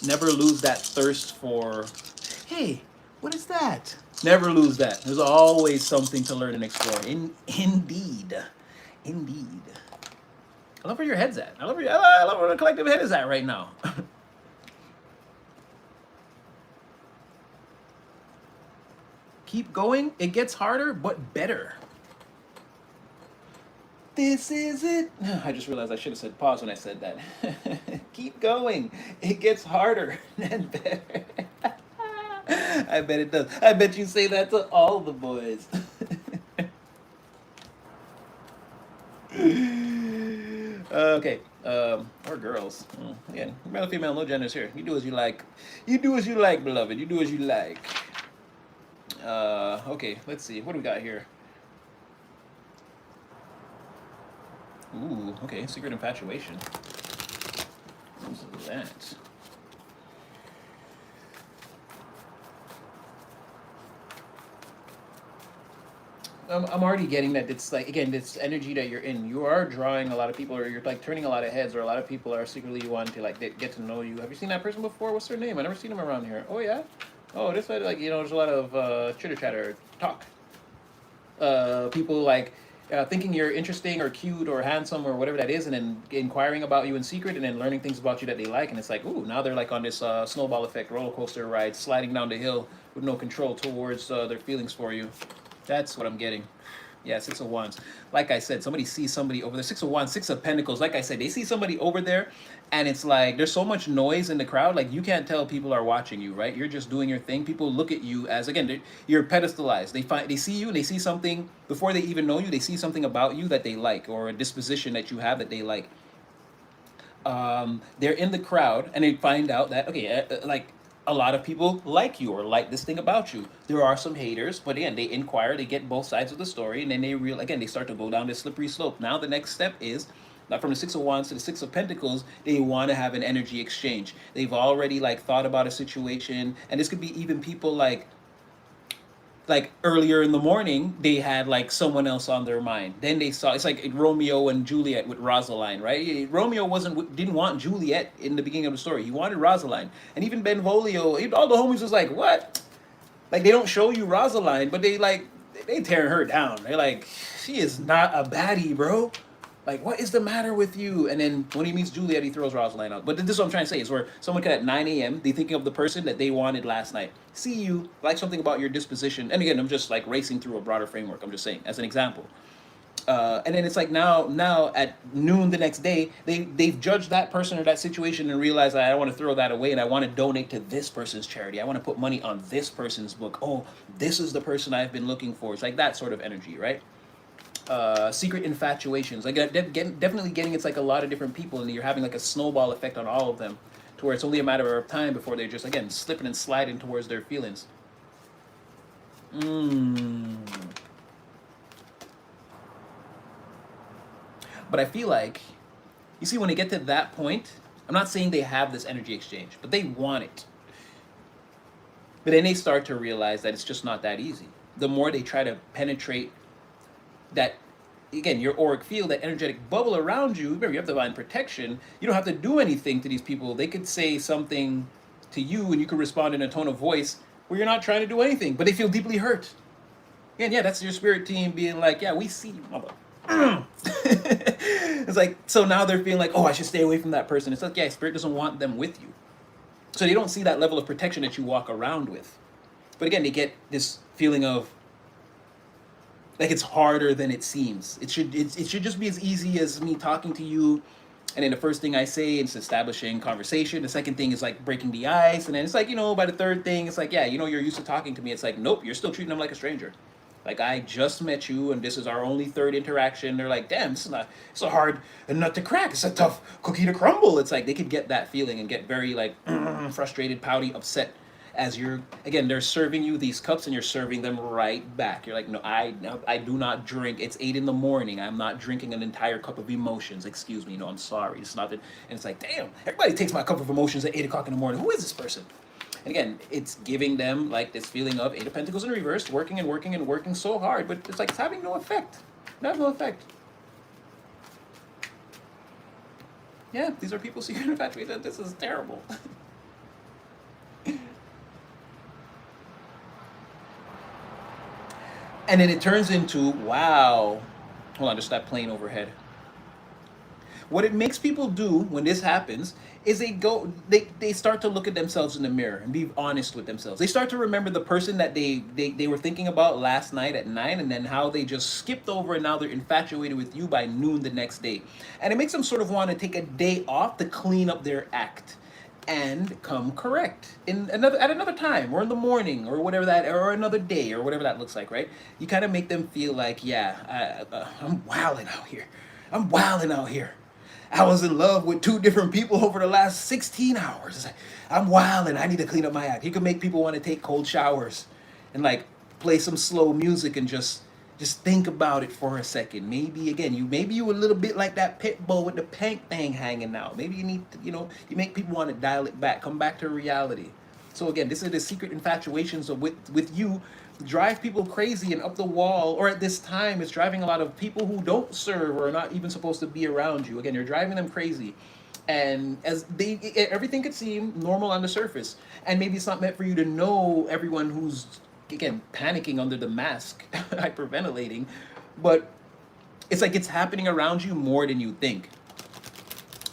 Never lose that thirst for, hey, what is that? Never lose that. There's always something to learn and explore. Indeed. Indeed. I love where your head's at. I love where the collective head is at right now. Keep going. It gets harder, but better. This is it. I just realized I should have said pause when I said that. Keep going. It gets harder and better. I bet it does. I bet you say that to all the boys. Okay. Or girls. Again, male, female, no genders here. You do as you like. You do as you like, beloved. You do as you like. Okay, let's see. What do we got here? Ooh, okay. Secret infatuation. What's that? I'm already getting that it's like, again, this energy that you're in, you are drawing a lot of people, or you're like turning a lot of heads, or a lot of people are secretly wanting to like get to know you. Have you seen that person before? What's their name? I never seen them around here. Oh yeah. Oh, this side, like, there's a lot of chitter chatter talk. People like thinking you're interesting or cute or handsome or whatever that is, and then inquiring about you in secret, and then learning things about you that they like, and it's like, ooh, now they're like on this snowball effect roller coaster ride, sliding down the hill with no control towards their feelings for you. That's what I'm getting. Yeah, Six of Wands. Like I said, somebody sees somebody over there. Six of Wands, Six of Pentacles. Like I said, they see somebody over there, and it's like there's so much noise in the crowd. Like you can't tell people are watching you, right? You're just doing your thing. People look at you as, again, you're pedestalized. They see you, and they see something before they even know you. They see something about you that they like, or a disposition that you have that they like. They're in the crowd, and they find out that, okay, like a lot of people like you or like this thing about you. There are some haters, but again, they inquire, they get both sides of the story, and then they start to go down this slippery slope. Now the next step is, from the Six of Wands to the Six of Pentacles, they want to have an energy exchange. They've already like thought about a situation, and this could be even people like earlier in the morning they had like someone else on their mind. Then they saw, it's like Romeo and Juliet with Rosaline, right? Romeo didn't want Juliet in the beginning of the story. He wanted Rosaline. And even Benvolio, all the homies was like, what? Like, they don't show you Rosaline, but they tearing her down. They're like, she is not a baddie, bro. Like, what is the matter with you? And then when he meets Juliet, he throws Rosalind out. But this is what I'm trying to say, is where someone could at 9 a.m. be thinking of the person that they wanted last night. See you, like something about your disposition. And again, I'm just like racing through a broader framework. I'm just saying, as an example. And then it's like now at noon the next day, they've judged that person or that situation and realized that I want to throw that away and I want to donate to this person's charity. I want to put money on this person's book. Oh, this is the person I've been looking for. It's like that sort of energy, right? Secret infatuations, like definitely getting, it's like a lot of different people, and you're having like a snowball effect on all of them, to where it's only a matter of time before they're just, again, slipping and sliding towards their feelings. But I feel like, you see, when they get to that point, I'm not saying they have this energy exchange, but they want it. But then they start to realize that it's just not that easy. The more they try to penetrate that, again, your auric field, that energetic bubble around you, remember, you have divine protection. You don't have to do anything to these people. They could say something to you and you could respond in a tone of voice where you're not trying to do anything, but they feel deeply hurt. And yeah, that's your spirit team being like, yeah, we see you, mother. It's like, so now they're feeling like, oh, I should stay away from that person. It's like, yeah, spirit doesn't want them with you. So they don't see that level of protection that you walk around with. But again, they get this feeling of, like, it's harder than it seems. It should just be as easy as me talking to you, and then the first thing I say is establishing conversation. The second thing is like breaking the ice, and then it's like, by the third thing, it's like, yeah, you're used to talking to me. It's like, nope, you're still treating them like a stranger. Like, I just met you, and this is our only third interaction. They're like, damn, it's a hard nut to crack. It's a tough cookie to crumble. It's like they could get that feeling and get very like frustrated, pouty, upset. as you're, again, they're serving you these cups and you're serving them right back. You're like, no, I do not drink. It's 8 in the morning. I'm not drinking an entire cup of emotions. Excuse me. No, I'm sorry. It's not that. And it's like, damn, everybody takes my cup of emotions at 8 o'clock in the morning. Who is this person? And again, it's giving them like this feeling of Eight of Pentacles in reverse, working and working and working so hard, but it's like it's having no effect. Not no effect. Yeah, these are people secret infatuated. This is terrible. And then it turns into, wow. Hold on, just that plane overhead. What it makes people do when this happens is they start to look at themselves in the mirror and be honest with themselves. They start to remember the person that they were thinking about last night at 9, and then how they just skipped over and now they're infatuated with you by noon the next day. And it makes them sort of want to take a day off to clean up their act and come correct in another at another time, or in the morning, or whatever that, or another day, or whatever that looks like, right? You kind of make them feel like, yeah, I'm wilding out here. I'm wilding out here. I was in love with 2 different people over the last 16 hours. It's like, I'm wild and I need to clean up my act. You can make people want to take cold showers and like play some slow music and just think about it for a second. Maybe again, maybe you a little bit like that pit bull with the pank thing hanging out. Maybe you need to, you make people want to dial it back, come back to reality. So again, this is the secret infatuations of with you drive people crazy and up the wall, or at this time it's driving a lot of people who don't serve or are not even supposed to be around you. Again, you're driving them crazy. And as everything could seem normal on the surface, and maybe it's not meant for you to know everyone who's again panicking under the mask, hyperventilating, but it's like it's happening around you more than you think.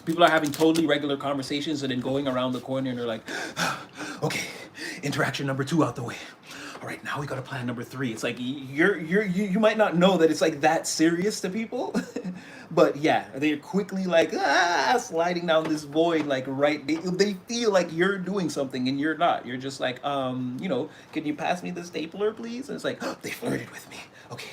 People are having totally regular conversations and then going around the corner and they're like, okay, interaction number 2 out the way. All right, now we got to plan number 3. It's like you might not know that it's like that serious to people, but yeah, they're quickly like sliding down this void, like right. They feel like you're doing something and you're not. You're just like, can you pass me the stapler, please? And it's like, oh, they flirted with me. Okay.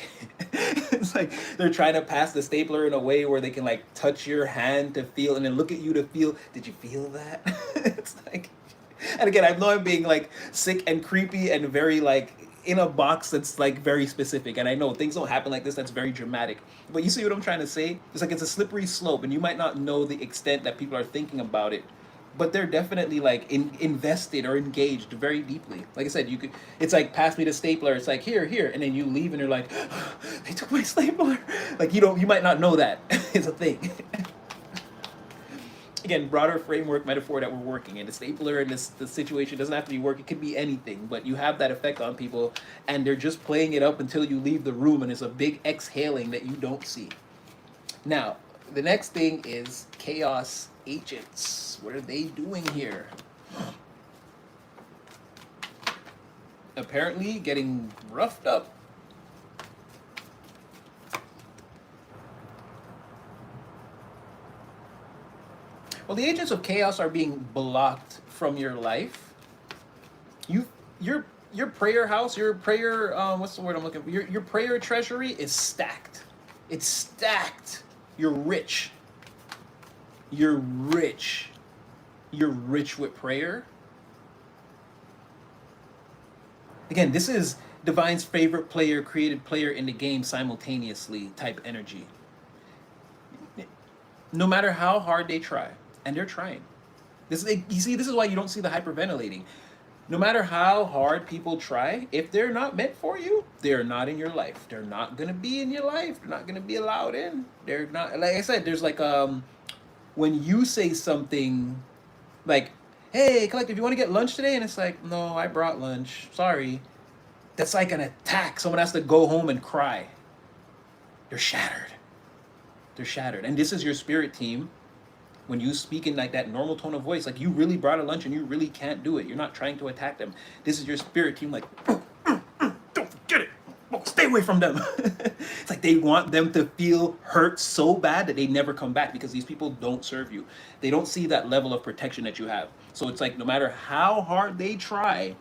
It's like they're trying to pass the stapler in a way where they can like touch your hand to feel and then look at you to feel, did you feel that? It's like, and again, I know I'm being like sick and creepy and very like in a box that's like very specific. And I know things don't happen like this, that's very dramatic. But you see what I'm trying to say? It's like it's a slippery slope and you might not know the extent that people are thinking about it. But they're definitely like invested or engaged very deeply. Like I said, you could. It's like pass me the stapler. It's like here, and then you leave, and you're like, they took my stapler. Like you might not know that it's a thing. Again, broader framework metaphor that we're working in. The stapler in the situation doesn't have to be work. It could be anything, but you have that effect on people, and they're just playing it up until you leave the room, and it's a big exhaling that you don't see. Now, the next thing is chaos agents. What are they doing here? Apparently getting roughed up. Well, the agents of chaos are being blocked from your life. You, your prayer house, your prayer, what's the word I'm looking for? Your prayer treasury is stacked. It's stacked. You're rich. You're rich. You're rich with prayer. Again, this is Divine's favorite player, created player in the game simultaneously type energy. No matter how hard they try, and they're trying. You see, this is why you don't see the hyperventilating. No matter how hard people try, if they're not meant for you, they're not in your life. They're not gonna be in your life. They're not gonna be allowed in. They're not, like I said, there's like when you say something like, hey, Collective, you want to get lunch today? And it's like, no, I brought lunch. Sorry. That's like an attack. Someone has to go home and cry. They're shattered. They're shattered. And this is your spirit team. When you speak in like that normal tone of voice, like you really brought a lunch and you really can't do it. You're not trying to attack them. This is your spirit team like, don't forget it. Oh, stay away from them. It's like they want them to feel hurt so bad that they never come back because these people don't serve you. They don't see that level of protection that you have. So it's like no matter how hard they try,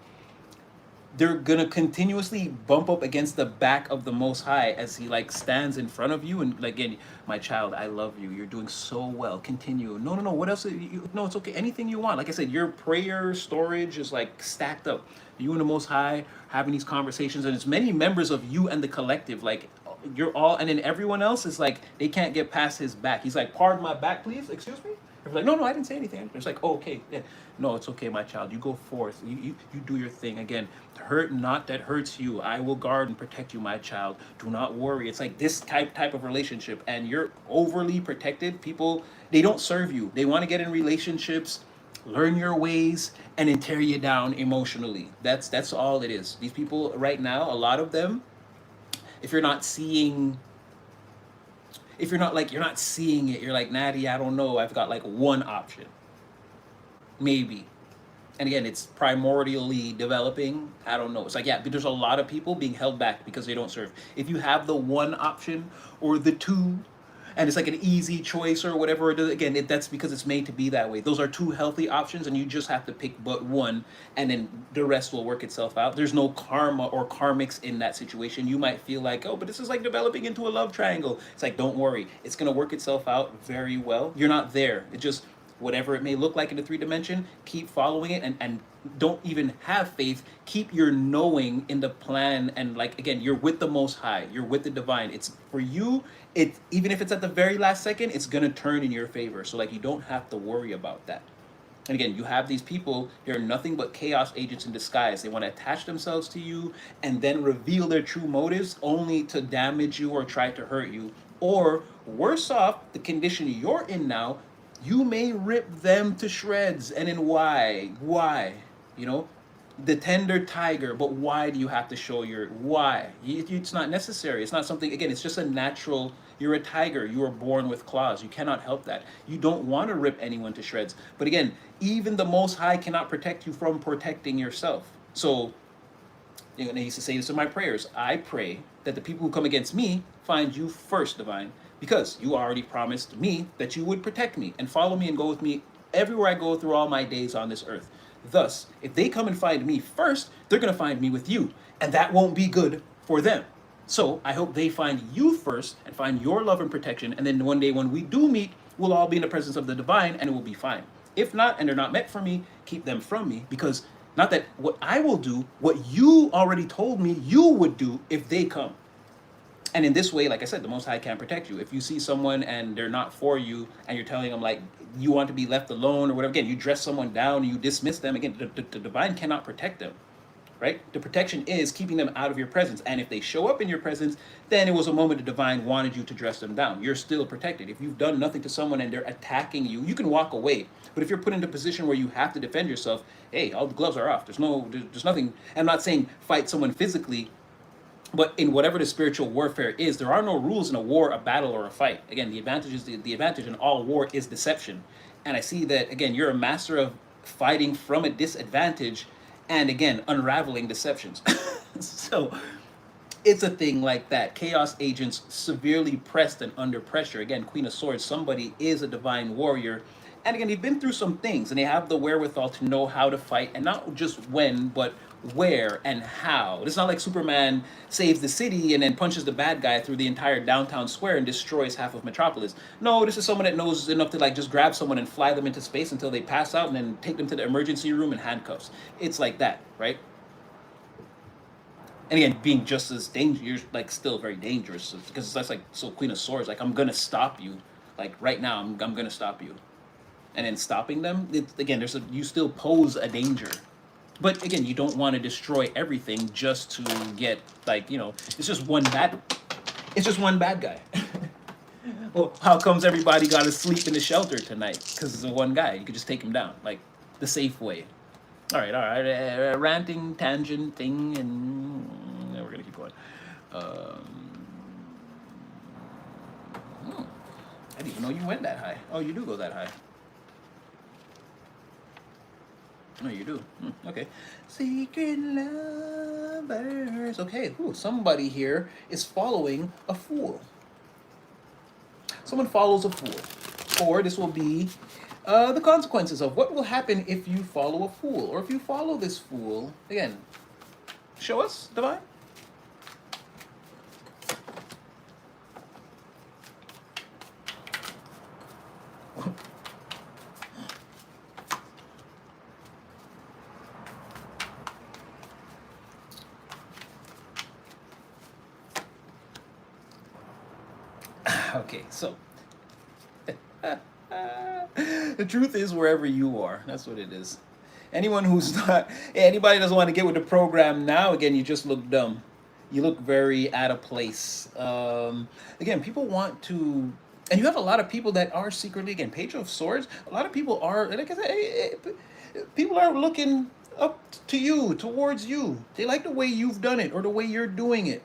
they're gonna continuously bump up against the back of the Most High as he like stands in front of you and like, again, my child, I love you. You're doing so well. Continue. No, no, no. What else? No, it's okay. Anything you want. Like I said, your prayer storage is like stacked up. You and the Most High having these conversations, and it's many members of you and the collective. Like you're all, and then everyone else is like they can't get past his back. He's like, "Pardon my back, please. Excuse me." They're like, no, no, I didn't say anything. It's like, oh, okay, yeah. No, it's okay, my child. You go forth. You do your thing. Again, hurt not that hurts you. I will guard and protect you, my child. Do not worry. It's like this type of relationship, and you're overly protected. People, they don't serve you. They want to get in relationships, learn your ways, and then tear you down emotionally. That's all it is. These people right now, a lot of them, if you're not seeing if you're not like you're not seeing it, you're like, Natty, I don't know, I've got like one option, maybe. And again, it's primordially developing. I don't know. It's like, yeah, but there's a lot of people being held back because they don't serve. If you have the one option or the two, and it's like an easy choice or whatever, again, that's because it's made to be that way. Those are two healthy options, and you just have to pick but one, and then the rest will work itself out. There's no karma or karmics in that situation. You might feel like, oh, but this is like developing into a love triangle. It's like, don't worry. It's going to work itself out very well. You're not there. It just, whatever it may look like in the 3 dimension, keep following it, and don't even have faith. Keep your knowing in the plan, and like, again, you're with the Most High, you're with the divine. It's for you. It, even if it's at the very last second, it's gonna turn in your favor. So like, you don't have to worry about that. And again, you have these people, they're nothing but chaos agents in disguise. They want to attach themselves to you and then reveal their true motives only to damage you or try to hurt you. Or worse off, the condition you're in now, you may rip them to shreds. And then why? Why? You know, the tender tiger, but why do you have to show your why? It's not necessary. It's not something, again, it's just a natural, you're a tiger. You were born with claws. You cannot help that. You don't want to rip anyone to shreds. But again, even the Most High cannot protect you from protecting yourself. So, you know, I used to say this in my prayers. I pray that the people who come against me find you first, divine, because you already promised me that you would protect me and follow me and go with me everywhere I go through all my days on this earth. Thus, if they come and find me first, they're going to find me with you, and that won't be good for them. So I hope they find you first and find your love and protection, and then one day when we do meet, we'll all be in the presence of the divine, and it will be fine. If not, and they're not meant for me, keep them from me, because not that what I will do, what you already told me you would do if they come. And in this way, like I said, the Most High can protect you. If you see someone and they're not for you, and you're telling them like you want to be left alone or whatever, again, you dress someone down, you dismiss them, again, the divine cannot protect them, right? The protection is keeping them out of your presence. And if they show up in your presence, then it was a moment the divine wanted you to dress them down. You're still protected. If you've done nothing to someone and they're attacking you, you can walk away. But if you're put into a position where you have to defend yourself, hey, all the gloves are off. There's nothing. I'm not saying fight someone physically, but in whatever the spiritual warfare is, there are no rules in a war, a battle, or a fight. Again, the advantage in all war is deception. And I see that, again, you're a master of fighting from a disadvantage and, again, unraveling deceptions. So it's a thing like that. Chaos agents severely pressed and under pressure. Again, Queen of Swords, somebody is a divine warrior. And again, they've been through some things, and they have the wherewithal to know how to fight, and not just when, but where and how. It's not like Superman saves the city and then punches the bad guy through the entire downtown square and destroys half of Metropolis. No, this is someone that knows enough to like just grab someone and fly them into space until they pass out and then take them to the emergency room in handcuffs. It's like that, right? And again, being just as dangerous, like still very dangerous, because that's like, so Queen of Swords, like, I'm gonna stop you, like right now, I'm gonna stop you. And then stopping them, again, you still pose a danger. But again, you don't want to destroy everything just to get, like, you know, it's just one bad guy. Well, how comes everybody got to sleep in the shelter tonight? Because it's one guy. You could just take him down, like the safe way. All right, ranting, tangent thing, and we're gonna keep going. I didn't even know you went that high. Oh, you do go that high. No, you do. Okay. Secret lovers. Okay. Ooh, somebody here is following a fool. Someone follows a fool. Or this will be the consequences of what will happen if you follow a fool. Or if you follow this fool. Again, Show us, Divine. Okay, so the truth is wherever you are. That's what it is. Anyone who's not, anybody doesn't want to get with the program now, again, you just look dumb. You look very out of place. Again, people want to, and you have a lot of people that are secretly, again, Page of Swords, a lot of people are, like I said, people are looking up to you, towards you. They like the way you've done it or the way you're doing it.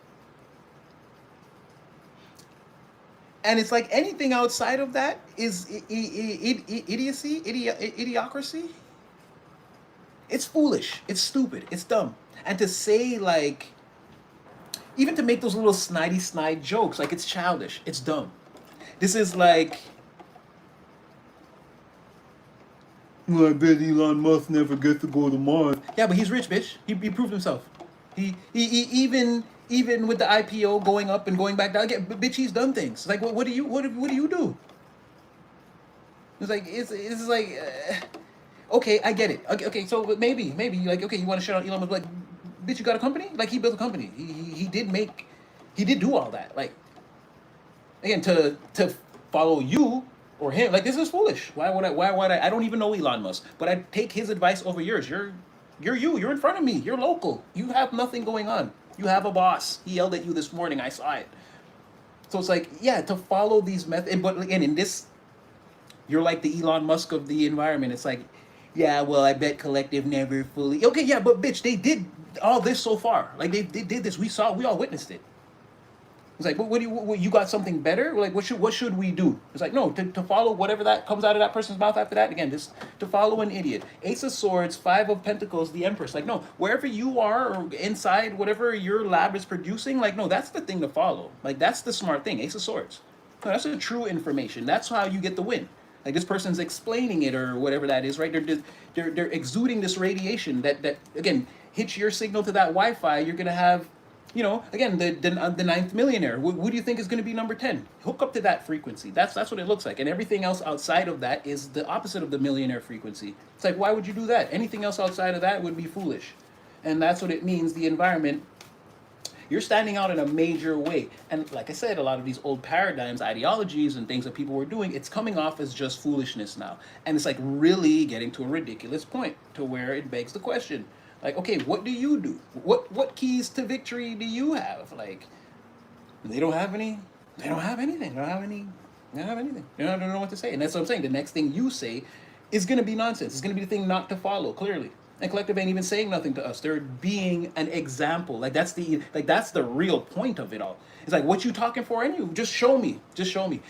And it's like anything outside of that is idiocy, idiocracy. It's foolish. It's stupid. It's dumb. And to say like, even to make those little snide jokes, like it's childish. It's dumb. This is like, well, I bet Elon Musk never gets to go to Mars. Yeah, but he's rich, bitch. He proved himself. Even with the IPO going up and going back down, again, bitch, he's done things. It's like, what do you do? It's like it's like, okay, I get it. Okay, so maybe like, okay, you want to shut out Elon Musk, like, bitch, you got a company? Like, he built a company. He did do all that. Like, again, to follow you or him, like, this is foolish. Why would I don't even know Elon Musk, but I take his advice over yours. You're in front of me. You're local. You have nothing going on. You have a boss. He yelled at you this morning. I saw it. So it's like, yeah, to follow these methods. But again, in this, you're like the Elon Musk of the environment. It's like, yeah, well, I bet Collective never fully. Okay, yeah, but bitch, they did all this so far. Like, they did this. We all witnessed it. It's like, what do you got something better? Like, what should we do? It's like, no, to follow whatever that comes out of that person's mouth after that. Again, just to follow an idiot. Ace of Swords, Five of Pentacles, the Empress. Like, no, wherever you are or inside whatever your lab is producing, like, no, that's the thing to follow. Like, that's the smart thing. Ace of Swords. No, that's the true information. That's how you get the win. Like, this person's explaining it or whatever that is, right? They're exuding this radiation that again hits your signal to that Wi-Fi. You're gonna have, again, the ninth millionaire. Who do you think is going to be number 10? Hook up to that frequency. That's what it looks like. And everything else outside of that is the opposite of the millionaire frequency. It's like, why would you do that? Anything else outside of that would be foolish. And that's what it means, the environment. You're standing out in a major way. And like I said, a lot of these old paradigms, ideologies, and things that people were doing, it's coming off as just foolishness now. And it's like really getting to a ridiculous point to where it begs the question. Like, okay, what do you do? What keys to victory do you have? Like, they don't have any. They don't have anything. They don't have any. They don't have anything. They don't know what to say. And that's what I'm saying. The next thing you say is going to be nonsense. It's going to be the thing not to follow, clearly. And Collective ain't even saying nothing to us. They're being an example. That's the real point of it all. It's like, what you talking for anyway? Just show me. Just show me.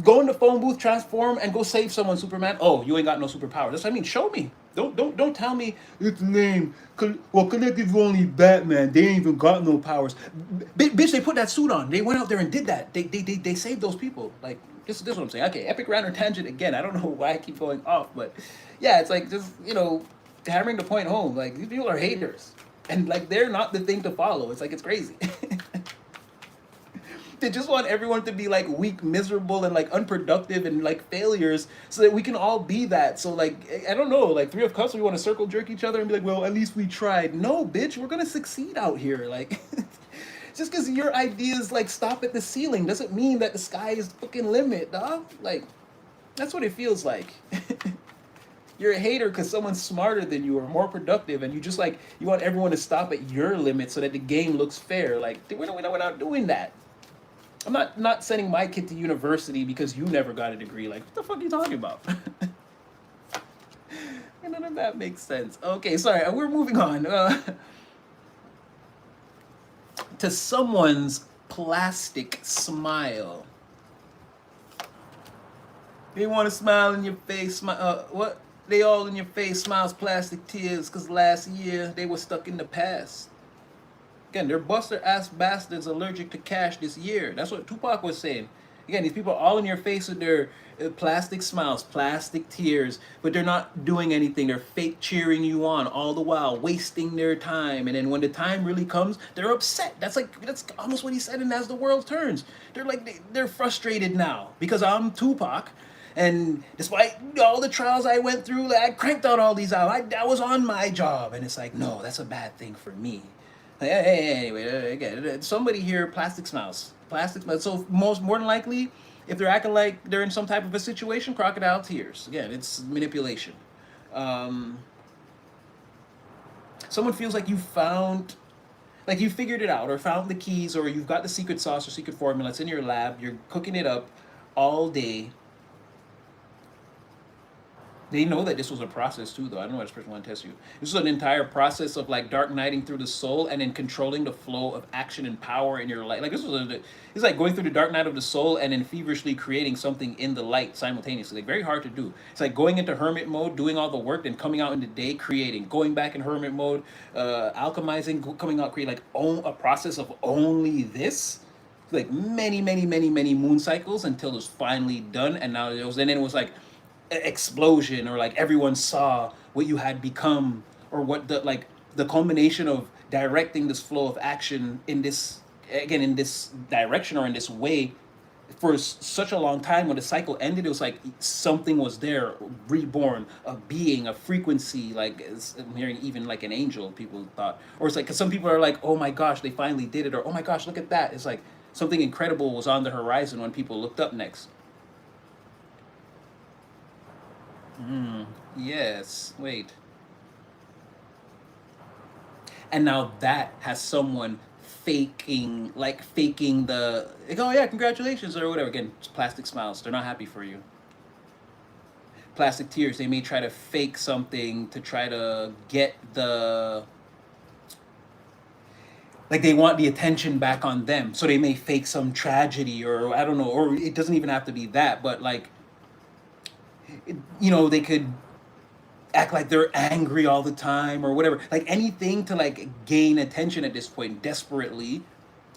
Go in the phone booth, transform, and go save someone, Superman. Oh, you ain't got no superpower. That's what I mean. Show me. Don't tell me it's lame. Well, Collective only Batman. They ain't even got no powers. Bitch, they put that suit on. They went out there and did that. They saved those people. Like, this is what I'm saying. Okay, epic rant or tangent again. I don't know why I keep going off, but yeah, it's like just hammering the point home. Like, these people are haters, and like they're not the thing to follow. It's like, it's crazy. They just want everyone to be like weak, miserable, and like unproductive and like failures, so that we can all be that. So like, I don't know, like Three of Cups, we want to circle jerk each other and be like, well, at least we tried. No, bitch, we're gonna succeed out here. Like, just because your ideas like stop at the ceiling doesn't mean that the sky is the fucking limit, dog. Like, that's what it feels like. You're a hater because someone's smarter than you or more productive, and you just like, you want everyone to stop at your limit so that the game looks fair. Like, we're not doing that. I'm not sending my kid to university because you never got a degree. Like, what the fuck are you talking about? None of that makes sense. Okay, sorry, we're moving on. To someone's plastic smile. They want to smile in your face. What? They all in your face, smiles, plastic tears, because last year they were stuck in the past. Again, they're buster ass bastards allergic to cash this year. That's what Tupac was saying. Again, these people are all in your face with their plastic smiles, plastic tears, but they're not doing anything. They're fake cheering you on all the while, wasting their time. And then when the time really comes, they're upset. That's almost what he said in As the World Turns. They're like they're frustrated now because I'm Tupac. And despite all the trials I went through, like, I cranked out all these out. I was on my job, and it's like, no, that's a bad thing for me. Anyway, again, somebody here, plastic smiles, plastic smiles. So more than likely, if they're acting like they're in some type of a situation, crocodile tears. Again, it's manipulation. Um, Someone feels like like you figured it out, or found the keys, or you've got the secret sauce or secret formula. It's in your lab. You're cooking it up all day. They know that this was a process too, though. I don't know why this person want to test you. This is an entire process of like dark knighting through the soul and then controlling the flow of action and power in your life. Like it's like going through the dark night of the soul and then feverishly creating something in the light simultaneously. Like very hard to do. It's like going into hermit mode, doing all the work, then coming out in the day, creating. Going back in hermit mode, alchemizing, coming out, create like a process of only this. Like many moon cycles until it was finally done, and now and then it was like explosion, or like everyone saw what you had become, or what the culmination of directing this flow of action in this, again, in this direction or in this way for such a long time. When the cycle ended, it was like something was there, reborn, a being, a frequency. Like I'm hearing even like an angel, people thought. Or it's like, because some people are like, oh my gosh, they finally did it, or oh my gosh, look at that. It's like something incredible was on the horizon when people looked up next. Yes, wait. And now that has someone faking the, like, oh yeah, congratulations, or whatever. Again, it's plastic smiles. They're not happy for you. Plastic tears. They may try to fake something to try to get the, like, they want the attention back on them. So they may fake some tragedy, or I don't know, or it doesn't even have to be that, but like, they could act like they're angry all the time or whatever, like anything to like gain attention at this point desperately,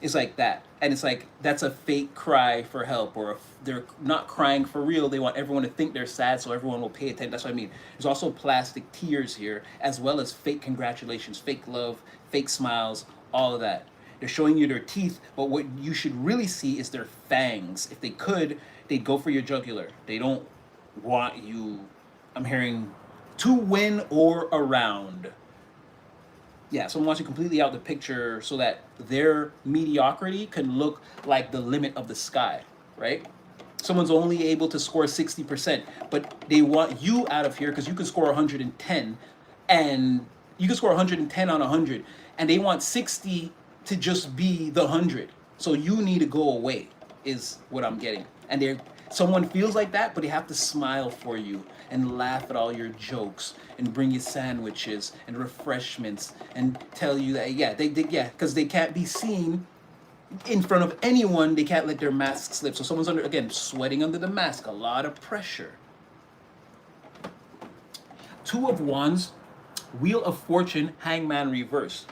is like that. And it's like that's a fake cry for help, or if they're not crying for real, they want everyone to think they're sad so everyone will pay attention. That's what I mean. There's also plastic tears here, as well as fake congratulations, fake love, fake smiles, all of that. They're showing you their teeth, but what you should really see is their fangs. If they could, they'd go for your jugular. They don't want you, I'm hearing, to win or around. Yeah, someone wants you completely out the picture so that their mediocrity can look like the limit of the sky, right? Someone's only able to score 60%, but they want you out of here because you can score 110, and you can score 110 on 100, and they want 60 to just be the 100. So you need to go away, is what I'm getting. And someone feels like that, but they have to smile for you and laugh at all your jokes and bring you sandwiches and refreshments and tell you that, yeah, because they can't be seen in front of anyone. They can't let their mask slip. So someone's again, sweating under the mask, a lot of pressure. Two of Wands, Wheel of Fortune, Hangman reverse.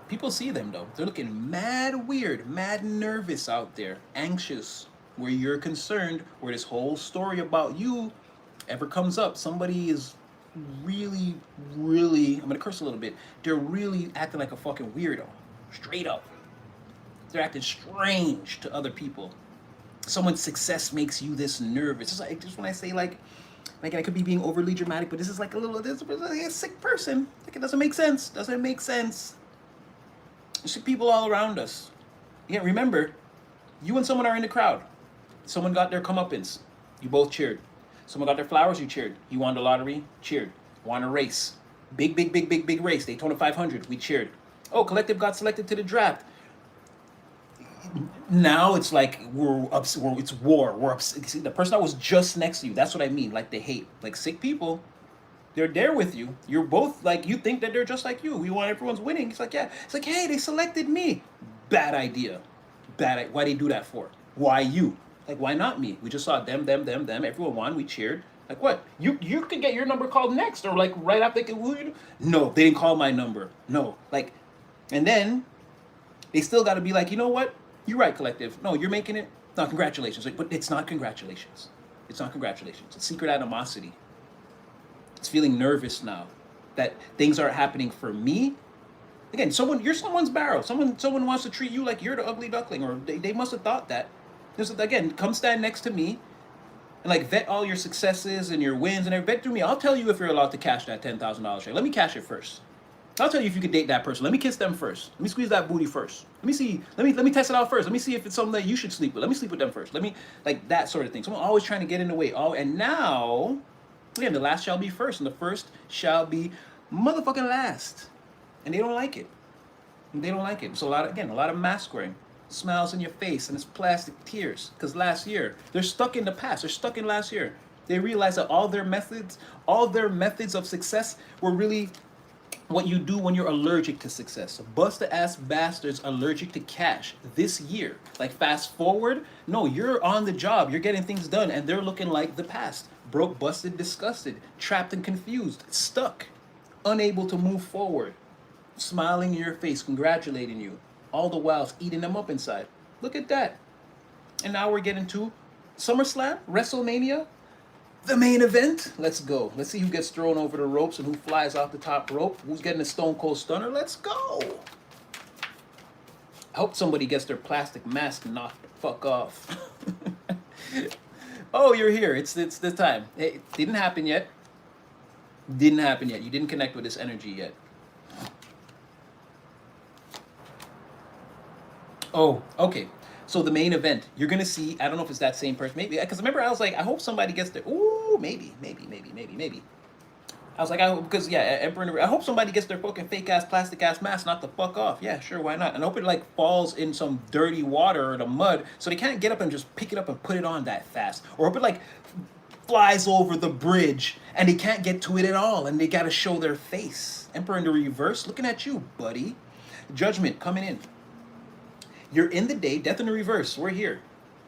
People see them though. They're looking mad weird, mad nervous out there, anxious, where you're concerned, where this whole story about you ever comes up. Somebody is really, I'm gonna curse a little bit. They're really acting like a fucking weirdo, straight up. They're acting strange to other people. Someone's success makes you this nervous. It's like, just when I say like I could be being overly dramatic, but this is like this is like a sick person. Like it doesn't make sense. Doesn't make sense. You see people all around us. Yeah, remember, you and someone are in the crowd. Someone got their comeuppance. You both cheered. Someone got their flowers, you cheered. You won the lottery, cheered. Won a race. Big race. Daytona 500, we cheered. Oh, Collective got selected to the draft. Now it's like it's war. We're upset. See, the person that was just next to you, that's what I mean. Like they hate. Like sick people, they're there with you. You're both like, you think that they're just like you. We want everyone's winning. It's like, yeah. It's like, hey, they selected me. Bad idea. Why they do that for? Why you? Like, why not me? We just saw them. Everyone won. We cheered. Like what? You could get your number called next, or like right after. No, they didn't call my number. No, like, and then they still got to be like, you know what? You're right, collective. No, you're making it. No, congratulations. Like, but it's not congratulations. It's not congratulations. It's secret animosity. It's feeling nervous now that things aren't happening for me. Again, you're someone's barrel. Someone wants to treat you like you're the ugly duckling, or they must have thought that. Again, come stand next to me and like vet all your successes and your wins and everything. Vet through me. I'll tell you if you're allowed to cash that $10,000 check. Let me cash it first. I'll tell you if you could date that person. Let me kiss them first. Let me squeeze that booty first. Let me see. Let me test it out first. Let me see if it's something that you should sleep with. Let me sleep with them first. Let me like that sort of thing. Someone always trying to get in the way. Oh, and now, again, the last shall be first, and the first shall be motherfucking last. And they don't like it. They don't like it. So a lot of mask wearing, smiles in your face, and it's plastic tears. Because last year, they're stuck in the past. They're stuck in last year. They realize that all their methods of success were really what you do when you're allergic to success. Busted ass bastards allergic to cash this year. Like fast forward, no, you're on the job, you're getting things done, and they're looking like the past. Broke, busted, disgusted, trapped and confused, stuck, unable to move forward, smiling in your face, congratulating you, all the while eating them up inside. Look at that. And now we're getting to SummerSlam, WrestleMania, the main event. Let's go. Let's see who gets thrown over the ropes and who flies off the top rope. Who's getting a Stone Cold Stunner? Let's go. I hope somebody gets their plastic mask knocked the fuck off. Oh, you're here. It's the time. It didn't happen yet. Didn't happen yet. You didn't connect with this energy yet. Oh, okay. So the main event, you're gonna see. I don't know if it's that same person. Maybe because remember I was like, I hope somebody gets their. Ooh, maybe. I was like, because yeah, Emperor. I hope somebody gets their fucking fake ass plastic ass mask knocked the fuck off. Yeah, sure, why not? And I hope it like falls in some dirty water or the mud, so they can't get up and just pick it up and put it on that fast. Or hope it like flies over the bridge and they can't get to it at all, and they gotta show their face. Emperor in the reverse, looking at you, buddy. Judgment coming in. You're in the day, death in the reverse. We're here.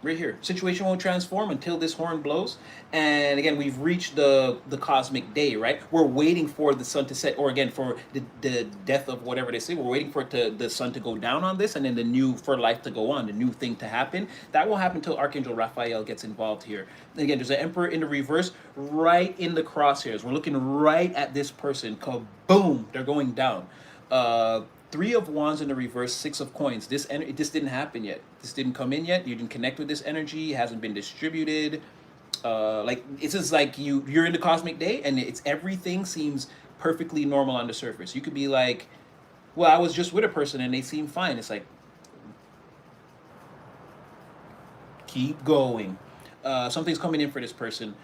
We're here. Situation won't transform until this horn blows. And again, we've reached the cosmic day, right? We're waiting for the sun to set, or again, for the death of whatever they say. We're waiting for the sun to go down on this, and then for life to go on, the new thing to happen. That won't happen until Archangel Raphael gets involved here. And again, there's an Emperor in the reverse, right in the crosshairs. We're looking right at this person. Kaboom! They're going down. Three of Wands in the reverse, Six of Coins. This didn't happen yet. This didn't come in yet. You didn't connect with this energy. It hasn't been distributed. Like it's just like you're in the cosmic day, and everything seems perfectly normal on the surface. You could be like, well, I was just with a person and they seem fine. It's like, keep going. Something's coming in for this person.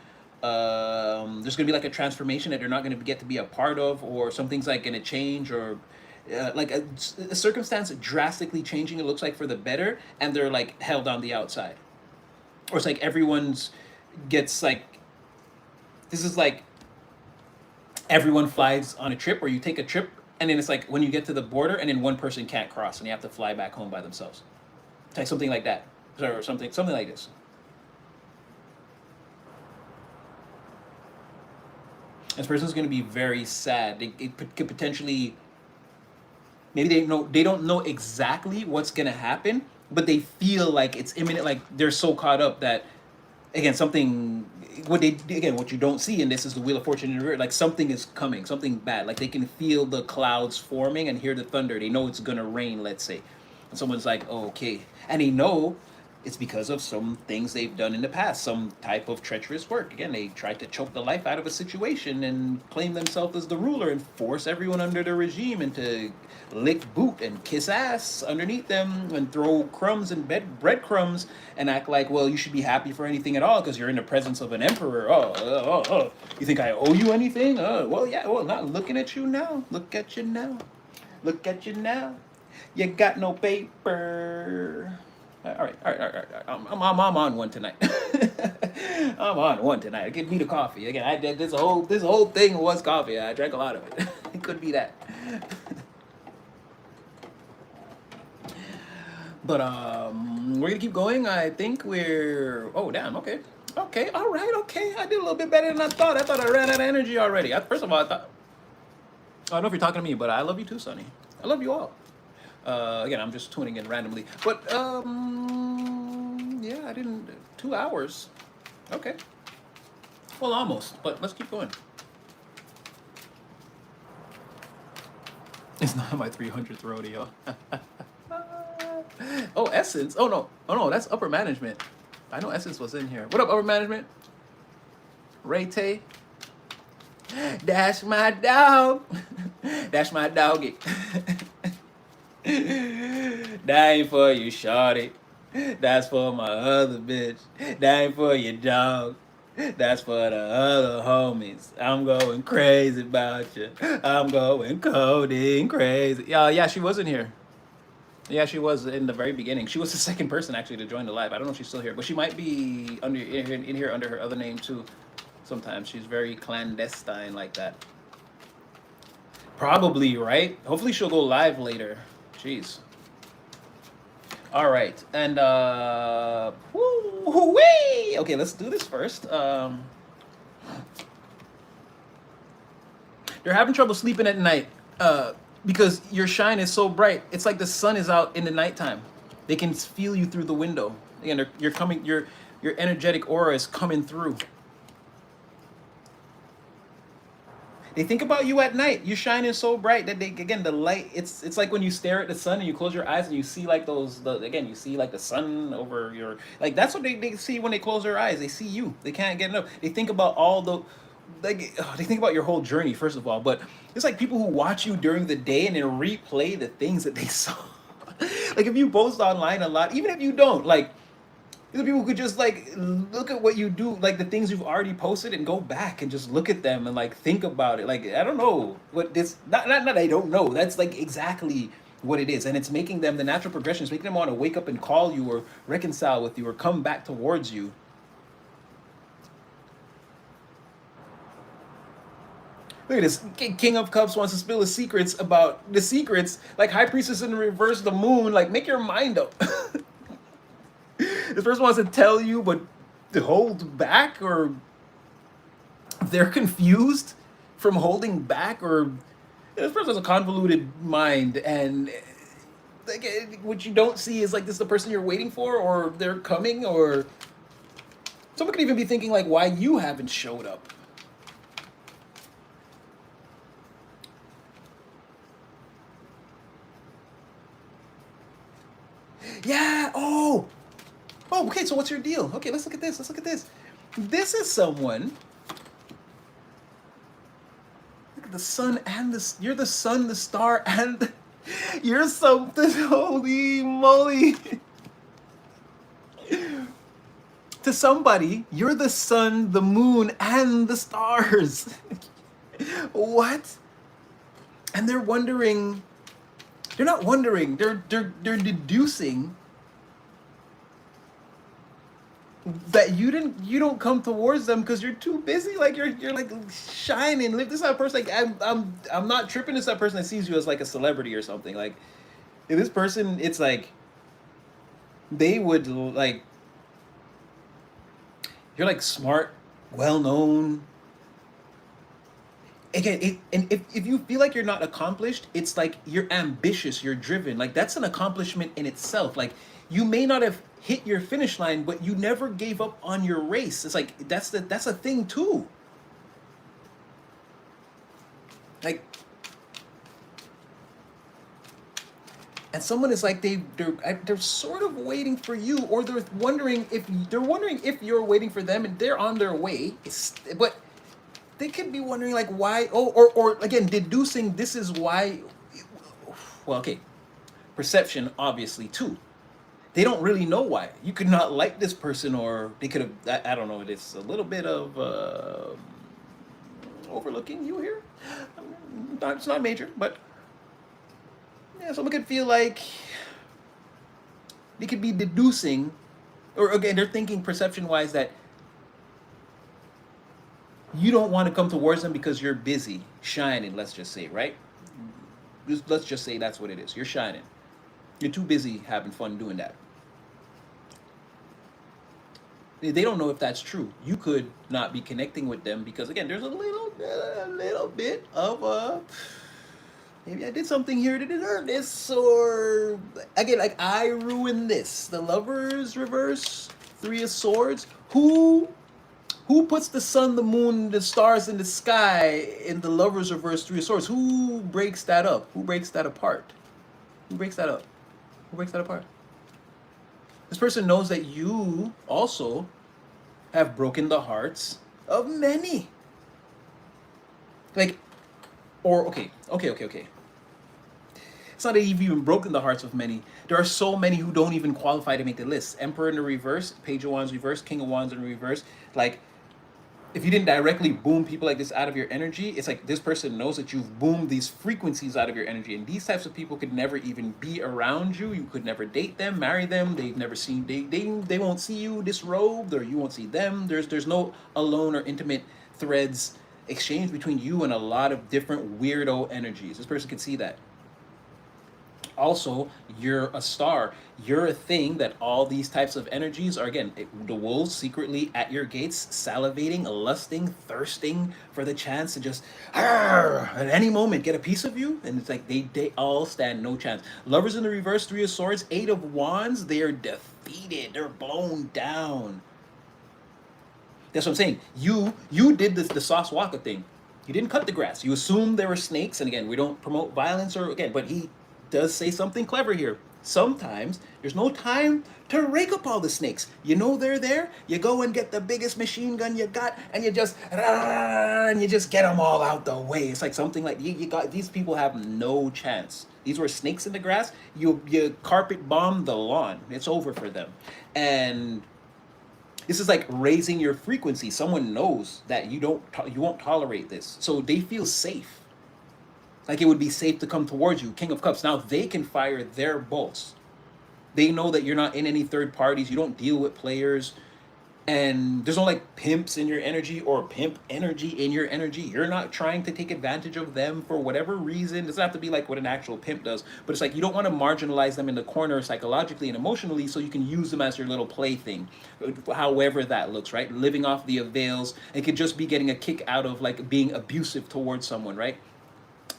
There's gonna be like a transformation that they're not gonna get to be a part of, or something's like gonna change, or like a circumstance drastically changing, it looks like for the better, and they're like held on the outside. Or it's like everyone's gets like, this is like everyone flies on a trip, or you take a trip and then it's like when you get to the border and then one person can't cross and you have to fly back home by themselves. It's like something like that, or something like this. This person's going to be very sad. It could potentially, maybe they don't know exactly what's gonna happen, but they feel like it's imminent. Like they're so caught up that, again, what you don't see in this is the Wheel of Fortune in the rear. Like something is coming, something bad. Like they can feel the clouds forming and hear the thunder. They know it's gonna rain, let's say, and someone's like, oh, okay, and they know it's because of some things they've done in the past, some type of treacherous work. Again, they tried to choke the life out of a situation and claim themselves as the ruler and force everyone under the regime and to lick boot and kiss ass underneath them and throw crumbs and breadcrumbs and act like, well, you should be happy for anything at all because you're in the presence of an emperor. You think I owe you anything? Well, yeah, well, not looking at you now. Look at you now. Look at you now. You got no paper. All right. I'm on one tonight. I'm on one tonight. Give me the coffee. Again, I did this whole thing was coffee. I drank a lot of it. It could be that. But we're gonna keep going. I think we're. Oh damn. Okay. All right. Okay. I did a little bit better than I thought. I thought I ran out of energy already. First of all, I don't know if you're talking to me, but I love you too, Sonny. I love you all. Again, I'm just tuning in randomly. But yeah, I didn't. 2 hours. Okay. Well, almost. But let's keep going. It's not my 300th rodeo. Oh, Essence. Oh no. Oh no, that's upper management. I know Essence was in here. What up, upper management? Ray Tay. That's my dog. That's my doggy. That ain't for you, shorty. That's for my other bitch. That ain't for your dog. That's for the other homies. I'm going crazy about you. I'm going coding crazy. Yeah, she was in here. Yeah, she was in the very beginning. She was the second person actually to join the live. I don't know if she's still here, but she might be under in here under her other name too. Sometimes she's very clandestine like that. Probably, right? Hopefully she'll go live later. Jeez. All right, and woo-wee! Okay, let's do this first. They're having trouble sleeping at night because your shine is so bright. It's like the sun is out in the nighttime. They can feel you through the window. Again, you're coming. Your energetic aura is coming through. They think about you at night. You're shining so bright that they again the light. It's like when you stare at the sun and you close your eyes and you see like again you see like the sun over your like that's what they see when they close their eyes. They see you. They can't get enough. They think about all the like they think about your whole journey first of all. But it's like people who watch you during the day and then replay the things that they saw. Like if you post online a lot, even if you don't like these are people who could just like look at what you do, like the things you've already posted, and go back and just look at them and like think about it. Like I don't know what this. Not I don't know. That's like exactly what it is, and it's making them the natural progression is making them want to wake up and call you or reconcile with you or come back towards you. Look at this. King of Cups wants to spill his secrets about the secrets, like High Priestess in reverse the moon. Like make your mind up. This person wants to tell you, but to hold back, or they're confused from holding back, or this person has a convoluted mind, and like what you don't see is like this is the person you're waiting for, or they're coming, or someone could even be thinking like why you haven't showed up. Yeah. Oh, okay, so what's your deal? Okay, let's look at this. Let's look at this. This is someone. Look at the sun and the. You're the sun, the star, and the, you're something. Holy moly. To somebody, you're the sun, the moon, and the stars. What? And they're wondering. They're not wondering. They're deducing that you don't come towards them because you're too busy. Like you're like shining. Like this type of person. Like I'm not tripping. This type of person that sees you as like a celebrity or something. Like if this person, it's like they would like you're like smart, well known. Again, and if you feel like you're not accomplished, it's like you're ambitious, you're driven. Like that's an accomplishment in itself. Like you may not have hit your finish line, but you never gave up on your race. It's like that's a thing too. Like, and someone is like they're sort of waiting for you, or they're wondering if you're waiting for them, and they're on their way. But they could be wondering like why. Oh, or again deducing this is why. Well, okay, perception obviously too. They don't really know why. You could not like this person, or they could have. I don't know. It's a little bit of overlooking you here. It's not major, but yeah, someone could feel like they could be deducing, or again, they're thinking perception-wise that you don't want to come towards them because you're busy shining. Let's just say, right? Let's just say that's what it is. You're shining. You're too busy having fun doing that. They don't know if that's true. You could not be connecting with them because again, there's a little bit of Maybe I did something here to deserve this, or again, like I ruined this. The Lovers reverse, Three of Swords. Who puts the sun, the moon, the stars in the sky in the Lovers reverse, Three of Swords? Who breaks that up? Who breaks that apart? Who breaks that up? Who breaks that apart? This person knows that you also have broken the hearts of many. Like, or okay. It's not that you've even broken the hearts of many. There are so many who don't even qualify to make the list. Emperor in the reverse, Page of Wands reverse, King of Wands in reverse. Like, if you didn't directly boom people like this out of your energy, it's like this person knows that you've boomed these frequencies out of your energy. And these types of people could never even be around you. You could never date them, marry them. They've never seen, they won't see you disrobed, or you won't see them. There's no alone or intimate threads exchanged between you and a lot of different weirdo energies. This person can see that. Also, you're a star. You're a thing that all these types of energies are, again, the wolves secretly at your gates, salivating, lusting, thirsting for the chance to just at any moment get a piece of you. And it's like they all stand no chance. Lovers in the reverse, Three of Swords, Eight of Wands, they are defeated. They're blown down. That's what I'm saying. You did this, the Sauce Walker thing. You didn't cut the grass. You assumed there were snakes. And again, we don't promote violence or, again, but he does say something clever here. Sometimes there's no time to rake up all the snakes. You know they're there. You go and get the biggest machine gun you got, and you just get them all out the way. It's like something like you got these people have no chance. These were snakes in the grass. You carpet bomb the lawn. It's over for them. And this is like raising your frequency. Someone knows that you won't tolerate this, so they feel safe. Like it would be safe to come towards you. King of Cups. Now they can fire their bolts. They know that you're not in any third parties. You don't deal with players. And there's no like pimps in your energy or pimp energy in your energy. You're not trying to take advantage of them for whatever reason. It doesn't have to be like what an actual pimp does. But it's like you don't want to marginalize them in the corner psychologically and emotionally so you can use them as your little plaything. However that looks, right? Living off the avails. It could just be getting a kick out of like being abusive towards someone, right?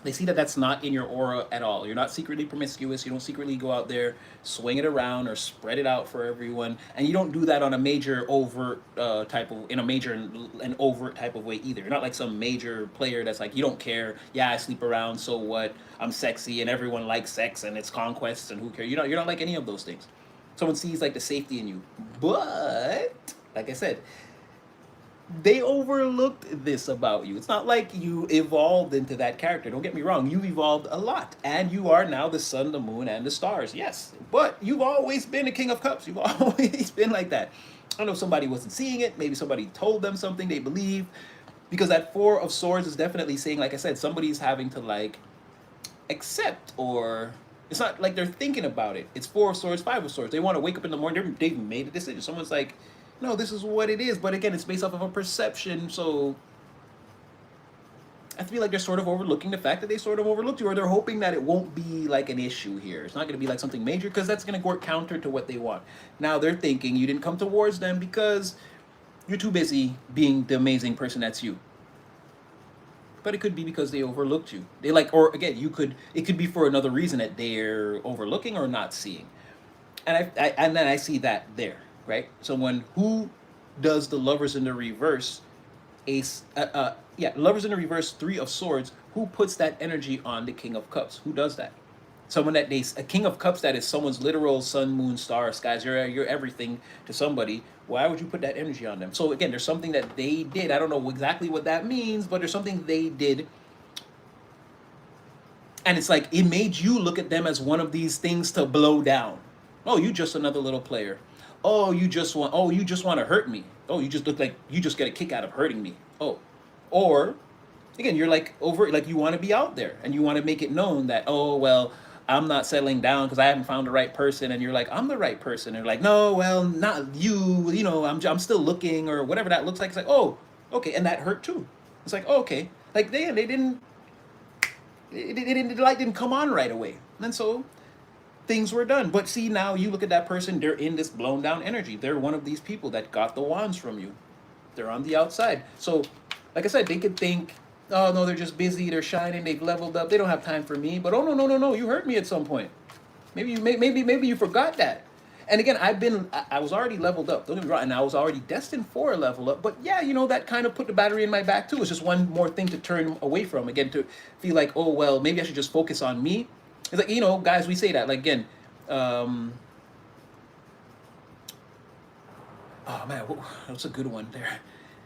They see that that's not in your aura at all. You're not secretly promiscuous. You don't secretly go out there, swing it around, or spread it out for everyone. And you don't do that on a major overt type of, in a major and overt type of way either. You're not like some major player that's like, you don't care. Yeah, I sleep around, so what? I'm sexy, and everyone likes sex, and it's conquests, and who cares? You're not like any of those things. Someone sees like the safety in you. But, like I said, they overlooked this about you. It's not like you evolved into that character. Don't get me wrong. You've evolved a lot. And you are now the sun, the moon, and the stars. Yes. But you've always been a King of Cups. You've always been like that. I don't know if somebody wasn't seeing it. Maybe somebody told them something they believe. Because that Four of Swords is definitely saying, like I said, somebody's having to like accept, or it's not like they're thinking about it. It's Four of Swords, Five of Swords. They want to wake up in the morning. They've made a decision. Someone's like, no, this is what it is. But again, it's based off of a perception. So I feel like they're sort of overlooking the fact that they sort of overlooked you, or they're hoping that it won't be like an issue here. It's not going to be like something major because that's going to work counter to what they want. Now they're thinking you didn't come towards them because you're too busy being the amazing person that's you. But it could be because they overlooked you. They like, or again, it could be for another reason that they're overlooking or not seeing. And and then I see that there. Right? Someone who does the Lovers in the reverse, Lovers in the reverse, Three of Swords, who puts that energy on the King of Cups? Who does that? Someone that a King of Cups that is someone's literal sun, moon, star, skies, you're everything to somebody. Why would you put that energy on them? So again, there's something that they did. I don't know exactly what that means, but there's something they did. And it's like, it made you look at them as one of these things to blow down. Oh, you just another little player. Oh, you just want to hurt me. Oh, you just look like you just get a kick out of hurting me. Oh, or again, you're like like you want to be out there and you want to make it known that, oh, well, I'm not settling down because I haven't found the right person. And you're like, I'm the right person. And you're like, no, well, not you. You know, I'm still looking, or whatever that looks like. It's like, oh, okay. And that hurt too. It's like, oh, okay. Like the light didn't come on right away. And so things were done. But see, now you look at that person, they're in this blown down energy. They're one of these people that got the wands from you. They're on the outside. So, like I said, they could think oh no, they're just busy, they're shining, they've leveled up, they don't have time for me. But oh no, no, no, no, you heard me at some point. Maybe you forgot that. And again, I was already leveled up. Don't get me wrong, and I was already destined for a level up. But yeah, that kind of put the battery in my back too. It's just one more thing to turn away from. Again, to feel like, oh well, maybe I should just focus on me. It's like, guys, we say that like again. Um, oh man, what's a good one there?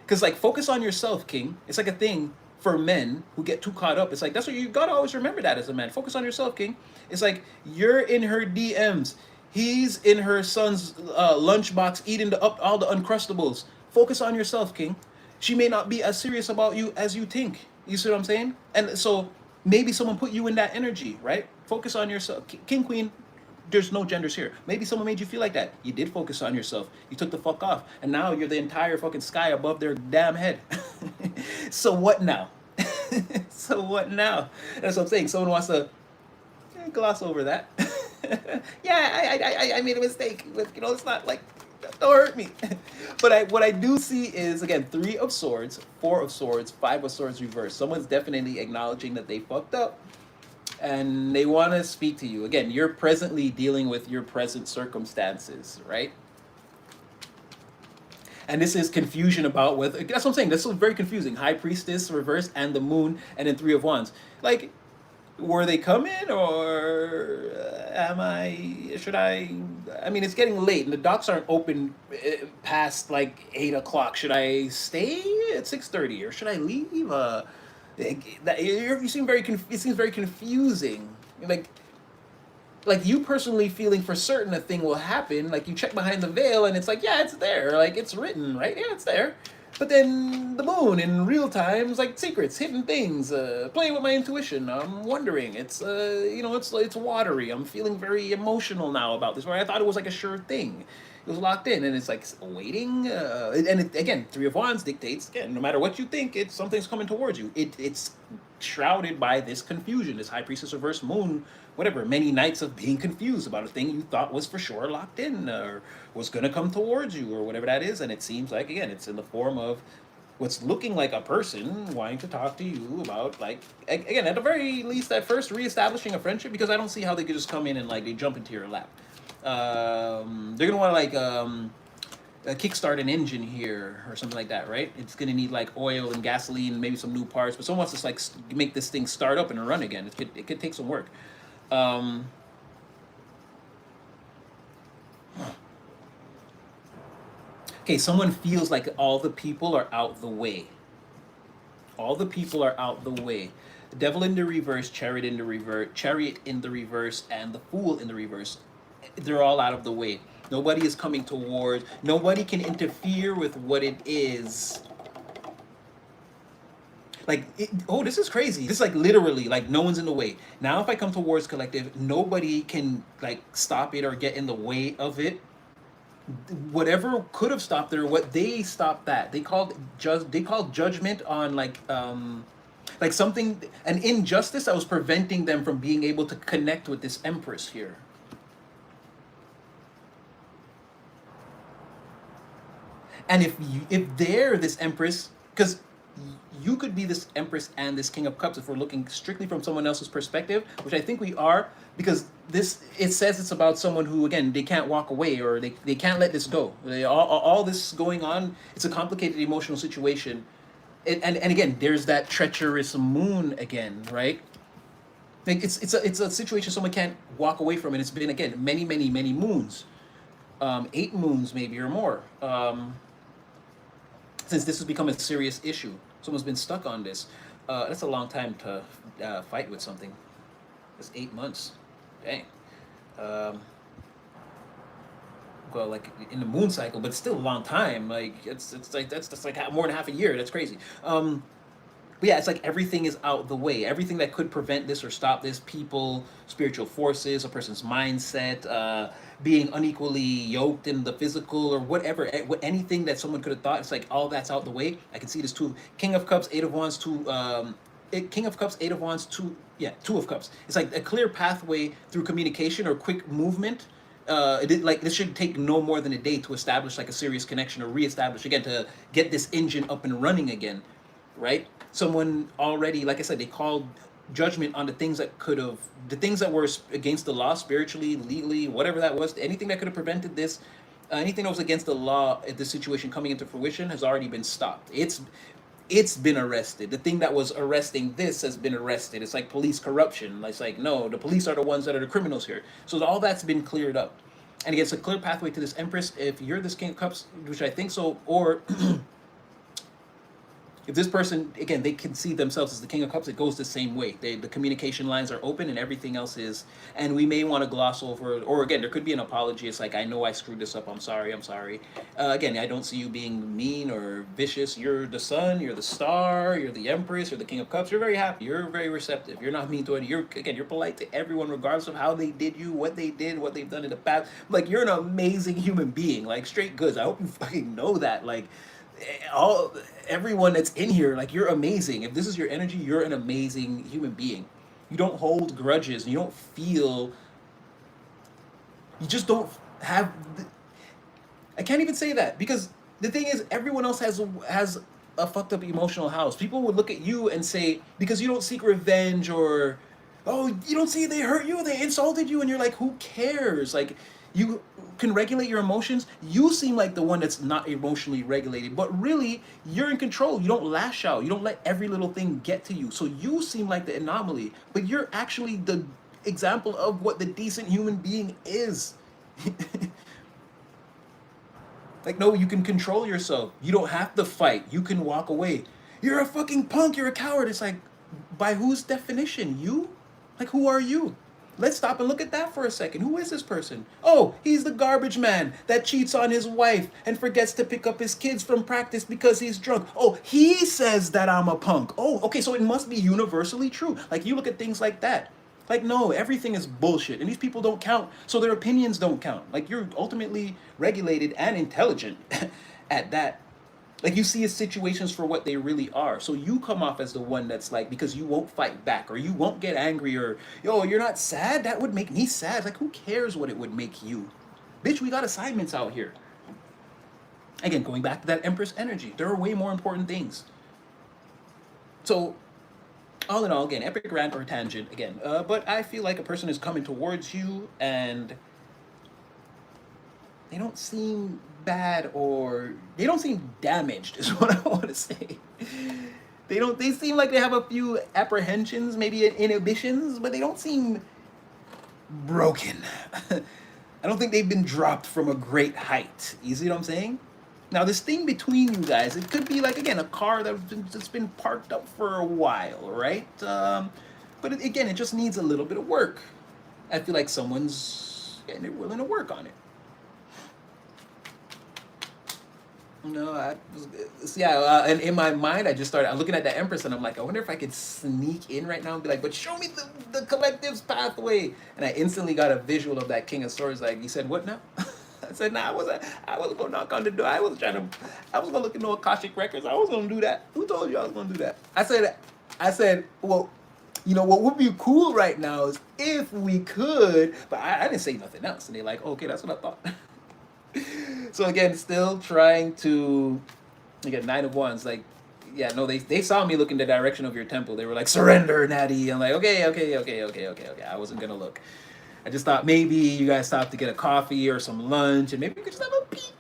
Because like focus on yourself, King. It's like a thing for men who get too caught up. It's like that's what you gotta always remember that as a man. Focus on yourself, King. It's like you're in her DMs. He's in her son's lunchbox eating all the uncrustables. Focus on yourself, King. She may not be as serious about you as you think. You see what I'm saying? And so maybe someone put you in that energy, right? Focus on yourself, King, Queen. There's no genders here. Maybe someone made you feel like that. You did focus on yourself. You took the fuck off. And now you're the entire fucking sky above their damn head. So what now? So what now? That's what I'm saying. Someone wants to gloss over that. Yeah, I made a mistake. But, it's not like, don't hurt me. But what I do see is, again, 3 of Swords, 4 of Swords, 5 of Swords reversed. Someone's definitely acknowledging that they fucked up. And they want to speak to you. Again, you're presently dealing with your present circumstances, right? And this is confusion about whether, that's what I'm saying, this is very confusing. High Priestess reversed and the Moon and then 3 of Wands. Like, were they coming or should I mean, it's getting late and the docks aren't open past like 8 o'clock. Should I stay at 6:30 or should I leave? You seem it seems very confusing. Like you personally feeling for certain a thing will happen. Like you check behind the veil and it's like, yeah, it's there. Like it's written, right? Yeah, it's there. But then the moon in real time is like secrets, hidden things, playing with my intuition. I'm wondering. It's it's watery. I'm feeling very emotional now about this. Where I thought it was like a sure thing. It was locked in, and it's like waiting. Again, 3 of Wands dictates again. No matter what you think, something's coming towards you. It's shrouded by this confusion, this High Priestess reverse Moon, whatever. Many nights of being confused about a thing you thought was for sure locked in or was gonna come towards you or whatever that is, and it seems like again it's in the form of what's looking like a person wanting to talk to you about, like, again, at the very least at first reestablishing a friendship, because I don't see how they could just come in and like they jump into your lap. They're gonna want to like kickstart an engine here or something like that, right? It's gonna need like oil and gasoline, maybe some new parts, but someone wants to like make this thing start up and run again. It could take some work. Okay, someone feels like all the people are out the way. All the people are out the way. The Devil in the reverse, Chariot in the reverse, and the Fool in the reverse. They're all out of the way. Nobody is coming towards. Nobody can interfere with what it is. Like, this is crazy. This is like literally, like no one's in the way. Now if I come towards collective, nobody can like stop it or get in the way of it. Whatever could have stopped it or what they stopped that. They called judgment on like something, an injustice that was preventing them from being able to connect with this Empress here. And if they're this Empress, because you could be this Empress and this King of Cups if we're looking strictly from someone else's perspective, which I think we are, because it says it's about someone who, again, they can't walk away or they can't let this go. All this going on, it's a complicated emotional situation. And again, there's that treacherous moon again, right? Like it's a situation someone can't walk away from, and it's been again many moons, 8 moons maybe or more, since this has become a serious issue. Someone's been stuck on this. That's a long time to fight with something. It's 8 months. Dang. Well, like in the moon cycle, but it's still a long time. Like it's like that's like more than half a year. That's crazy. But yeah, it's like everything is out the way. Everything that could prevent this or stop this, people, spiritual forces, a person's mindset, being unequally yoked in the physical or whatever, anything that someone could have thought, it's like all that's out the way. I can see this too. King of Cups, 8 of Wands, King of Cups, 8 of Wands, 2 of Cups. It's like a clear pathway through communication or quick movement. This should take no more than a day to establish like a serious connection or reestablish again, to get this engine up and running again. right? Someone already, like I said, they called judgment on the things that could have, the things that were against the law, spiritually, legally, whatever that was, anything that could have prevented this, anything that was against the law, the situation coming into fruition has already been stopped. It's been arrested. The thing that was arresting this has been arrested. It's like police corruption. It's like, no, the police are the ones that are the criminals here. So all that's been cleared up. And again, it's a clear pathway to this Empress. If you're this King of Cups, which I think so, or if this person, again, they can see themselves as the King of Cups, it goes the same way. The communication lines are open and everything else is. And we may want to gloss over, or again, there could be an apology. It's like, I know I screwed this up. I'm sorry. I'm sorry. Again, I don't see you being mean or vicious. You're the sun. You're the star. You're the Empress. You're the King of Cups. You're very happy. You're very receptive. You're not mean to it. You're polite to everyone, regardless of how they did you, what they did, what they've done in the past. Like, you're an amazing human being. Like, straight goods. I hope you fucking know that. Like, all everyone that's in here, like, you're amazing. If this is your energy, you're an amazing human being. You don't hold grudges. You don't feel. You just don't have. I can't even say that because the thing is, everyone else has a fucked up emotional house. People would look at you and say, because you don't seek revenge, or, oh, you don't see they hurt you, they insulted you, and you're like, who cares? Like, you can regulate your emotions. You seem like the one that's not emotionally regulated, but really, you're in control. You don't lash out. You don't let every little thing get to you. So you seem like the anomaly, but you're actually the example of what the decent human being is. Like, no, you can control yourself. You don't have to fight. You can walk away. You're a fucking punk. You're a coward. It's like, by whose definition? You? Like, who are you? Let's stop and look at that for a second. Who is this person? Oh, he's the garbage man that cheats on his wife and forgets to pick up his kids from practice because he's drunk. Oh, he says that I'm a punk. Oh, okay, so it must be universally true. Like, you look at things like that. Like, no, everything is bullshit. And these people don't count, so their opinions don't count. Like, you're ultimately regulated and intelligent at that. Like, you see situations for what they really are. So you come off as the one that's like, because you won't fight back, or you won't get angry, or, yo, you're not sad? That would make me sad. Like, who cares what it would make you? Bitch, we got assignments out here. Again, going back to that Empress energy, there are way more important things. So, all in all, again, epic rant or tangent, again. But I feel like a person is coming towards you and they don't seem bad, or they don't seem damaged is what I want to say. They seem like they have a few apprehensions, maybe inhibitions, but they don't seem broken. I don't think they've been dropped from a great height. You see what I'm saying? Now, this thing between you guys, it could be like, again, a car that's been parked up for a while, right? But again, it just needs a little bit of work. I feel like someone's, and they're willing to work on it. No, and in my mind, I just started looking at the Empress, and I'm like, I wonder if I could sneak in right now and be like, but show me the collective's pathway. And I instantly got a visual of that King of Swords. Like, you said, what now? I said, nah, I wasn't gonna knock on the door. I was gonna look into Akashic records. I was gonna do that. Who told you I was gonna do that? I said, well, you know what would be cool right now is if we could, but I didn't say nothing else. And they're like, okay, that's what I thought. So again, still trying to, again, Nine of Wands, like, yeah, no, they saw me look in the direction of your temple. They were like, surrender, Natty. I'm like, okay. I wasn't gonna look. I just thought maybe you guys stopped to get a coffee or some lunch, and maybe we could just have a peek.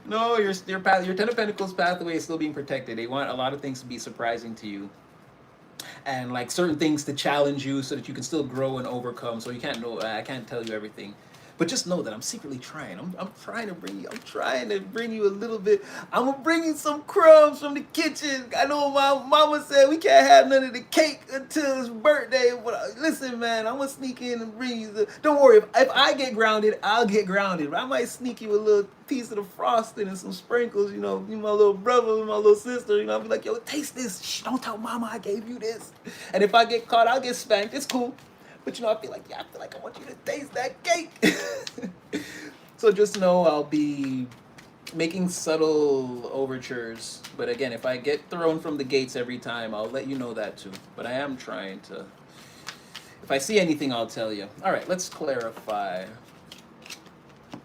No, your Ten of Pentacles pathway is still being protected. They want a lot of things to be surprising to you, and like certain things to challenge you so that you can still grow and overcome. So you can't know. I can't tell you everything. But just know that I'm secretly trying. I'm trying to bring you. I'm trying to bring you a little bit. I'm gonna bring you some crumbs from the kitchen. I know my mama said we can't have none of the cake until his birthday. But listen, man, I'm gonna sneak in and bring you. Don't worry. If I get grounded, I'll get grounded. But I might sneak you a little piece of the frosting and some sprinkles. You know, you my little brother, my little sister. You know, I'll be like, yo, taste this. Shh, don't tell mama I gave you this. And if I get caught, I'll get spanked. It's cool. But you know, I feel like I want you to taste that cake. So just know I'll be making subtle overtures. But again, if I get thrown from the gates every time, I'll let you know that too. But I am trying to. If I see anything, I'll tell you. All right, let's clarify. All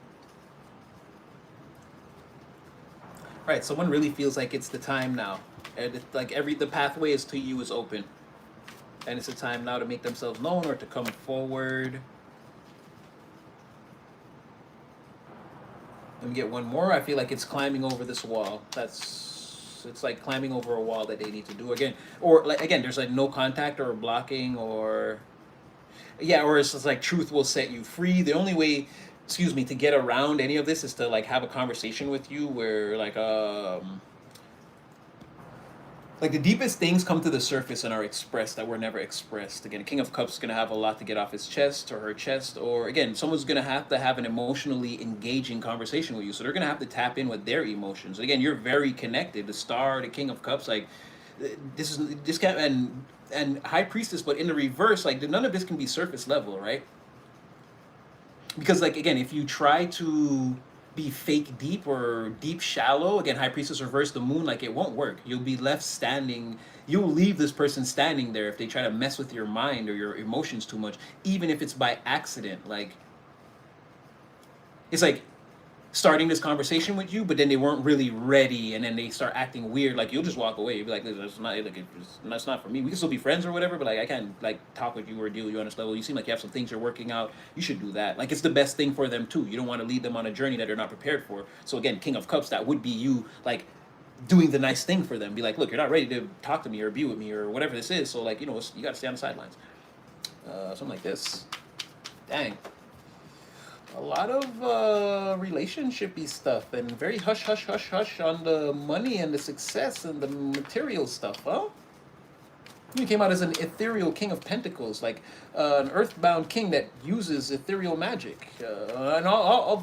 right, someone really feels like it's the time now. And it's like the pathway is to you is open, and it's a time now to make themselves known or to come forward. Let me get one more. I feel like it's climbing over this wall. It's like climbing over a wall that they need to do again, or like again, there's like no contact or blocking, or yeah, or it's just like truth will set you free. The only way, excuse me, to get around any of this is to like have a conversation with you where like the deepest things come to the surface and are expressed that were never expressed. Again, King of Cups is gonna have a lot to get off his chest or her chest, or again, someone's gonna have to have an emotionally engaging conversation with you. So they're gonna have to tap in with their emotions. Again, you're very connected. The Star, the King of Cups, like this can't and High Priestess, but in the reverse, like none of this can be surface level, right? Because like again, if you try to be fake deep or deep shallow, again, High Priestess reverse the moon, like it won't work. You'll be left standing. You'll leave this person standing there if they try to mess with your mind or your emotions too much, even if it's by accident. Like it's like starting this conversation with you, but then they weren't really ready, and then they start acting weird. Like you'll just walk away. You'll be like, "That's not like that's not for me. We can still be friends or whatever, but like I can't like talk with you or deal with you on this level. You seem like you have some things you're working out. You should do that. Like it's the best thing for them too. You don't want to lead them on a journey that they're not prepared for. So again, King of Cups, that would be you like doing the nice thing for them. Be like, look, you're not ready to talk to me or be with me or whatever this is. So like you got to stay on the sidelines. Something like this. Dang. A lot of relationshipy stuff and very hush hush hush hush on the money and the success and the material stuff, huh? You came out as an ethereal King of Pentacles, like an earthbound king that uses ethereal magic, and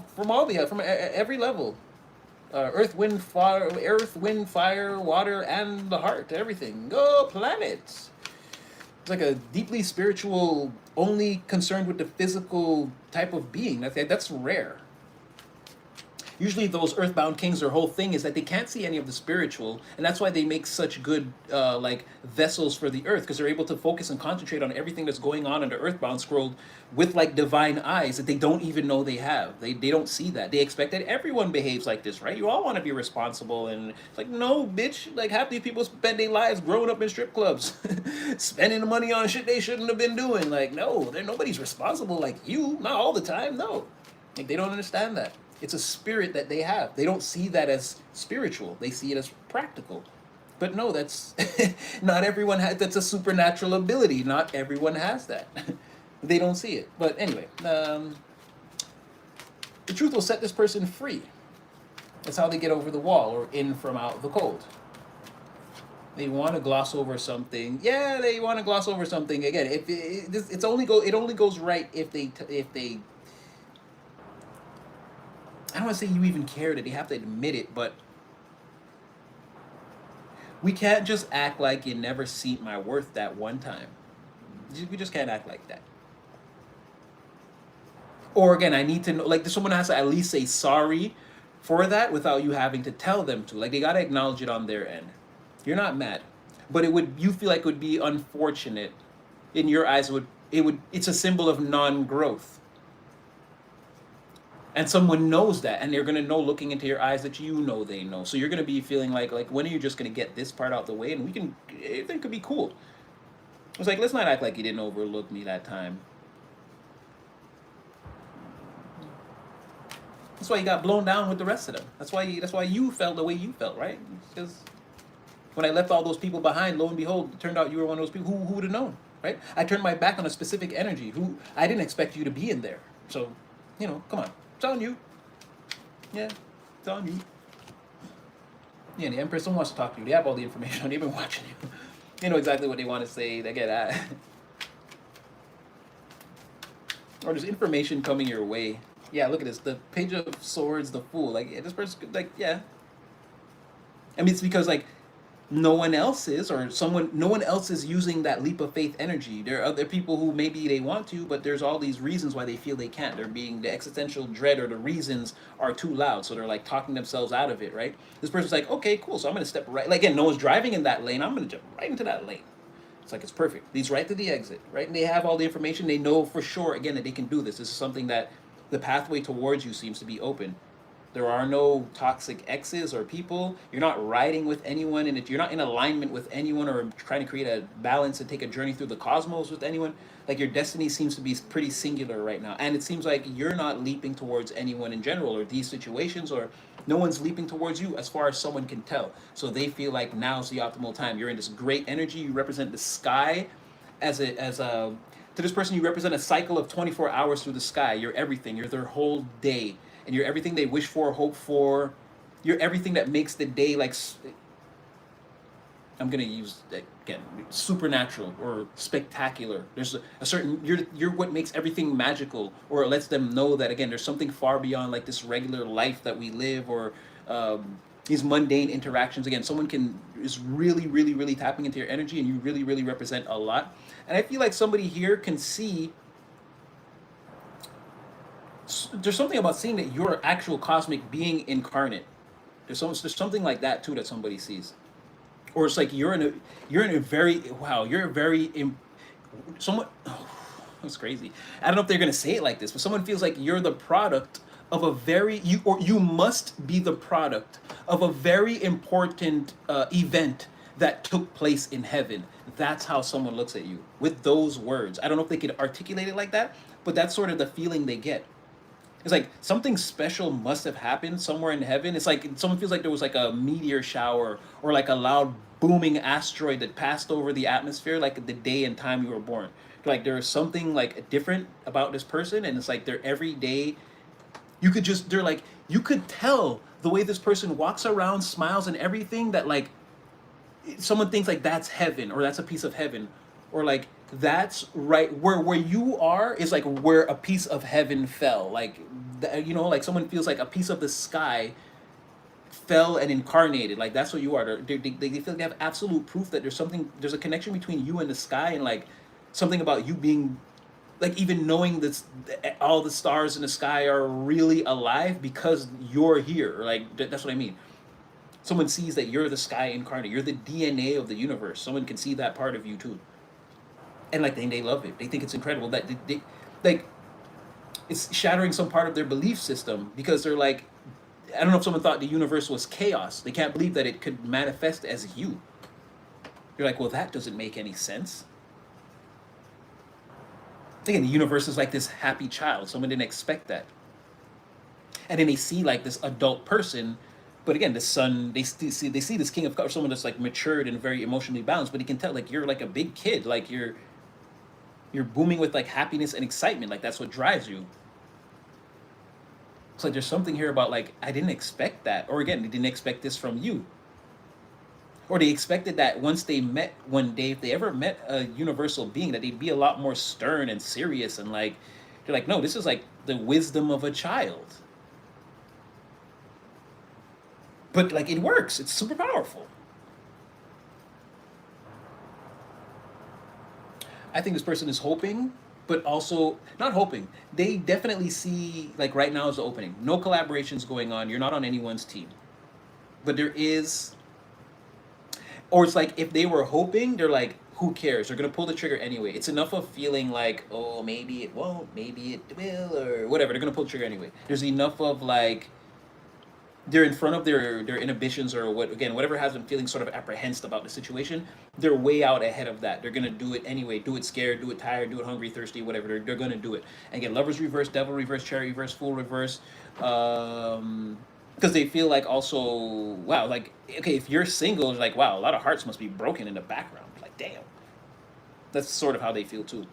from every level, earth, wind, fire, water, and the heart, everything. Oh, planets. It's like a deeply spiritual, only concerned with the physical type of being. That's rare. Usually those earthbound kings, their whole thing is that they can't see any of the spiritual, and that's why they make such good like vessels for the earth, because they're able to focus and concentrate on everything that's going on in the earthbound scroll with like divine eyes that they don't even know they have. They don't see that. They expect that everyone behaves like this, right? You all want to be responsible, and it's like, no, bitch. Like half these people spend their lives growing up in strip clubs, spending the money on shit they shouldn't have been doing. Like, no, nobody's responsible like you. Not all the time, no. Like they don't understand that. It's a spirit that they have. They don't see that as spiritual. They see it as practical. But no, that's not everyone has. That's a supernatural ability. Not everyone has that. They don't see it. But anyway, the truth will set this person free. That's how they get over the wall or in from out the cold. They want to gloss over something. Yeah, they want to gloss over something. Again, if it only goes right if they I don't want to say you even care that they have to admit it, but we can't just act like you never seen my worth that one time. We just can't act like that. Or again, I need to know, like someone has to at least say sorry for that without you having to tell them to. Like they got to acknowledge it on their end. You're not mad, but you feel like it would be unfortunate in your eyes. It's a symbol of non-growth. And someone knows that, and they're gonna know looking into your eyes that they know. So you're gonna be feeling like when are you just gonna get this part out the way, and everything could be cool. It's like, let's not act like you didn't overlook me that time. That's why you got blown down with the rest of them. That's why you felt the way you felt, right? Because when I left all those people behind, lo and behold, it turned out you were one of those people who would have known, right? I turned my back on a specific energy who I didn't expect you to be in there. So, come on. It's on you. Yeah, it's on you. Yeah, the Empress, someone wants to talk to you. They have all the information. They've been watching you. They know exactly what they want to say. They get at. Or there's information coming your way. Yeah, look at this. The Page of Swords, the Fool. Like, yeah, this person, like, yeah. I mean, it's because, like, no one else is using that leap of faith energy. There are other people who maybe they want to, but there's all these reasons why they feel they can't. The existential dread or the reasons are too loud, so they're like talking themselves out of it, right? This person's like, okay, cool, so I'm gonna step right, like again, no one's driving in that lane, I'm gonna jump right into that lane. It's like, it's perfect. Leads right to the exit, right? And they have all the information, they know for sure, again, that they can do this. This is something that the pathway towards you seems to be open. There are no toxic exes or people. You're not riding with anyone, and you're not in alignment with anyone or trying to create a balance and take a journey through the cosmos with anyone. Like your destiny seems to be pretty singular right now, and it seems like you're not leaping towards anyone in general or these situations, or no one's leaping towards you as far as someone can tell. So they feel like now's the optimal time. You're in this great energy. You represent the sky as a to this person, you represent a cycle of 24 hours through the sky. You're everything. You're their whole day, and you're everything they wish for, hope for. You're everything that makes the day like I'm gonna use again supernatural or spectacular. There's a certain you're what makes everything magical, or it lets them know that again there's something far beyond like this regular life that we live, or these mundane interactions. Again, someone can is really really really tapping into your energy, and you really really represent a lot. And I feel like somebody here can see there's something about seeing that you're an actual cosmic being incarnate. There's something like that too that somebody sees, or it's like you're in a very wow you're a very someone oh, that's crazy. I don't know if they're gonna say it like this, but someone feels like you're the product of a very you or you must be the product of a very important event that took place in heaven. That's how someone looks at you with those words. I don't know if they could articulate it like that, but that's sort of the feeling they get. It's like something special must have happened somewhere in heaven. It's like someone feels like there was like a meteor shower or like a loud booming asteroid that passed over the atmosphere like the day and time you were born. Like there's something like different about this person, and it's like they're every day. They're like you could tell the way this person walks around, smiles and everything that like someone thinks like that's heaven or that's a piece of heaven, or like that's right where you are is like where a piece of heaven fell, like you know, like someone feels like a piece of the sky fell and incarnated, like that's what you are. They feel like they have absolute proof that there's a connection between you and the sky, and like something about you being like even knowing that all the stars in the sky are really alive because you're here, like that's what I mean. Someone sees that you're the sky incarnate, you're the DNA of the universe. Someone can see that part of you too, and like they love it. They think it's incredible that like it's shattering some part of their belief system because they're like, I don't know if someone thought the universe was chaos. They can't believe that it could manifest as you. You're like, well, that doesn't make any sense. Again, the universe is like this happy child. Someone didn't expect that, and then they see like this adult person. But again, the son, they see this king of cups, someone that's like matured and very emotionally balanced. But he can tell like you're like a big kid, like you're booming with like happiness and excitement, like that's what drives you. It's like there's something here about like I didn't expect that, or again, they didn't expect this from you, or they expected that once they met one day, if they ever met a universal being, that they'd be a lot more stern and serious, and like they're like, no, this is like the wisdom of a child. But like it works. It's super powerful. I think this person is hoping, but also not hoping. They definitely see like right now is the opening. No collaborations going on. You're not on anyone's team. But there is, or it's like if they were hoping, they're like, who cares? They're gonna pull the trigger anyway. It's enough of feeling like, oh, maybe it won't, maybe it will, or whatever. They're gonna pull the trigger anyway. There's enough of like they're in front of their inhibitions, or what, again, whatever has them feeling sort of apprehensive about the situation. They're way out ahead of that. They're gonna do it anyway. Do it scared, do it tired, do it hungry, thirsty, whatever. They're gonna do it. And again, lovers reverse, devil reverse, cherry reverse, fool reverse. Because they feel like also, wow, like okay, if you're single, it's like wow, a lot of hearts must be broken in the background. Like damn, that's sort of how they feel too.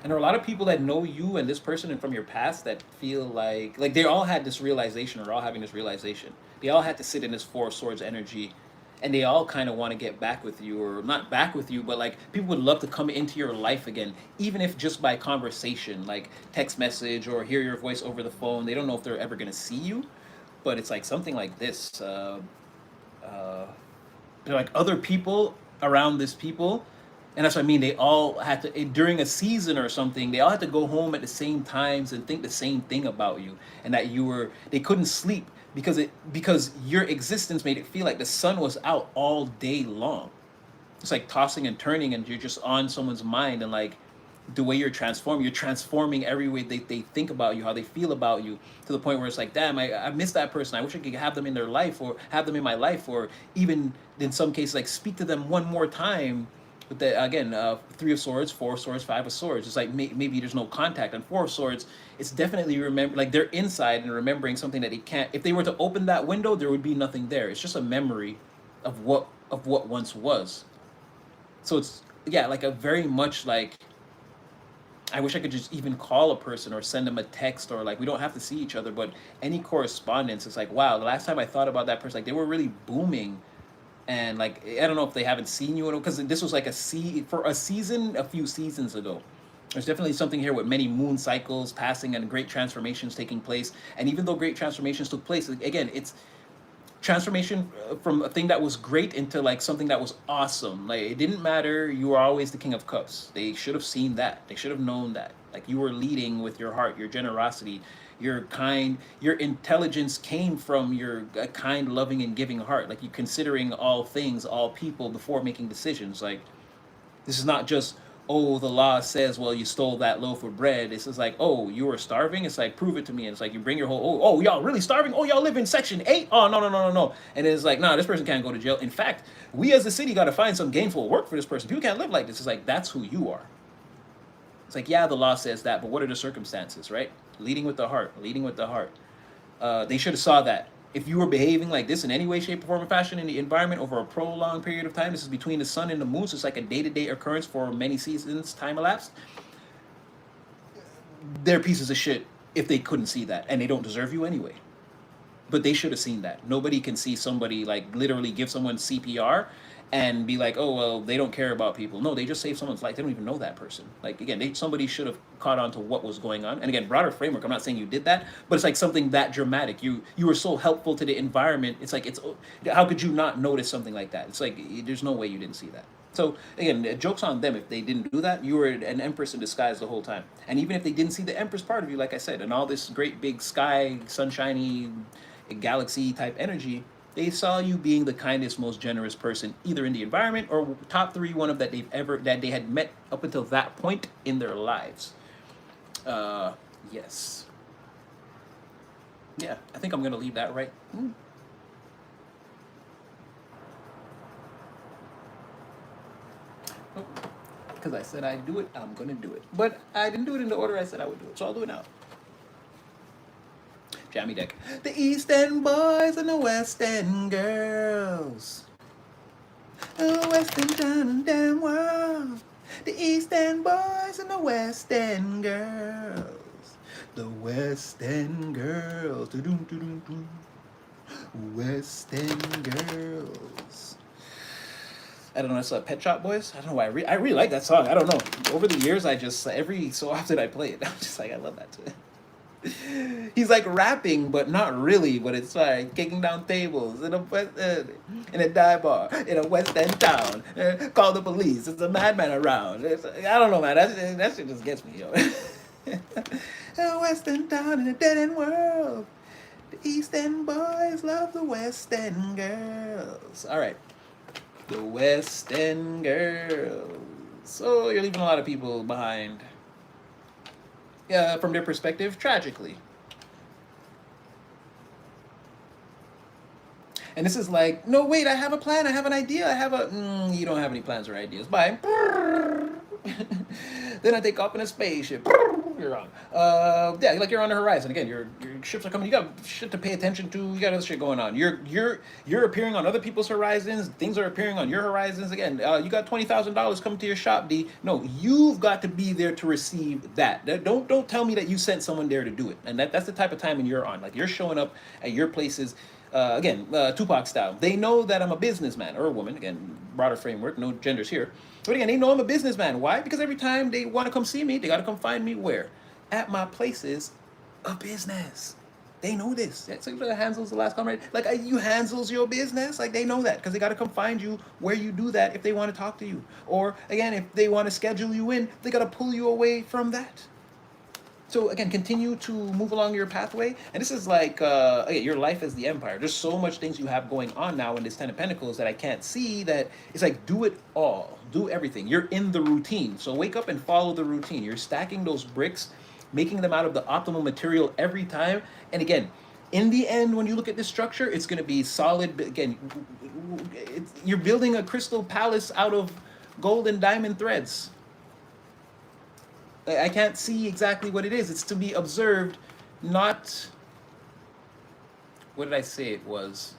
And there are a lot of people that know you and this person and from your past that feel like they all had this realization, or all having this realization. They all had to sit in this four swords energy, and they all kind of want to get back with you, or not back with you, but like people would love to come into your life again, even if just by conversation, like text message or hear your voice over the phone. They don't know if they're ever going to see you, but it's like something like this. Uh, they're like other people around this people, and that's what I mean. They all had to during a season or something. They all had to go home at the same times and think the same thing about you, and that you were. They couldn't sleep because your existence made it feel like the sun was out all day long. It's like tossing and turning, and you're just on someone's mind, and like the way you're transforming every way they think about you, how they feel about you, to the point where it's like, damn, I miss that person. I wish I could have them in their life, or have them in my life, or even in some cases like speak to them one more time. But the, again, Three of Swords, Four of Swords, Five of Swords. It's like maybe there's no contact. And Four of Swords, it's definitely remember, like they're inside and remembering something that they can't. If they were to open that window, there would be nothing there. It's just a memory of what once was. So it's, yeah, like a very much like, I wish I could just even call a person or send them a text, or like we don't have to see each other, but any correspondence, it's like, wow, the last time I thought about that person, like they were really booming. And like I don't know if they haven't seen you, because this was like for a season a few seasons ago. There's definitely something here with many moon cycles passing and great transformations taking place. And even though great transformations took place, again, it's transformation from a thing that was great into like something that was awesome. Like it didn't matter, you were always the King of Cups. They should have seen that. They should have known that. Like you were leading with your heart, your generosity, your kind, your intelligence came from your kind, loving, and giving heart. Like you considering all things, all people before making decisions. Like this is not just, oh, the law says, well, you stole that loaf of bread. It's just like, oh, you were starving. It's like, prove it to me. And it's like you bring your whole, oh, y'all really starving? Oh, y'all live in section 8? Oh, no, no, no, no, no. And it's like, nah, this person can't go to jail. In fact, we as a city got to find some gainful work for this person. People can't live like this. It's like, that's who you are. It's like, yeah, the law says that, but what are the circumstances, right? Leading with the heart, leading with the heart. They should have saw that. If you were behaving like this in any way, shape, form, or fashion in the environment over a prolonged period of time, this is between the sun and the moon, so it's like a day-to-day occurrence for many seasons, time elapsed, they're pieces of shit if they couldn't see that, and they don't deserve you anyway. But they should have seen that. Nobody can see somebody like literally give someone CPR and be like, oh well, they don't care about people. No, they just saved someone's life. They don't even know that person. Like again, somebody should have caught on to what was going on. And again, broader framework. I'm not saying you did that, but it's like something that dramatic. You were so helpful to the environment. It's like how could you not notice something like that? It's like there's no way you didn't see that. So again, joke's on them if they didn't do that. You were an empress in disguise the whole time. And even if they didn't see the empress part of you, like I said, and all this great big sky, sunshiny, galaxy type energy, they saw you being the kindest, most generous person, either in the environment or top three, one of that they had met up until that point in their lives. Yes. Yeah, I think I'm gonna leave that right. Because I said I'd do it, I'm gonna do it. But I didn't do it in the order I said I would do it, so I'll do it now. Jammy deck. The East End boys and the West End girls. The West End town and damn world. The East End boys and the West End girls. The West End girls. Do-do-do-do-do. West End girls. I don't know, it's Pet Shop Boys. I don't know why I really like that song. I don't know. Over the years, I just every so often I play it. I'm just like, I love that too. He's like rapping, but not really. But it's like kicking down tables in a dive bar in a West End town. Call the police. There's a madman around. I don't know, man. That shit just gets me, yo. A West End town in a dead end world. The East End boys love the West End girls. All right, the West End girls. So you're leaving a lot of people behind. From their perspective, tragically. And this is like, no, wait, I have a plan, I have an idea, I have a... you don't have any plans or ideas. Bye. Then I take off in a spaceship. You're on. Yeah, like you're on the horizon. Again, your ships are coming. You got shit to pay attention to. You got other shit going on. You're appearing on other people's horizons. Things are appearing on your horizons. Again, you got $20,000 coming to your shop, D. No, you've got to be there to receive that. Don't tell me that you sent someone there to do it. And that's the type of timing you're on. Like you're showing up at your places. Again, Tupac style. They know that I'm a businessman or a woman. Again, broader framework, no genders here. But again, they know I'm a businessman. Why? Because every time they want to come see me, they got to come find me where? At my places of business. They know this. That's like Hansel's the last comment. Like you Hansel's your business. Like they know that because they got to come find you where you do that if they want to talk to you. Or again, if they want to schedule you in, they got to pull you away from that. So again, continue to move along your pathway, and this is like again, your life as the empire. There's so much things you have going on now in this Ten of Pentacles that I can't see. That it's like do it all, do everything. You're in the routine, so wake up and follow the routine. You're stacking those bricks, making them out of the optimal material every time. And again, in the end, when you look at this structure, it's going to be solid. But again, you're building a crystal palace out of gold and diamond threads. I can't see exactly what it is. It's to be observed, not. What did I say it was?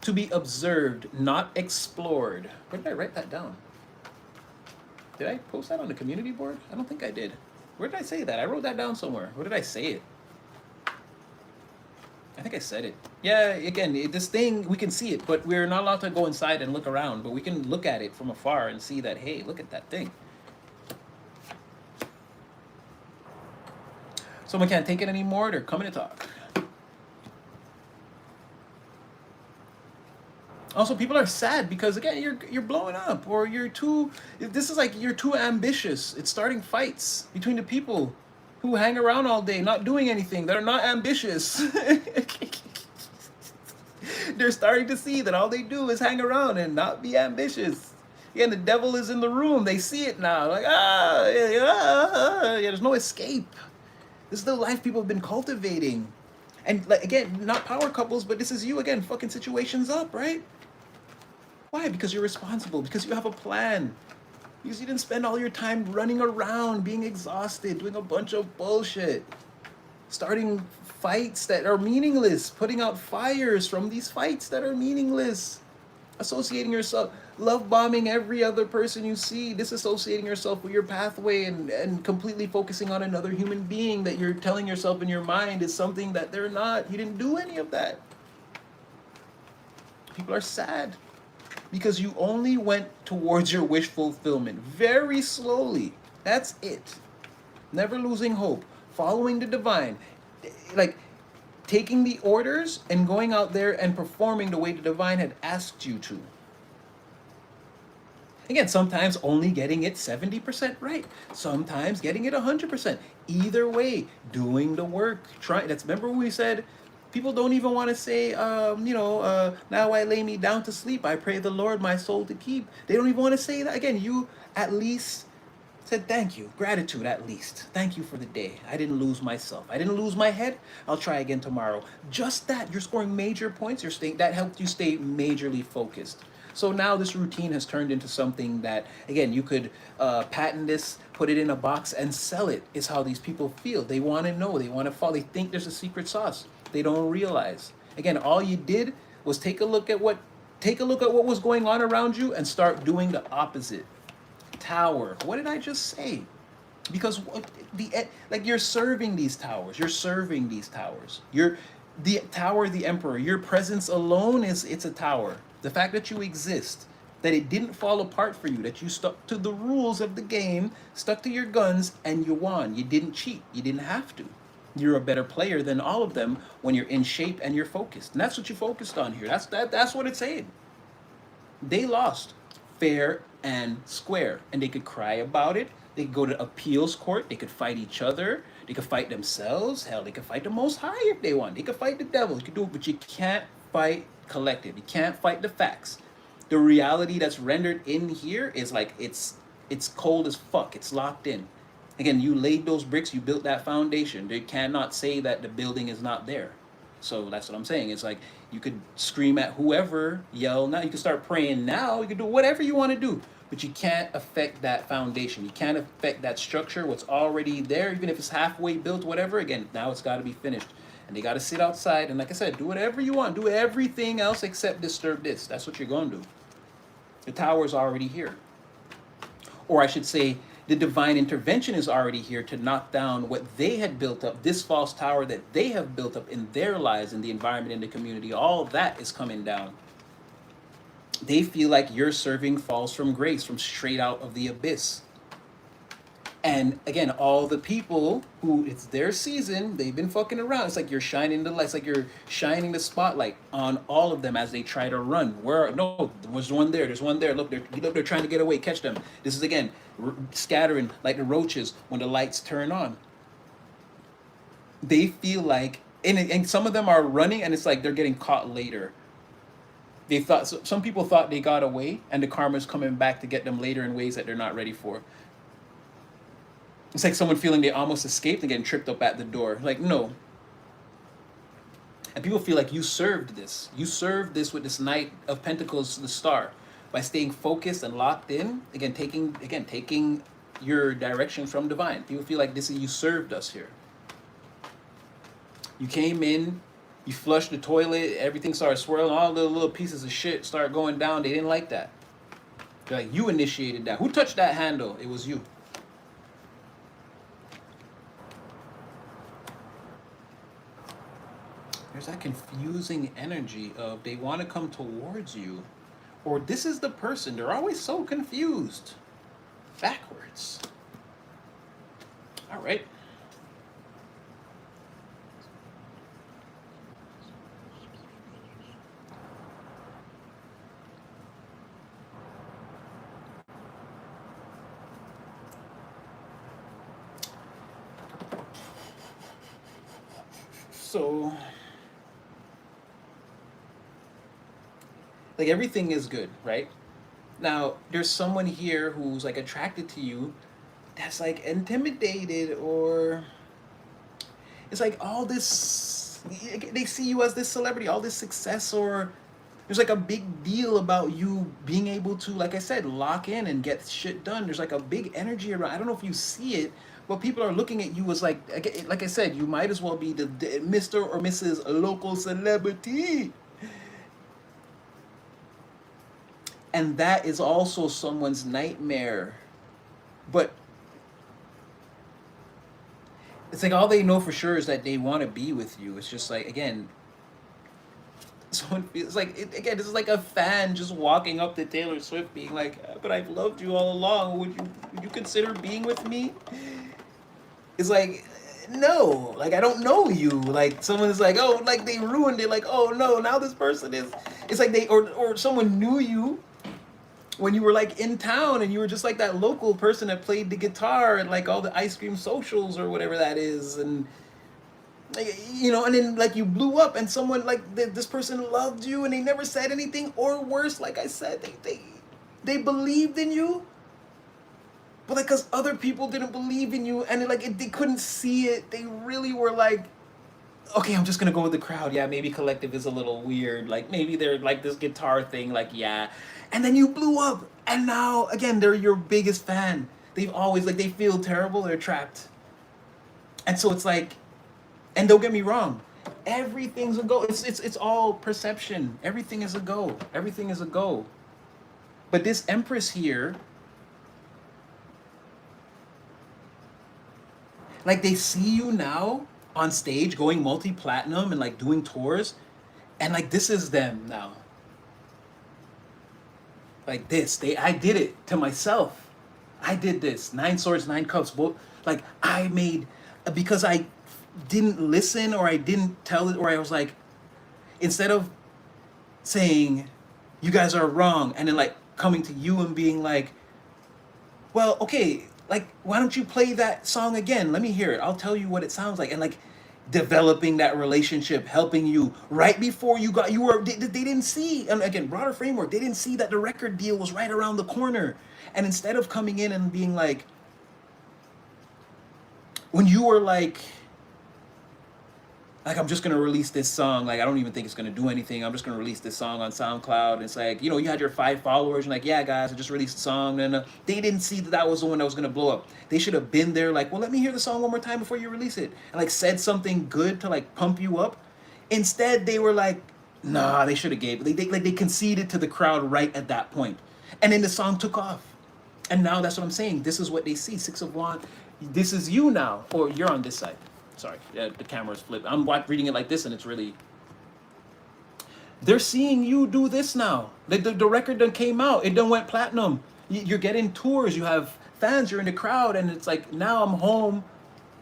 To be observed, not explored. Where did I write that down? Did I post that on the community board? I don't think I did. Where did I say that? I wrote that down somewhere. Where did I say it? I think I said it. Yeah, again, this thing, we can see it, but we're not allowed to go inside and look around, but we can look at it from afar and see that, hey, look at that thing. Someone can't take it anymore, they're coming to talk. Also, people are sad because again, you're blowing up, or you're too. This is like you're too ambitious. It's starting fights between the people who hang around all day, not doing anything, that are not ambitious. They're starting to see that all they do is hang around and not be ambitious. Again, the devil is in the room. They see it now. Like there's no escape. This is the life people have been cultivating. And like again, not power couples, but this is you again, fucking situations up, right? Why? Because you're responsible, because you have a plan. Because you didn't spend all your time running around, being exhausted, doing a bunch of bullshit. Starting fights that are meaningless, putting out fires from these fights that are meaningless. Associating yourself, love bombing every other person you see, disassociating yourself with your pathway and completely focusing on another human being that you're telling yourself in your mind is something that they're not. You didn't do any of that. People are sad because you only went towards your wish fulfillment very slowly. That's it. Never losing hope, following the divine, like taking the orders and going out there and performing the way the divine had asked you to. Again, sometimes only getting it 70% right, sometimes getting it 100%. Either way, doing the work. Remember when we said people don't even want to say, now I lay me down to sleep, I pray the Lord my soul to keep. They don't even want to say that. Again, you at least said thank you, gratitude at least. Thank you for the day. I didn't lose myself. I didn't lose my head. I'll try again tomorrow. Just that, you're scoring major points. That helped you stay majorly focused. So now this routine has turned into something that, again, you could patent this, put it in a box, and sell it. Is how these people feel. They want to know. They want to follow. They think there's a secret sauce. They don't realize. Again, all you did was take a look at what was going on around you and start doing the opposite. Tower. What did I just say? Because you're serving these towers. You're serving these towers. You're the tower, the emperor. Your presence alone it's a tower. The fact that you exist, that it didn't fall apart for you, that you stuck to the rules of the game, stuck to your guns, and you won. You didn't cheat. You didn't have to. You're a better player than all of them when you're in shape and you're focused. And that's what you focused on here. That's what it's saying. They lost fair and square, and they could cry about it. They could go to appeals court. They could fight each other. They could fight themselves. Hell, they could fight the Most High if they want. They could fight the devil. You could do it, but you can't fight collective. You can't fight the facts. The reality that's rendered in here is like it's cold as fuck. It's locked in. Again, you laid those bricks. You built that foundation. They cannot say that the building is not there. So that's what I'm saying. It's like you could scream at whoever, yell now. You can start praying now. You can do whatever you want to do. But you can't affect that foundation. You can't affect that structure, what's already there, even if it's halfway built, whatever. Again, now it's got to be finished. And they got to sit outside. And like I said, do whatever you want. Do everything else except disturb this. That's what you're going to do. The tower's already here. Or I should say, the divine intervention is already here to knock down what they had built up, this false tower that they have built up in their lives, in the environment, in the community. All that is coming down. They feel like you're serving falls from grace, from straight out of the abyss. And again, all the people who it's their season, they've been fucking around. It's like you're shining the lights, like you're shining the spotlight on all of them as they try to run. There's one there, there's one there. Look, they're trying to get away. Catch them. This is again scattering like the roaches when the lights turn on. they feel like, and some of them are running, and it's like they're getting caught later. They thought, some people thought they got away, and the karma's coming back to get them later in ways that they're not ready for. It's like someone feeling they almost escaped and getting tripped up at the door. Like, no. And people feel like you served this. You served this with this Knight of Pentacles, the star, by staying focused and locked in. Taking your direction from divine. People feel like this is, you served us here. You came in, you flushed the toilet, everything started swirling, all the little pieces of shit start going down. They didn't like that. They're like, you initiated that. Who touched that handle? It was you. There's that confusing energy of they want to come towards you, or this is the person. They're always so confused. Backwards. All right. So, like, everything is good, right? Now, there's someone here who's like attracted to you that's like intimidated, or it's like all this, they see you as this celebrity, all this success, or there's like a big deal about you being able to, like I said, lock in and get shit done. There's like a big energy around. I don't know if you see it, but people are looking at you as like I said, you might as well be the Mr. or Mrs. local celebrity. And that is also someone's nightmare. But it's like all they know for sure is that they want to be with you. It's just like, again, someone feels like, again, this is like a fan just walking up to Taylor Swift being like, but I've loved you all along. Would you consider being with me? It's like, no, like, I don't know you. Like, someone is like, oh, like, they ruined it. Like, oh no, now this person is, it's like they, or someone knew you when you were like in town, and you were just like that local person that played the guitar and like all the ice cream socials or whatever that is, and you know, and then like you blew up, and someone like this person loved you, and they never said anything, or worse, like I said, they believed in you, but like, because other people didn't believe in you, and they couldn't see it, they really were like, okay, I'm just gonna go with the crowd. Yeah, maybe Collective is a little weird. Like, maybe they're like this guitar thing. Like, yeah. And then you blew up, and now again they're your biggest fan. They've always, like, they feel terrible. They're trapped, and so it's like, and don't get me wrong, everything's a go. It's all perception. Everything is a go. Everything is a go. But this Empress here, like, they see you now on stage going multi-platinum and like doing tours, and like this is them now. Like this, I did it to myself. I did this. 9 swords, 9 cups. Both, like, I made, because I didn't listen, or I didn't tell it, or I was like, instead of saying you guys are wrong, and then like coming to you and being like, well, okay, like, why don't you play that song again? Let me hear it. I'll tell you what it sounds like. And like developing that relationship, helping you right before they didn't see, and again, broader framework, they didn't see that the record deal was right around the corner. And instead of coming in and being like, when you were like, I'm just gonna release this song. Like, I don't even think it's gonna do anything. I'm just gonna release this song on SoundCloud. And it's like, you know, you had your 5 followers, and like, yeah, guys, I just released a song. And they didn't see that that was the one that was gonna blow up. They should have been there, like, well, let me hear the song one more time before you release it, and like said something good to like pump you up. Instead, they were like, nah, they should have gave. They conceded to the crowd right at that point, and then the song took off. And now that's what I'm saying. This is what they see. 6 of Wands. This is you now, or you're on this side. Sorry, the camera's flipped. I'm reading it like this, and it's really... They're seeing you do this now. The record done came out. It done went platinum. You're getting tours. You have fans. You're in the crowd. And it's like, now I'm home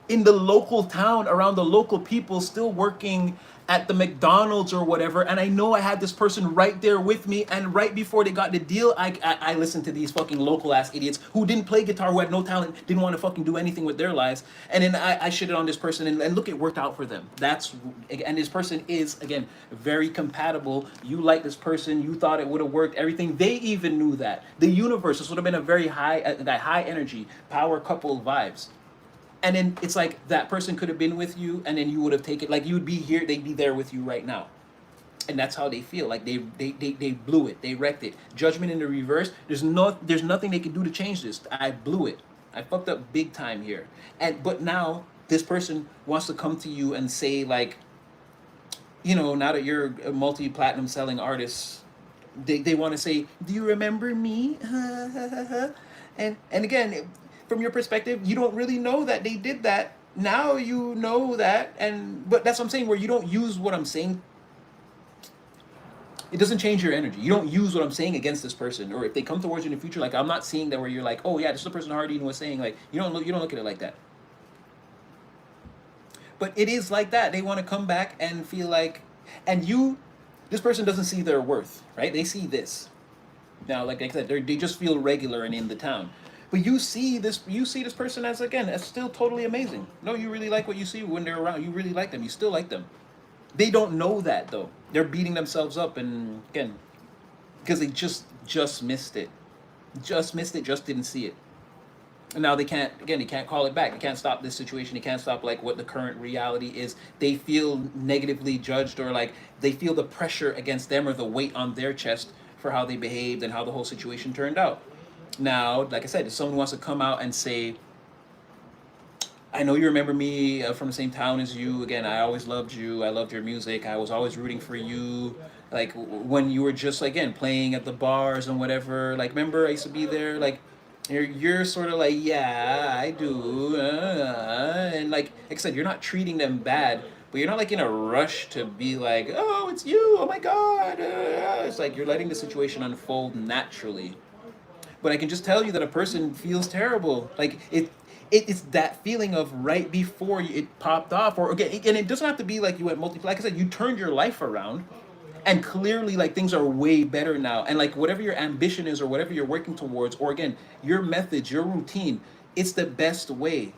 in the local town, around the local people, still working at the McDonald's or whatever, and I know I had this person right there with me, and right before they got the deal, I listened to these fucking local ass idiots who didn't play guitar, who had no talent, didn't want to fucking do anything with their lives, and then I shitted on this person, and look, it worked out for them. And this person is, again, very compatible. You like this person, you thought it would have worked, everything. They even knew that. The universe, this would have been a very high energy, power couple vibes. And then it's like that person could have been with you, and then you would have taken, like, you would be here, they'd be there with you right now. And that's how they feel. Like they blew it, they wrecked it. Judgment in the reverse. There's nothing they can do to change this. I blew it. I fucked up big time here. But now this person wants to come to you and say, like, now that you're a multi-platinum selling artist, they want to say, do you remember me? And again, from your perspective, you don't really know that they did that. Now you know that, but that's what I'm saying, where you don't use what I'm saying. It doesn't change your energy. You don't use what I'm saying against this person, or if they come towards you in the future, like, I'm not seeing that where you're like, oh yeah, this is the person Hardin was saying. Like, you don't look at it like that. But it is like that. They want to come back and feel like, this person doesn't see their worth, right? They see this. Now, like I said, they just feel regular and in the town. But you see this person as, again, as still totally amazing. No, you really like what you see when they're around. You really like them. You still like them. They don't know that, though. They're beating themselves up, and again, because they just missed it. Just missed it, just didn't see it. And now they can't call it back. They can't stop this situation. They can't stop, like, what the current reality is. They feel negatively judged, or like they feel the pressure against them, or the weight on their chest for how they behaved and how the whole situation turned out. Now, like I said, if someone wants to come out and say, I know you remember me from the same town as you. Again, I always loved you. I loved your music. I was always rooting for you. Like, when you were just, like, again, playing at the bars and whatever. Like, remember I used to be there? Like, you're sort of like, yeah, I do. And like I said, you're not treating them bad, but you're not, like, in a rush to be like, oh, it's you. Oh my God. It's like you're letting the situation unfold naturally. But I can just tell you that a person feels terrible. Like, it's that feeling of right before it popped off, or again, and it doesn't have to be like you went like I said, you turned your life around, and clearly, like, things are way better now, and like whatever your ambition is, or whatever you're working towards, or again, your methods, your routine, it's the best way.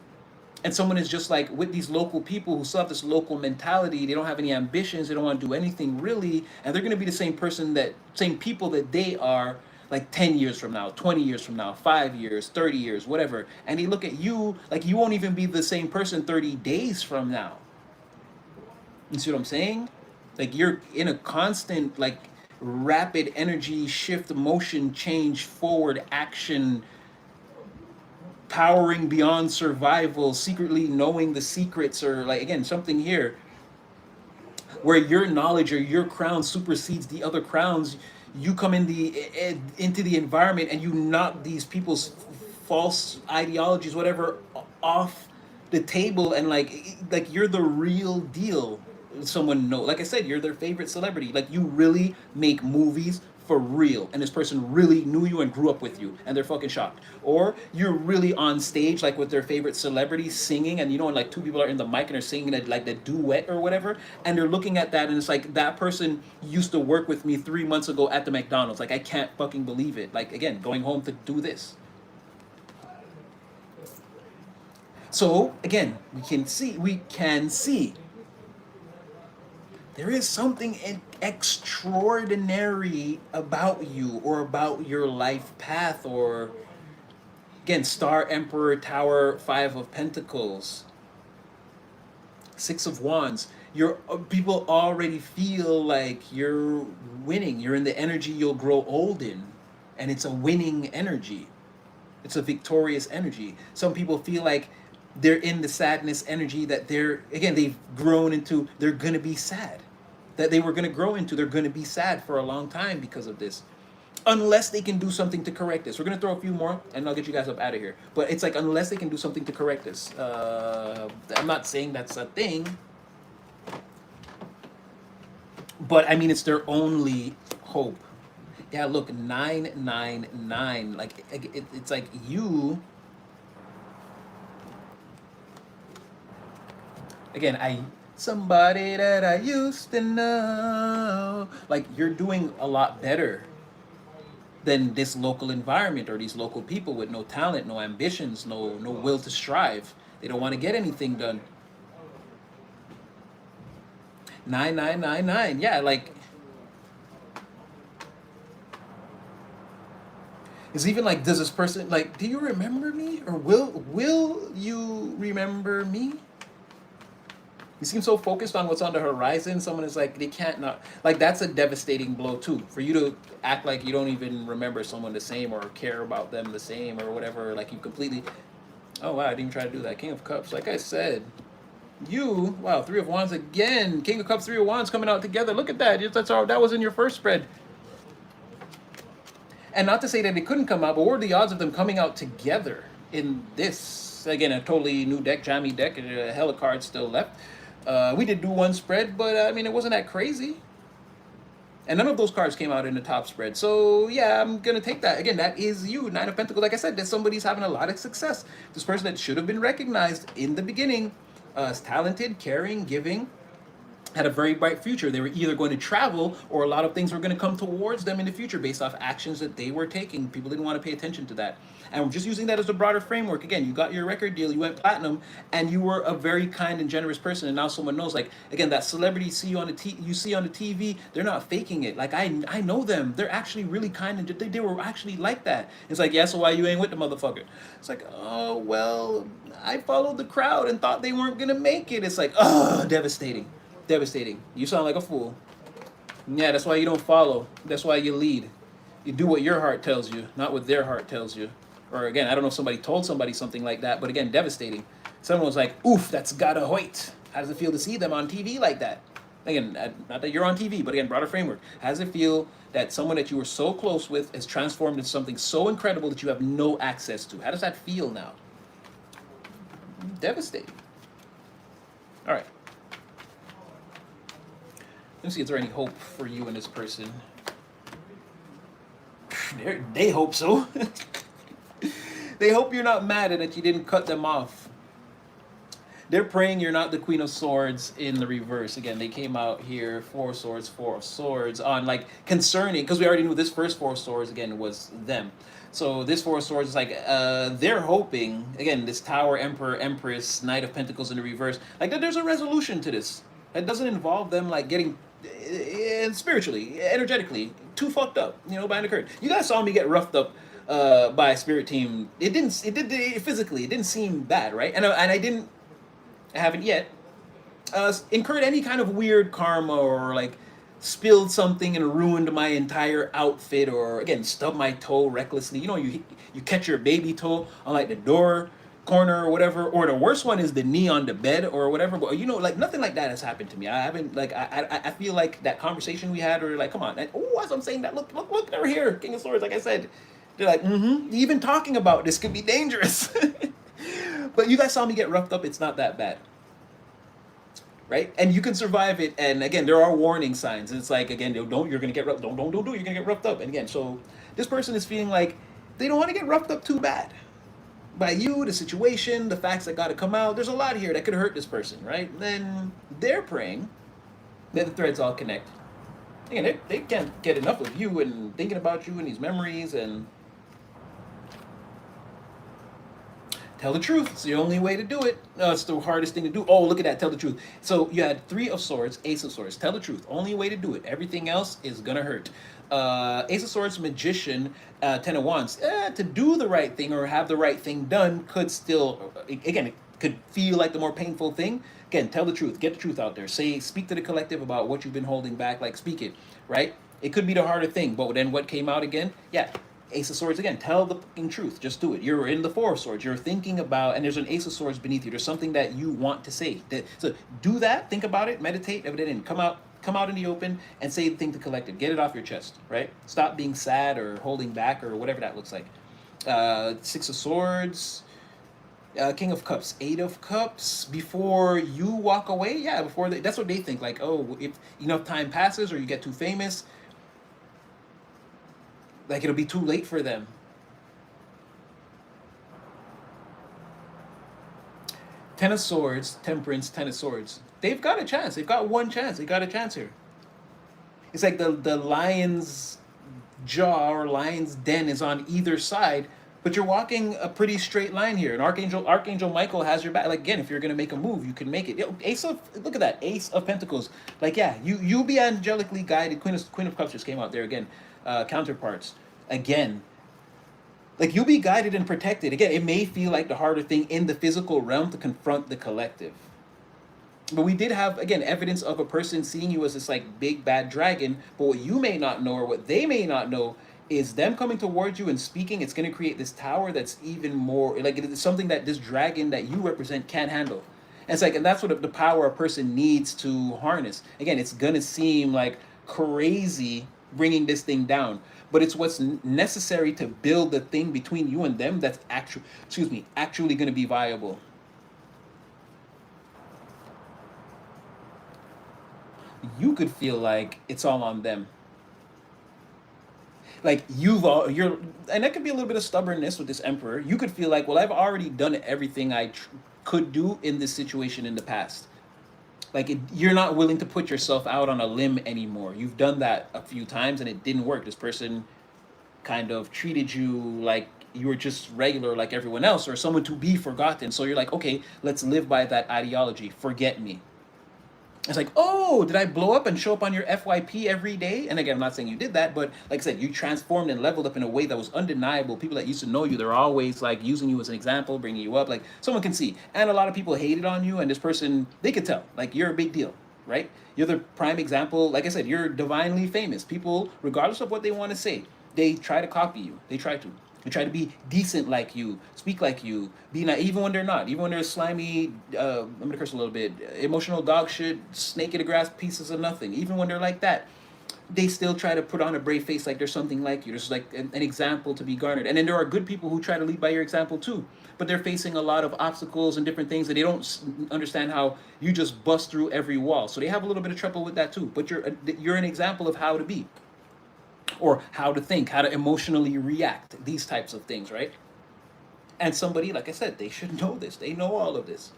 And someone is just like, with these local people who still have this local mentality, they don't have any ambitions, they don't want to do anything really, and they're going to be the same people that they are, like, 10 years from now, 20 years from now, 5 years, 30 years, whatever. And they look at you like you won't even be the same person 30 days from now. You see what I'm saying? Like, you're in a constant, like, rapid energy shift, motion, change, forward action, powering beyond survival, secretly knowing the secrets, or, like, again, something here where your knowledge or your crown supersedes the other crowns. You come into the environment, and you knock these people's false ideologies, whatever, off the table, and like you're the real deal. Someone know, like I said, you're their favorite celebrity. Like, you really make movies for real, and this person really knew you and grew up with you, and they're fucking shocked. Or you're really on stage, like, with their favorite celebrity singing, and like, two people are in the mic and they're singing it, like the duet or whatever, and they're looking at that, and it's like, that person used to work with me 3 months ago at the McDonald's. Like, I can't fucking believe it. Like, again, going home to do this. So again, we can see there is something extraordinary about you, or about your life path, or again, Star, Emperor, Tower, Five of Pentacles, Six of Wands. People already feel like you're winning. You're in the energy you'll grow old in, and it's a winning energy. It's a victorious energy. Some people feel like they're in the sadness energy, that they've grown into, they're gonna be sad, that they were gonna grow into, they're gonna be sad for a long time because of this, unless they can do something to correct this. We're gonna throw a few more, and I'll get you guys up out of here. But it's like, unless they can do something to correct this. I'm not saying that's a thing, but I mean, it's their only hope. Yeah, look, 999. Like, it's like you. Again, Somebody that I used to know. Like, you're doing a lot better than this local environment or these local people with no talent, no ambitions, no will to strive. They don't want to get anything done. 9999. Yeah, like, it's even like, does this person, like, do you remember me, or will you remember me? You seem so focused on what's on the horizon. Someone is like, they can't not, like, that's a devastating blow too. For you to act like you don't even remember someone the same or care about them the same or whatever, like you completely. Oh wow, I didn't even try to do that. King of Cups, like I said, you, wow, Three of Wands again. King of Cups, Three of Wands coming out together. Look at that. That's all. That was in your first spread. And not to say that they couldn't come out, but what are the odds of them coming out together in this? Again, a totally new deck, jammy deck, and a hella cards still left. We did do one spread, but I mean, it wasn't that crazy. And none of those cards came out in the top spread. So yeah, I'm gonna take that. Again, that is you, Nine of Pentacles. Like I said, that somebody's having a lot of success. This person that should have been recognized in the beginning as talented, caring, giving, had a very bright future. They were either going to travel or a lot of things were going to come towards them in the future based off actions that they were taking. People didn't want to pay attention to that. And we're just using that as a broader framework. Again, you got your record deal, you went platinum, and you were a very kind and generous person. And now someone knows, like, again, that celebrity you see on the TV, they're not faking it. Like, I know them. They're actually really kind and they were actually like that. It's like, yeah, so why you ain't with the motherfucker? It's like, oh, well, I followed the crowd and thought they weren't going to make it. It's like, oh, devastating. Devastating. You sound like a fool. Yeah, that's why you don't follow. That's why you lead. You do what your heart tells you, not what their heart tells you. Or again, I don't know if somebody told somebody something like that, but again, devastating. Someone was like, oof, that's gotta hoit. How does it feel to see them on TV like that? Again, not that you're on TV, but again, broader framework. How does it feel that someone that you were so close with has transformed into something so incredible that you have no access to? How does that feel now? Devastating. All right. Let me see if there's any hope for you and this person. They hope so. They hope you're not mad and that you didn't cut them off. They're praying you're not the Queen of Swords in the reverse. Again, they came out here, Four of Swords, Four of Swords, on like concerning, because we already knew this first Four of Swords, again, was them. So this Four of Swords is like, they're hoping, again, this Tower, Emperor, Empress, Knight of Pentacles in the reverse, like that there's a resolution to this. It doesn't involve them like getting spiritually, energetically, too fucked up, behind the curtain. You guys saw me get roughed up by a spirit team. It physically, it didn't seem bad, right? And I haven't yet incurred any kind of weird karma or like spilled something and ruined my entire outfit or again stubbed my toe recklessly. You catch your baby toe on like the door corner or whatever, or the worst one is the knee on the bed or whatever, but like nothing like that has happened to me. I haven't like I feel like that conversation we had, or like, come on, as I'm saying that, look, they're here, King of Swords, like I said, they're like, even talking about this could be dangerous. But you guys saw me get roughed up. It's not that bad, right? And you can survive it. And again, there are warning signs. It's like, again, you're gonna get roughed. Don't you're gonna get roughed up. And again, so this person is feeling like they don't want to get roughed up too bad by you, the situation, the facts that got to come out. There's a lot here that could hurt this person, right? Then they're praying that the threads all connect. Again, they can't get enough of you and thinking about you and these memories, and tell the truth. It's the only way to do it. No, it's the hardest thing to do. Oh, look at that. Tell the truth. So you had Three of Swords, Ace of Swords. Tell the truth. Only way to do it. Everything else is going to hurt. Ace of Swords, Magician, Ten of Wands. To do the right thing or have the right thing done could still, again, it could feel like the more painful thing. Again, tell the truth. Get the truth out there. Speak to the collective about what you've been holding back. Like, speak it, right? It could be the harder thing, but then what came out again? Yeah, Ace of Swords again. Tell the fucking truth. Just do it. You're in the Four of Swords. You're thinking about, and there's an Ace of Swords beneath you. There's something that you want to say. So do that. Think about it. Meditate. And come out in the open and say the thing to collective. Get it off your chest, right? Stop being sad or holding back or whatever that looks like. Six of Swords. King of Cups, Eight of Cups. Before you walk away, yeah, that's what they think. Like, oh, if enough time passes or you get too famous, like it'll be too late for them. Ten of Swords, Temperance, Ten of Swords. They've got a chance. They've got one chance. They got a chance here. It's like the lion's jaw or lion's den is on either side, but you're walking a pretty straight line here. And Archangel Michael has your back. Like again, if you're gonna make a move, you can make it. Yo, Ace of look at that Ace of Pentacles. Like yeah, you'll be angelically guided. Queen of Cups just came out there again. Counterparts again. Like you'll be guided and protected. Again, it may feel like the harder thing in the physical realm to confront the collective. But we did have again evidence of a person seeing you as this like big bad dragon. But what you may not know or what they may not know is them coming towards you and speaking. It's going to create this tower that's even more like it's something that this dragon that you represent can't handle. And it's like, and that's what the power a person needs to harness. Again, it's gonna seem like crazy bringing this thing down, but it's what's necessary to build the thing between you and them that's actually going to be viable. You could feel like it's all on them. Like you're, and that could be a little bit of stubbornness with this emperor. You could feel like, well, I've already done everything I could do in this situation in the past. Like you're not willing to put yourself out on a limb anymore. You've done that a few times and it didn't work. This person kind of treated you like you were just regular like everyone else or someone to be forgotten. So you're like, okay, let's live by that ideology. Forget me. It's like, oh, did I blow up and show up on your FYP every day? And again, I'm not saying you did that, but like I said, you transformed and leveled up in a way that was undeniable. People that used to know you, they're always like using you as an example, bringing you up. Like someone can see. And a lot of people hated on you, and this person, they could tell. Like you're a big deal, right? You're the prime example. Like I said, you're divinely famous. People, regardless of what they want to say, they try to copy you. They try to. They try to be decent like you, speak like you, be not even when they're not, even when they're slimy. I'm gonna curse a little bit. Emotional dog shit, snake in the grass, pieces of nothing. Even when they're like that, they still try to put on a brave face like there's something like you. There's like an example to be garnered. And then there are good people who try to lead by your example too, but they're facing a lot of obstacles and different things that they don't understand how you just bust through every wall. So they have a little bit of trouble with that too. But you're an example of how to be, or how to think, how to emotionally react, these types of things, right? And somebody, like I said, they should know this. They know all of this.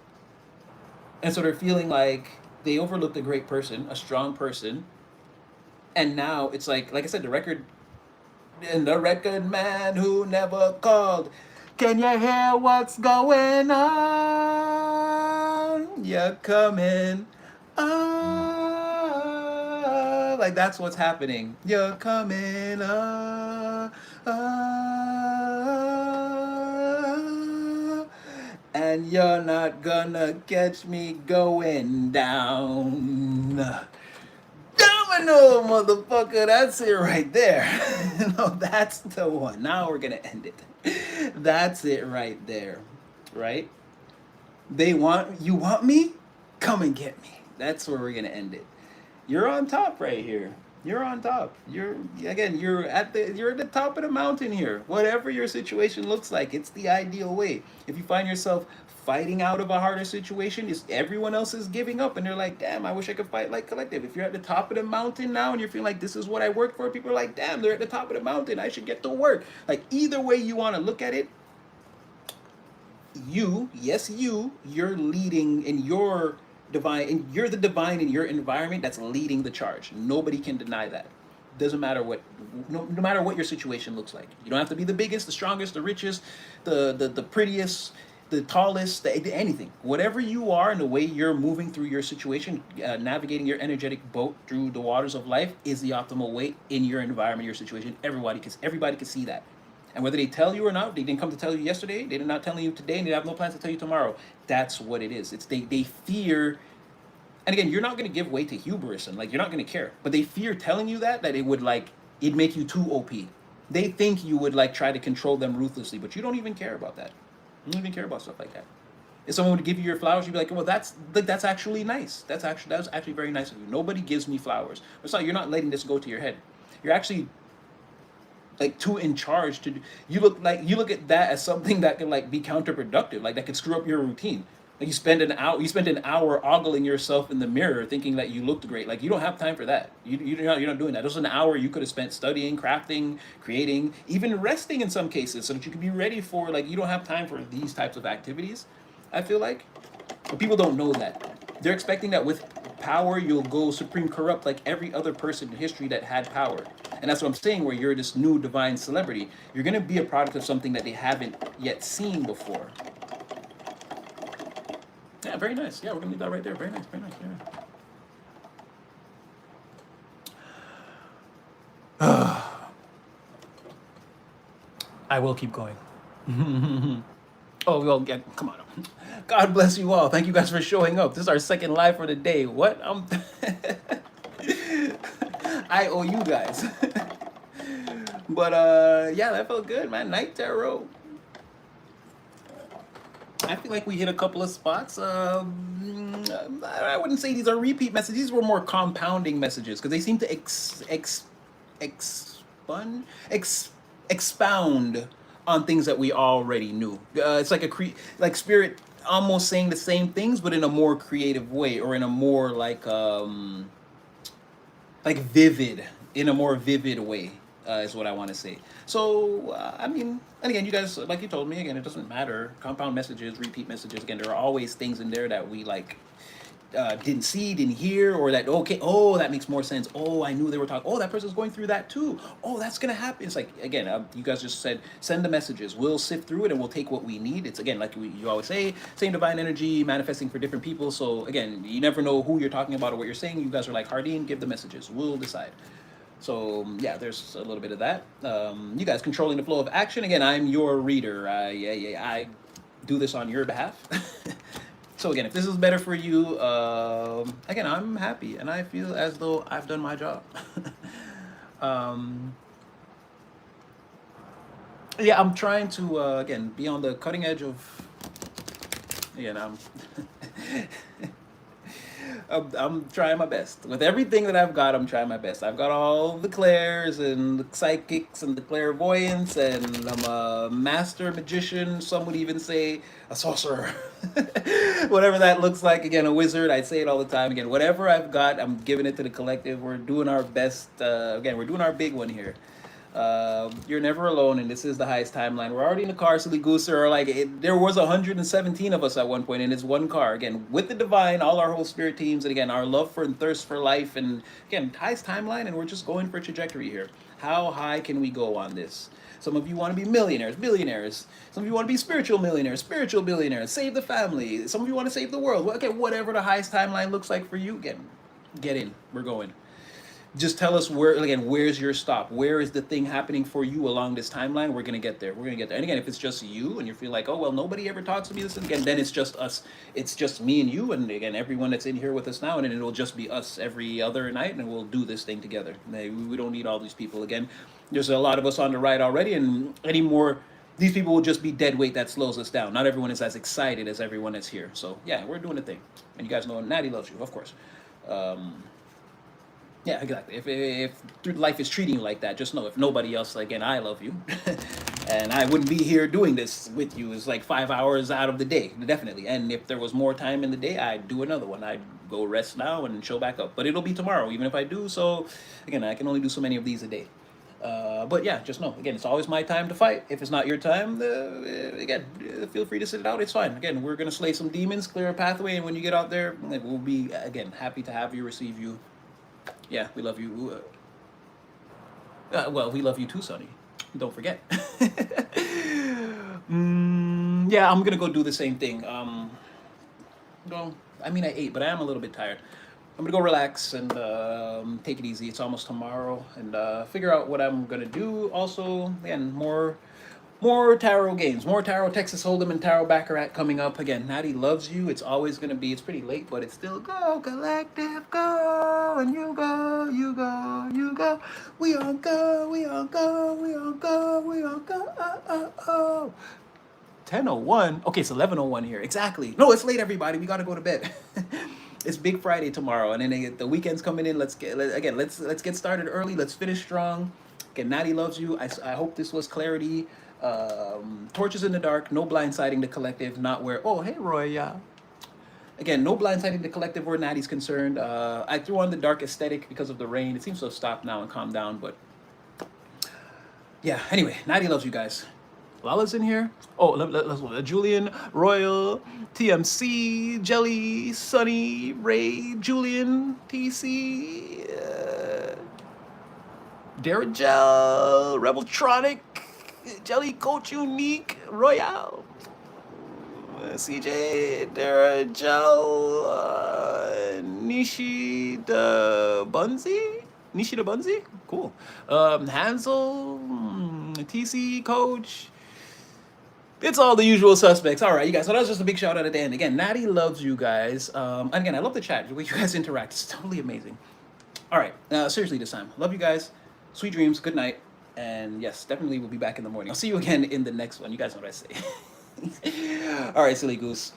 And so they're feeling like they overlooked a great person, a strong person. And now it's like I said, the record man who never called. Can you hear what's going on? You're coming on. Like that's what's happening. You're coming and you're not gonna catch me going down. Domino, motherfucker, that's it right there. No, that's the one. Now we're gonna end it. That's it right there, right? You want me? Come and get me. That's where we're gonna end it. You're on top right here. You're on top. You're at the top of the mountain here. Whatever your situation looks like, it's the ideal way. If you find yourself fighting out of a harder situation, is everyone else is giving up and they're like, damn, I wish I could fight like collective. If you're at the top of the mountain now and you're feeling like this is what I work for, people are like, damn, they're at the top of the mountain. I should get to work. Like either way you want to look at it, you're leading in your divine, and you're the divine in your environment that's leading the charge. Nobody can deny that. Doesn't matter what, no matter what your situation looks like. You don't have to be the biggest, the strongest, the richest, the prettiest, the tallest, anything. Whatever you are and the way you're moving through your situation, navigating your energetic boat through the waters of life is the optimal way in your environment, your situation. Everybody can see that. And whether they tell you or not, they didn't come to tell you yesterday, they're not telling you today, and they have no plans to tell you tomorrow. That's what it is. It's they fear, and again, you're not going to give way to hubris and like you're not going to care, but they fear telling you that it would like it'd make you too OP. They think you would like try to control them ruthlessly, but you don't even care about that. You don't even care about stuff like that. If someone would give you your flowers, you'd be like, well, that's actually nice. That's actually very nice of you. Nobody gives me flowers. It's not, you're not letting this go to your head. You're actually like too in charge to do. You look at that as something that could like be counterproductive, like that could screw up your routine. Like you spend an hour ogling yourself in the mirror thinking that you looked great. Like you don't have time for that. You're not doing that. This was an hour you could have spent studying, crafting, creating, even resting in some cases, so that you could be ready for, like, you don't have time for these types of activities, I feel like. But people don't know that. They're expecting that with power, you'll go supreme corrupt like every other person in history that had power. And that's what I'm saying, where you're this new divine celebrity. You're going to be a product of something that they haven't yet seen before. Yeah, very nice. Yeah, we're going to leave that right there. Very nice, very nice. Yeah. I will keep going. Oh, well, yeah, come on. God bless you all. Thank you guys for showing up. This is our second live for the day. What? I owe you guys. But yeah, that felt good, man. Night Tarot. I feel like we hit a couple of spots. I wouldn't say these are repeat messages. These were more compounding messages because they seem to expound on things that we already knew. It's like like spirit almost saying the same things, but in a more creative way, or in a more like vivid, in a more vivid way, is what I want to say. So I mean, and again, you guys, like you told me, again, it doesn't matter. Compound messages, repeat messages. Again, there are always things in there that we like didn't see, didn't hear, or that, okay, oh, that makes more sense. Oh, I knew they were talking. Oh, that person's going through that too. Oh, that's gonna happen. It's like, again, you guys just said send the messages. We'll sift through it and we'll take what we need. It's, again, like you always say, same divine energy manifesting for different people. So again, you never know who you're talking about or what you're saying. You guys are like, Hardeen, give the messages. We'll decide. So yeah, there's a little bit of that. You guys controlling the flow of action. Again, I'm your reader. I do this on your behalf. So again, if this is better for you, again, I'm happy and I feel as though I've done my job. Yeah, I'm trying to, again, be on the cutting edge of, again, I'm trying my best. With everything that I've got, I'm trying my best. I've got all the clairs and the psychics and the clairvoyance, and I'm a master magician. Some would even say a sorcerer. Whatever that looks like. Again, a wizard. I say it all the time. Again, whatever I've got, I'm giving it to the collective. We're doing our best. Again, we're doing our big one here. You're never alone, and this is the highest timeline. We're already in the car, silly goose, or like there was 117 of us at one point, and it's one car. Again, with the divine, all our whole spirit teams, and again, our love for and thirst for life, and again, highest timeline, and we're just going for a trajectory here. How high can we go on this? Some of you want to be millionaires, billionaires. Some of you want to be spiritual millionaires, spiritual billionaires. Save the family. Some of you want to save the world. Well, okay, whatever the highest timeline looks like for you, again, get in. We're going. Just tell us where, again, where's your stop? Where is the thing happening for you along this timeline? We're gonna get there. We're gonna get there. And again, if it's just you and you feel like, oh well, nobody ever talks to me, this again, then it's just us. It's just me and you, and again, everyone that's in here with us now, and then it'll just be us every other night, and we'll do this thing together. We don't need all these people again. There's a lot of us on the ride already, and any more, these people will just be dead weight that slows us down. Not everyone is as excited as everyone that's here. So yeah, we're doing the thing, and you guys know Natty loves you, of course. Yeah, exactly. If life is treating you like that, just know, if nobody else, again, I love you. And I wouldn't be here doing this with you. It's like 5 hours out of the day, definitely. And if there was more time in the day, I'd do another one. I'd go rest now and show back up. But it'll be tomorrow, even if I do. So, again, I can only do so many of these a day. But yeah, just know, again, it's always my time to fight. If it's not your time, again, feel free to sit it out. It's fine. Again, we're going to slay some demons, clear a pathway. And when you get out there, we'll be, again, happy to have you, receive you. Yeah, we love you. Well, we love you too, Sonny. Don't forget. Yeah, I'm gonna go do the same thing. No, I mean I ate, but I am a little bit tired. I'm gonna go relax and take it easy. It's almost tomorrow, and figure out what I'm gonna do. Also, again, more tarot games, more tarot Texas Hold'em and tarot Baccarat coming up. Again, Natty loves you. It's always going to be, it's pretty late, but it's still go collective, go, and you go, you go, you go. We all go, we all go, we all go, we all go, oh, oh, oh. 10:01. Okay, it's 11:01 here. Exactly. No, it's late, everybody. We got to go to bed. It's Big Friday tomorrow, and then the weekend's coming in. Let's get started early. Let's finish strong. Again, Natty loves you. I hope this was clarity. Torches in the dark, no blindsiding the collective, not where, oh, hey, Roy, yeah. Again, no blindsiding the collective where Natty's concerned. I threw on the dark aesthetic because of the rain. It seems to have stopped now and calmed down, but yeah, anyway, Natty loves you guys. Lala's in here. Oh, Julian, Royal, TMC, Jelly, Sunny, Ray, Julian, TC, Daragel, Rebeltronic, Jelly, Coach Unique, Royale, CJ, Daragel, Nishida Bunzi, cool. Hansel, TC, Coach. It's all the usual suspects. All right, you guys. So that was just a big shout out at the end. Again, Natty loves you guys. And again, I love the chat. The way you guys interact. It's totally amazing. All right, seriously this time. Love you guys. Sweet dreams. Good night. And yes, definitely we'll be back in the morning. I'll see you again in the next one. You guys know what I say. All right, silly goose.